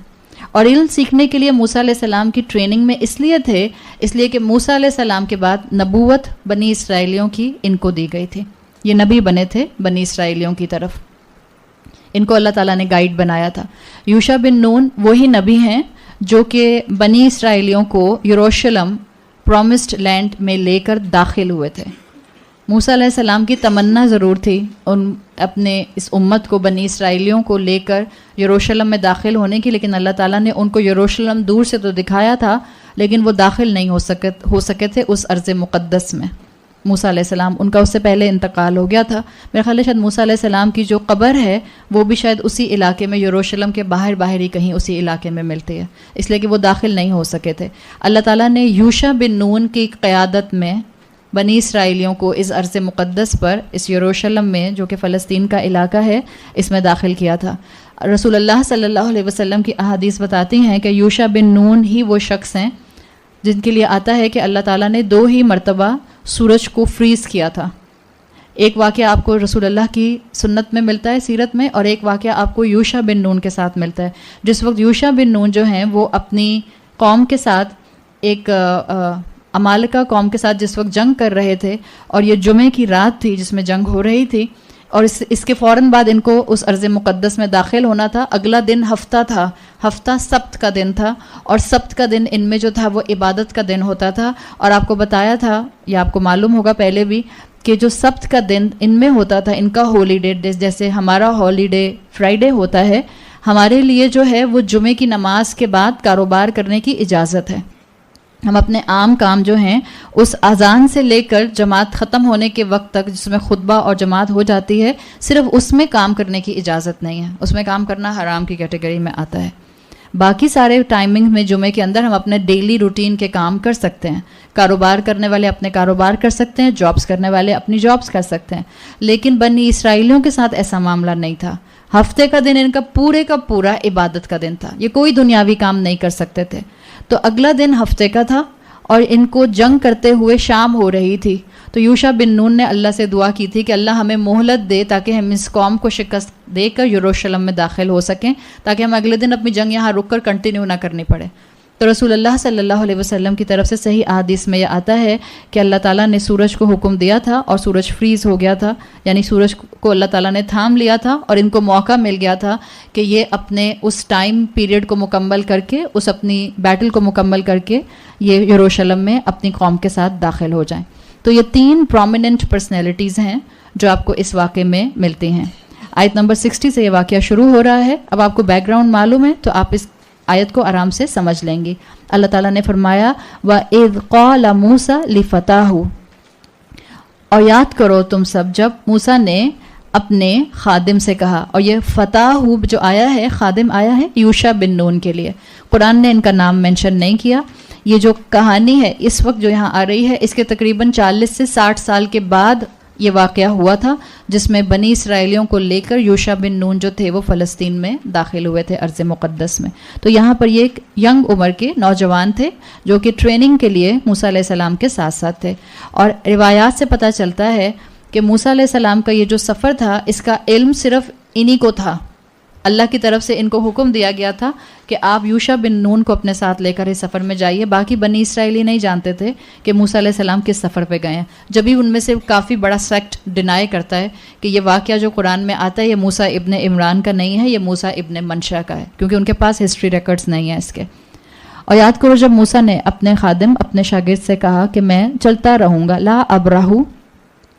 اور علم سیکھنے کے لیے موسیٰ علیہ السلام کی ٹریننگ میں اس لیے کہ موسیٰ علیہ السلام کے بعد نبوت بنی اسرائیلیوں کی ان کو دی گئی تھی. یہ نبی بنے تھے بنی اسرائیلیوں کی طرف، ان کو اللہ تعالیٰ نے گائیڈ بنایا تھا۔ یوشع بن نون وہی نبی ہیں جو کہ بنی اسرائیلیوں کو یروشلم پرومسڈ لینڈ میں لے کر داخل ہوئے تھے۔ موسیٰ علیہ السلام کی تمنا ضرور تھی ان اپنے اس امت کو، بنی اسرائیلیوں کو لے کر یروشلم میں داخل ہونے کی، لیکن اللہ تعالیٰ نے ان کو یروشلم دور سے تو دکھایا تھا لیکن وہ داخل نہیں ہو سکے تھے اس ارض مقدس میں۔ موسیٰ علیہ السلام، ان کا اس سے پہلے انتقال ہو گیا تھا۔ میرا خیال ہے شاید موسیٰ علیہ السلام کی جو قبر ہے وہ بھی شاید اسی علاقے میں، یروشلم کے باہر ہی کہیں اسی علاقے میں ملتی ہے، اس لیے کہ وہ داخل نہیں ہو سکے تھے۔ اللہ تعالیٰ نے یوشع بن نون کی قیادت میں بنی اسرائیلیوں کو اس ارض مقدس پر، اس یروشلم میں جو کہ فلسطین کا علاقہ ہے، اس میں داخل کیا تھا۔ رسول اللہ صلی اللہ علیہ وسلم کی احادیث بتاتی ہیں کہ یوشع بن نون ہی وہ شخص ہیں جن کے لیے آتا ہے کہ اللہ تعالیٰ نے 2 ہی مرتبہ سورج کو فریز کیا تھا۔ ایک واقعہ آپ کو رسول اللہ کی سنت میں ملتا ہے، سیرت میں، اور ایک واقعہ آپ کو یوشع بن نون کے ساتھ ملتا ہے۔ جس وقت یوشع بن نون جو ہیں وہ اپنی قوم کے ساتھ، ایک عمالقہ قوم کے ساتھ جس وقت جنگ کر رہے تھے، اور یہ جمعے کی رات تھی جس میں جنگ ہو رہی تھی، اور اس کے فوراً بعد ان کو اس ارض مقدس میں داخل ہونا تھا۔ اگلا دن ہفتہ تھا، ہفتہ سبت کا دن تھا، اور سبت کا دن ان میں جو تھا وہ عبادت کا دن ہوتا تھا۔ اور آپ کو بتایا تھا، یا آپ کو معلوم ہوگا پہلے بھی، کہ جو سبت کا دن ان میں ہوتا تھا، ان کا ہولی ڈے، جیسے ہمارا ہولی ڈے فرائیڈے ہوتا ہے، ہمارے لیے جو ہے وہ جمعے کی نماز کے بعد کاروبار کرنے کی اجازت ہے۔ ہم اپنے عام کام جو ہیں اس اذان سے لے کر جماعت ختم ہونے کے وقت تک، جس میں خطبہ اور جماعت ہو جاتی ہے، صرف اس میں کام کرنے کی اجازت نہیں ہے، اس میں کام کرنا حرام کی کیٹیگری میں آتا ہے۔ باقی سارے ٹائمنگ میں جمعے کے اندر ہم اپنے ڈیلی روٹین کے کام کر سکتے ہیں، کاروبار کرنے والے اپنے کاروبار کر سکتے ہیں، جابس کرنے والے اپنی جابس کر سکتے ہیں، لیکن بنی اسرائیلیوں کے ساتھ ایسا معاملہ نہیں تھا۔ ہفتے کا دن ان کا پورا عبادت کا دن تھا، یہ کوئی دنیاوی کام نہیں کر سکتے تھے۔ تو اگلا دن ہفتے کا تھا اور ان کو جنگ کرتے ہوئے شام ہو رہی تھی، تو یوشع بن نون نے اللہ سے دعا کی تھی کہ اللہ ہمیں مہلت دے تاکہ ہم اس قوم کو شکست دے کر یروشلم میں داخل ہو سکیں، تاکہ ہم اگلے دن اپنی جنگ یہاں رک کر کنٹینیو نہ کرنی پڑے۔ تو رسول اللہ صلی اللہ علیہ وسلم کی طرف سے صحیح احادیث میں یہ آتا ہے کہ اللہ تعالیٰ نے سورج کو حکم دیا تھا اور سورج فریز ہو گیا تھا، یعنی سورج کو اللہ تعالیٰ نے تھام لیا تھا، اور ان کو موقع مل گیا تھا کہ یہ اپنے اس ٹائم پیریڈ کو مکمل کر کے، اس اپنی بیٹل کو مکمل کر کے یہ یروشلم میں اپنی قوم کے ساتھ داخل ہو جائیں۔ تو یہ 3 پرومیننٹ پرسنالٹیز ہیں جو آپ کو اس واقعے میں ملتی ہیں۔ آیت نمبر 60 سے یہ واقعہ شروع ہو رہا ہے۔ اب آپ کو بیک گراؤنڈ معلوم ہے تو آپ اس آیت کو آرام سے سمجھ لیں گی۔ اللہ تعالیٰ نے فرمایا وَإِذْ قَالَ مُوسَىٰ لِفَتَاهُ، اور یاد کرو تم سب جب موسیٰ نے اپنے خادم سے کہا، اور یہ فتاہ جو آیا ہے، خادم آیا ہے یوشع بن نون کے لیے، قرآن نے ان کا نام مینشن نہیں کیا۔ یہ جو کہانی ہے اس وقت جو یہاں آ رہی ہے، اس کے تقریباً 40 سے 60 سال کے بعد یہ واقعہ ہوا تھا، جس میں بنی اسرائیلیوں کو لے کر یوشع بن نون جو تھے وہ فلسطین میں داخل ہوئے تھے، ارض مقدس میں۔ تو یہاں پر یہ ایک ینگ عمر کے نوجوان تھے جو کہ ٹریننگ کے لیے موسیٰ علیہ السلام کے ساتھ ساتھ تھے، اور روایات سے پتہ چلتا ہے کہ موسیٰ علیہ السلام کا یہ جو سفر تھا، اس کا علم صرف انہی کو تھا۔ اللہ کی طرف سے ان کو حکم دیا گیا تھا کہ آپ یوشع بن نون کو اپنے ساتھ لے کر اس سفر میں جائیے۔ باقی بنی اسرائیلی نہیں جانتے تھے کہ موسیٰ علیہ السلام کس سفر پہ گئے ہیں۔ جب بھی ان میں سے کافی بڑا سیکٹ ڈینائی کرتا ہے کہ یہ واقعہ جو قرآن میں آتا ہے یہ موسیٰ ابن عمران کا نہیں ہے، یہ موسیٰ ابن منشا کا ہے، کیونکہ ان کے پاس ہسٹری ریکارڈز نہیں ہیں اس کے۔ اور یاد کرو جب موسیٰ نے اپنے خادم، اپنے شاگرد سے کہا کہ میں چلتا رہوں گا، لا ابرح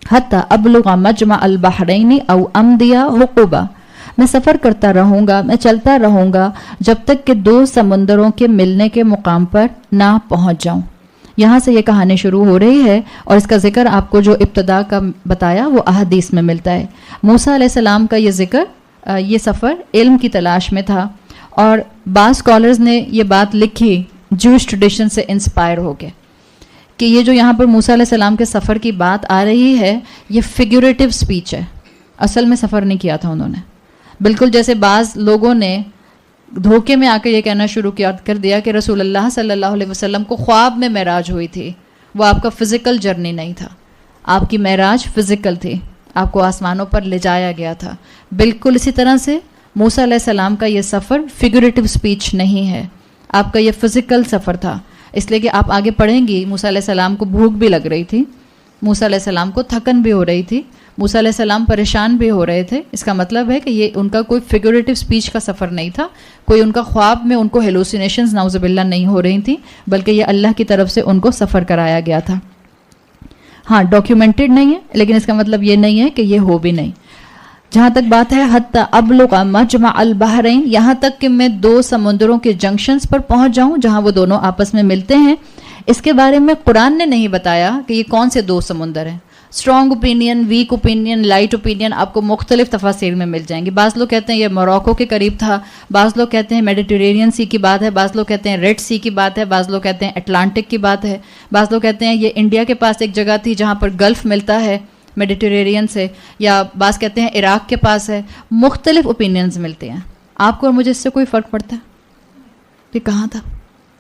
حتی ابلغ مجمع البحرین او امضی حقبہ، میں سفر کرتا رہوں گا، میں چلتا رہوں گا جب تک کہ 2 سمندروں کے ملنے کے مقام پر نہ پہنچ جاؤں۔ یہاں سے یہ کہانی شروع ہو رہی ہے، اور اس کا ذکر آپ کو جو ابتدا کا بتایا وہ احادیث میں ملتا ہے۔ موسیٰ علیہ السلام کا یہ ذکر، یہ سفر علم کی تلاش میں تھا، اور بعض اسکالرز نے یہ بات لکھی جوش ٹریڈیشن سے انسپائر ہو کے کہ یہ جو یہاں پر موسیٰ علیہ السلام کے سفر کی بات آ رہی ہے یہ فگوریٹو سپیچ ہے، اصل میں سفر نہیں کیا تھا انہوں نے۔ بالکل جیسے بعض لوگوں نے دھوکے میں آ کے یہ کہنا شروع کر دیا کہ رسول اللہ صلی اللہ علیہ وسلم کو خواب میں معراج ہوئی تھی، وہ آپ کا فزیکل جرنی نہیں تھا، آپ کی معراج فزیکل تھی، آپ کو آسمانوں پر لے جایا گیا تھا۔ بالکل اسی طرح سے موسیٰ علیہ السلام کا یہ سفر فگوریٹو سپیچ نہیں ہے، آپ کا یہ فزیکل سفر تھا۔ اس لیے کہ آپ آگے پڑھیں گی موسیٰ علیہ السلام کو بھوک بھی لگ رہی تھی، موسیٰ علیہ السلام کو تھکن بھی ہو رہی تھی، موسیٰ علیہ السلام پریشان بھی ہو رہے تھے. اس کا مطلب ہے کہ یہ ان کا کوئی فگوریٹو اسپیچ کا سفر نہیں تھا, کوئی ان کا خواب میں ان کو ہیلوسینیشنز نعوذ باللہ نہیں ہو رہی تھیں, بلکہ یہ اللہ کی طرف سے ان کو سفر کرایا گیا تھا. ہاں ڈاکیومنٹڈ نہیں ہے, لیکن اس کا مطلب یہ نہیں ہے کہ یہ ہو بھی نہیں. جہاں تک بات ہے حتی ابلغ مجمع البحرین, یہاں تک کہ میں دو سمندروں کے جنکشنز پر پہنچ جاؤں جہاں وہ دونوں آپس میں ملتے ہیں. اس کے بارے میں قرآن نے نہیں بتایا کہ یہ کون سے دو سمندر ہیں. Strong opinion, weak opinion, light opinion آپ کو مختلف تفاسیر میں مل جائیں گی. بعض لوگ کہتے ہیں یہ موراکو کے قریب تھا, بعض لوگ کہتے ہیں میڈیٹرینین سی کی بات ہے, بعض لوگ کہتے ہیں ریڈ سی کی بات ہے, بعض لوگ کہتے ہیں اٹلانٹک کی بات ہے, بعض لوگ کہتے ہیں یہ انڈیا کے پاس ایک جگہ تھی جہاں پر گلف ملتا ہے میڈیٹرینین سے, یا بعض کہتے ہیں عراق کے پاس ہے. مختلف اوپینینز ملتے ہیں. آپ کو اور مجھے اس سے کوئی فرق پڑتا ہے کہ کہاں تھا؟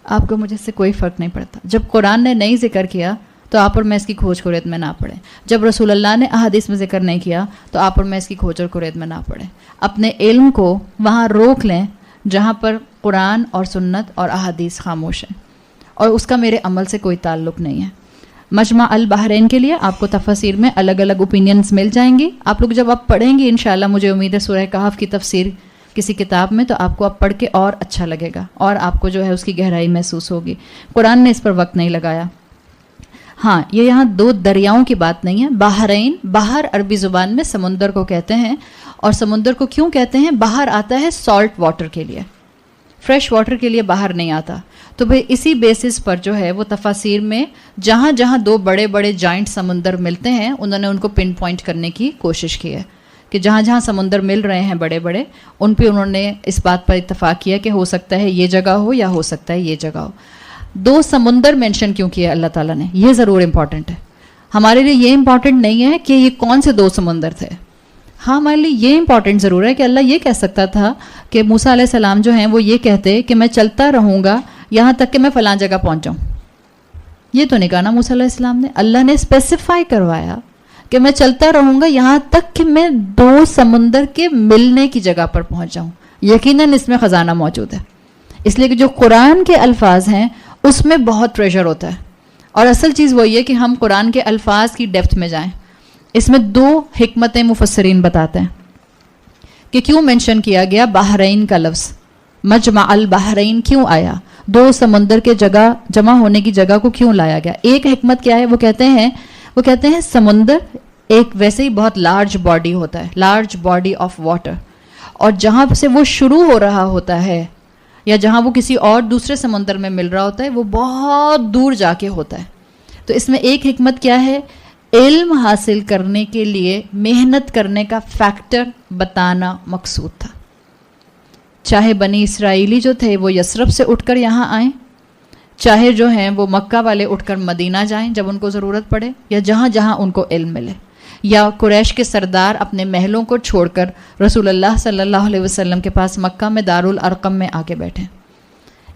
آپ کو مجھے اس سے کوئی فرق نہیں پڑتا. جب قرآن نے نہیں ذکر کیا تو آپ اور میں اس کی کھوج خورید میں نہ پڑیں. جب رسول اللہ نے احادیث میں ذکر نہیں کیا تو آپ اور میں اس کی کھوج اور خورید میں نہ پڑیں. اپنے علم کو وہاں روک لیں جہاں پر قرآن اور سنت اور احادیث خاموش ہیں, اور اس کا میرے عمل سے کوئی تعلق نہیں ہے. مجمع البحرین کے لیے آپ کو تفاسیر میں الگ الگ اوپینینز مل جائیں گی. آپ لوگ جب آپ پڑھیں گی انشاءاللہ, مجھے امید ہے سورہ کہف کی تفسیر کسی کتاب میں, تو آپ کو اب پڑھ کے اور اچھا لگے گا اور آپ کو جو ہے اس کی گہرائی محسوس ہوگی. قرآن نے اس پر وقت نہیں لگایا. ہاں یہ یہاں دو دریاؤں کی بات نہیں ہے. بحرین, بحر عربی زبان میں سمندر کو کہتے ہیں, اور سمندر کو کیوں کہتے ہیں؟ بحر آتا ہے سالٹ واٹر کے لیے, فریش واٹر کے لیے باہر نہیں آتا. تو بھئی اسی بیسس پر جو ہے وہ تفاسیر میں جہاں جہاں دو بڑے بڑے جائنٹ سمندر ملتے ہیں انہوں نے ان کو پن پوائنٹ کرنے کی کوشش کی ہے کہ جہاں جہاں سمندر مل رہے ہیں بڑے بڑے, ان پہ انہوں نے اس بات پر اتفاق کیا کہ ہو سکتا ہے یہ جگہ ہو یا ہو سکتا ہے یہ جگہ ہو. دو سمندر مینشن کیوں کیا اللہ تعالیٰ نے, یہ ضرور امپورٹنٹ ہے. ہمارے لیے یہ امپورٹنٹ نہیں ہے کہ یہ کون سے دو سمندر تھے. ہاں ہمارے لیے یہ امپورٹنٹ ضرور ہے کہ اللہ یہ کہہ سکتا تھا کہ موسیٰ علیہ السلام جو ہیں وہ یہ کہتے کہ میں چلتا رہوں گا یہاں تک کہ میں فلاں جگہ پہنچ جاؤں. یہ تو نہیں کہا نا موسیٰ علیہ السلام نے. اللہ نے اسپیسیفائی کروایا کہ میں چلتا رہوں گا یہاں تک کہ میں دو سمندر کے ملنے کی جگہ پر پہنچ جاؤں. یقیناً اس میں خزانہ موجود ہے, اس لیے کہ جو قرآن کے الفاظ ہیں اس میں بہت ٹریجر ہوتا ہے. اور اصل چیز وہی ہے کہ ہم قرآن کے الفاظ کی ڈیپتھ میں جائیں. اس میں دو حکمتیں مفسرین بتاتے ہیں کہ کیوں مینشن کیا گیا بحرین کا لفظ. مجمع البحرین کیوں آیا, دو سمندر کے جگہ جمع ہونے کی جگہ کو کیوں لایا گیا؟ ایک حکمت کیا ہے وہ کہتے ہیں سمندر ایک ویسے ہی بہت لارج باڈی ہوتا ہے, لارج باڈی آف واٹر, اور جہاں سے وہ شروع ہو رہا ہوتا ہے یا جہاں وہ کسی اور دوسرے سمندر میں مل رہا ہوتا ہے وہ بہت دور جا کے ہوتا ہے. تو اس میں ایک حکمت کیا ہے, علم حاصل کرنے کے لیے محنت کرنے کا فیکٹر بتانا مقصود تھا. چاہے بنی اسرائیلی جو تھے وہ یثرب سے اٹھ کر یہاں آئیں, چاہے جو ہیں وہ مکہ والے اٹھ کر مدینہ جائیں جب ان کو ضرورت پڑے, یا جہاں جہاں ان کو علم ملے, یا قریش کے سردار اپنے محلوں کو چھوڑ کر رسول اللہ صلی اللہ علیہ وسلم کے پاس مکہ میں دارالارقم میں آ کے بیٹھیں.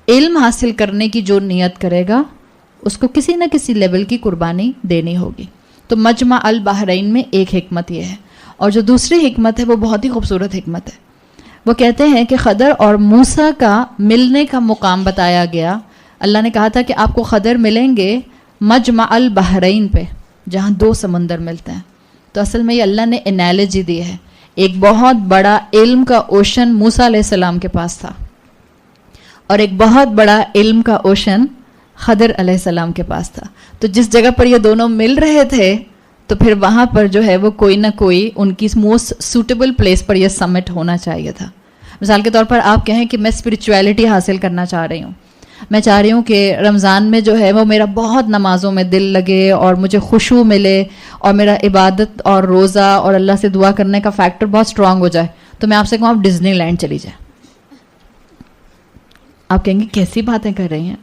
علم حاصل کرنے کی جو نیت کرے گا اس کو کسی نہ کسی لیول کی قربانی دینی ہوگی. تو مجمع البحرین میں ایک حکمت یہ ہے. اور جو دوسری حکمت ہے وہ بہت ہی خوبصورت حکمت ہے. وہ کہتے ہیں کہ خضر اور موسیٰ کا ملنے کا مقام بتایا گیا. اللہ نے کہا تھا کہ آپ کو خضر ملیں گے مجمع البحرین پہ جہاں دو سمندر ملتے ہیں. تو اصل میں یہ اللہ نے انالوجی دی ہے. ایک بہت بڑا علم کا اوشن موسیٰ علیہ السلام کے پاس تھا, اور ایک بہت بڑا علم کا اوشن خضر علیہ السلام کے پاس تھا. تو جس جگہ پر یہ دونوں مل رہے تھے تو پھر وہاں پر جو ہے وہ کوئی نہ کوئی ان کی موسٹ سوٹیبل پلیس پر یہ سمٹ ہونا چاہیے تھا. مثال کے طور پر آپ کہیں کہ میں اسپرچویلٹی حاصل کرنا چاہ رہی ہوں, میں چاہ رہی ہوں کہ رمضان میں جو ہے وہ میرا بہت نمازوں میں دل لگے اور مجھے خوشو ملے اور میرا عبادت اور روزہ اور اللہ سے دعا کرنے کا فیکٹر بہت اسٹرانگ ہو جائے. تو میں آپ سے کہوں آپ ڈزنی لینڈ چلی جائیں. آپ کہیں گے کیسی باتیں کر رہی ہیں,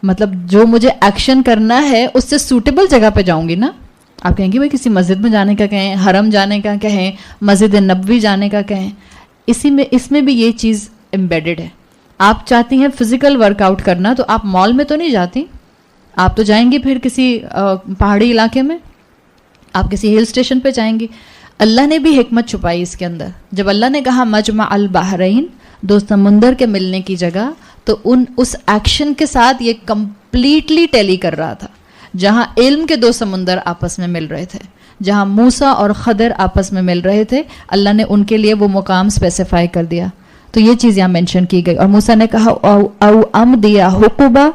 مطلب جو مجھے ایکشن کرنا ہے اس سے سوٹیبل جگہ پہ جاؤں گی نا. آپ کہیں گے بھائی کسی مسجد میں جانے کا کہیں, حرم جانے کا کہیں, مسجد نبوی جانے کا کہیں. اس میں بھی یہ چیز امبیڈڈ ہے. آپ چاہتی ہیں فزیکل ورک آؤٹ کرنا تو آپ مال میں تو نہیں جاتی, آپ تو جائیں گی پھر کسی پہاڑی علاقے میں, آپ کسی ہل اسٹیشن پہ جائیں گی. اللہ نے بھی حکمت چھپائی اس کے اندر. جب اللہ نے کہا مجمع البحرین, دو سمندر کے ملنے کی جگہ, تو اس ایکشن کے ساتھ یہ کمپلیٹلی ٹیلی کر رہا تھا. جہاں علم کے 2 سمندر آپس میں مل رہے تھے، جہاں موسیٰ اور خضر آپس میں مل رہے تھے، اللہ نے ان کے لیے وہ مقام اسپیسیفائی کر دیا. تو یہ چیز یہاں مینشن کی گئی. اور موسیٰ نے کہا او امضی حقبا،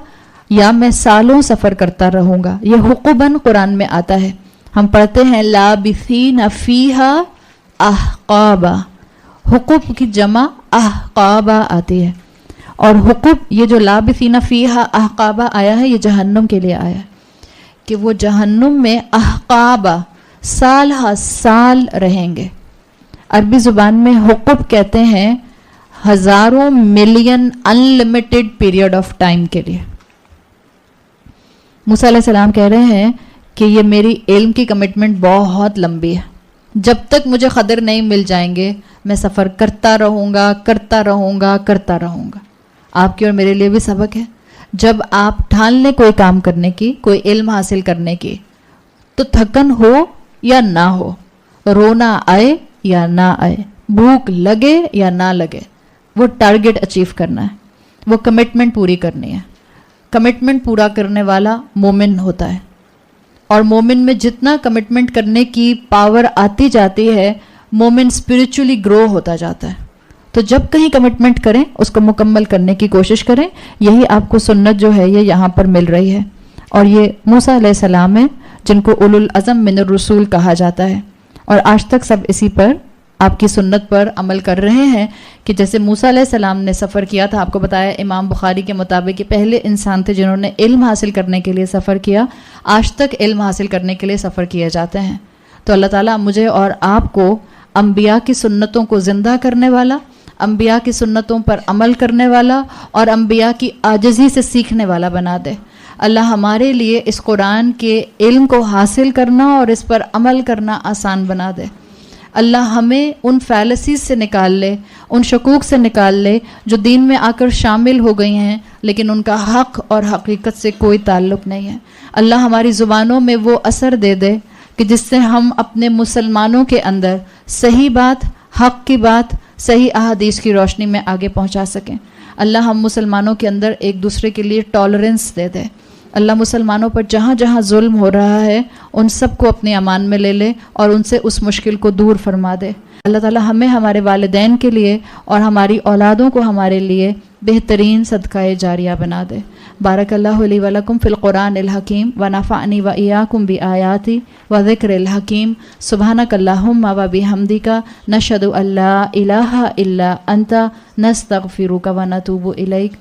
یا میں سالوں سفر کرتا رہوں گا. یہ حقباً قرآن میں آتا ہے، ہم پڑھتے ہیں لابثین فیہا احقابا. حقب کی جمع احقابا آتی ہے، اور حقب یہ جو لابثین فیہا احقابا آیا ہے یہ جہنم کے لیے آیا ہے کہ وہ جہنم میں احقابا سال ہا سال رہیں گے. عربی زبان میں حقب کہتے ہیں ہزاروں million unlimited period of time کے لیے. موسیٰ علیہ السلام کہہ رہے ہیں کہ یہ میری علم کی کمٹمنٹ بہت لمبی ہے، جب تک مجھے خضر نہیں مل جائیں گے میں سفر کرتا رہوں گا کرتا رہوں گا کرتا رہوں گا. آپ کی اور میرے لیے بھی سبق ہے، جب آپ ٹھان لیں کوئی کام کرنے کی، کوئی علم حاصل کرنے کی، تو تھکن ہو یا نہ ہو، رونا آئے یا نہ آئے، بھوک لگے یا نہ لگے، وہ ٹارگٹ اچیو کرنا ہے، وہ کمٹمنٹ پوری کرنی ہے. کمٹمنٹ پورا کرنے والا مومن ہوتا ہے، اور مومن میں جتنا کمٹمنٹ کرنے کی پاور آتی جاتی ہے مومن اسپرچولی گرو ہوتا جاتا ہے. تو جب کہیں کمٹمنٹ کریں اس کو مکمل کرنے کی کوشش کریں. یہی آپ کو سنت جو ہے یہ یہاں پر مل رہی ہے، اور یہ موسیٰ علیہ السلام ہیں جن کو اولو العزم من الرسول کہا جاتا ہے، اور آج تک سب اسی پر آپ کی سنت پر عمل کر رہے ہیں کہ جیسے موسیٰ علیہ السلام نے سفر کیا تھا. آپ کو بتایا امام بخاری کے مطابق کہ پہلے انسان تھے جنہوں نے علم حاصل کرنے کے لیے سفر کیا. آج تک علم حاصل کرنے کے لیے سفر کیے جاتے ہیں. تو اللہ تعالیٰ مجھے اور آپ کو انبیاء کی سنتوں کو زندہ کرنے والا، انبیاء کی سنتوں پر عمل کرنے والا، اور انبیاء کی عاجزی سے سیکھنے والا بنا دے. اللہ ہمارے لیے اس قرآن کے علم کو حاصل کرنا اور اس پر عمل کرنا آسان بنا دے. اللہ ہمیں ان فیلسیز سے نکال لے، ان شکوک سے نکال لے جو دین میں آ کر شامل ہو گئی ہیں لیکن ان کا حق اور حقیقت سے کوئی تعلق نہیں ہے. اللہ ہماری زبانوں میں وہ اثر دے دے کہ جس سے ہم اپنے مسلمانوں کے اندر صحیح بات، حق کی بات، صحیح احادیث کی روشنی میں آگے پہنچا سکیں. اللہ ہم مسلمانوں کے اندر ایک دوسرے کے لیے ٹالرنس دے دے. اللہ مسلمانوں پر جہاں جہاں ظلم ہو رہا ہے ان سب کو اپنی امان میں لے لے اور ان سے اس مشکل کو دور فرما دے. اللہ تعالی ہمیں ہمارے والدین کے لیے اور ہماری اولادوں کو ہمارے لیے بہترین صدقہ جاریہ بنا دے. بارک اللہ لی و لکم فی القرآن الحکیم ونفعنی و ایاکم بآیاتی و ذکر الحکیم. سبحانک اللہم و بحمدک نشہد ان لا الہ الا انت نستغفرک و نتوب الیک.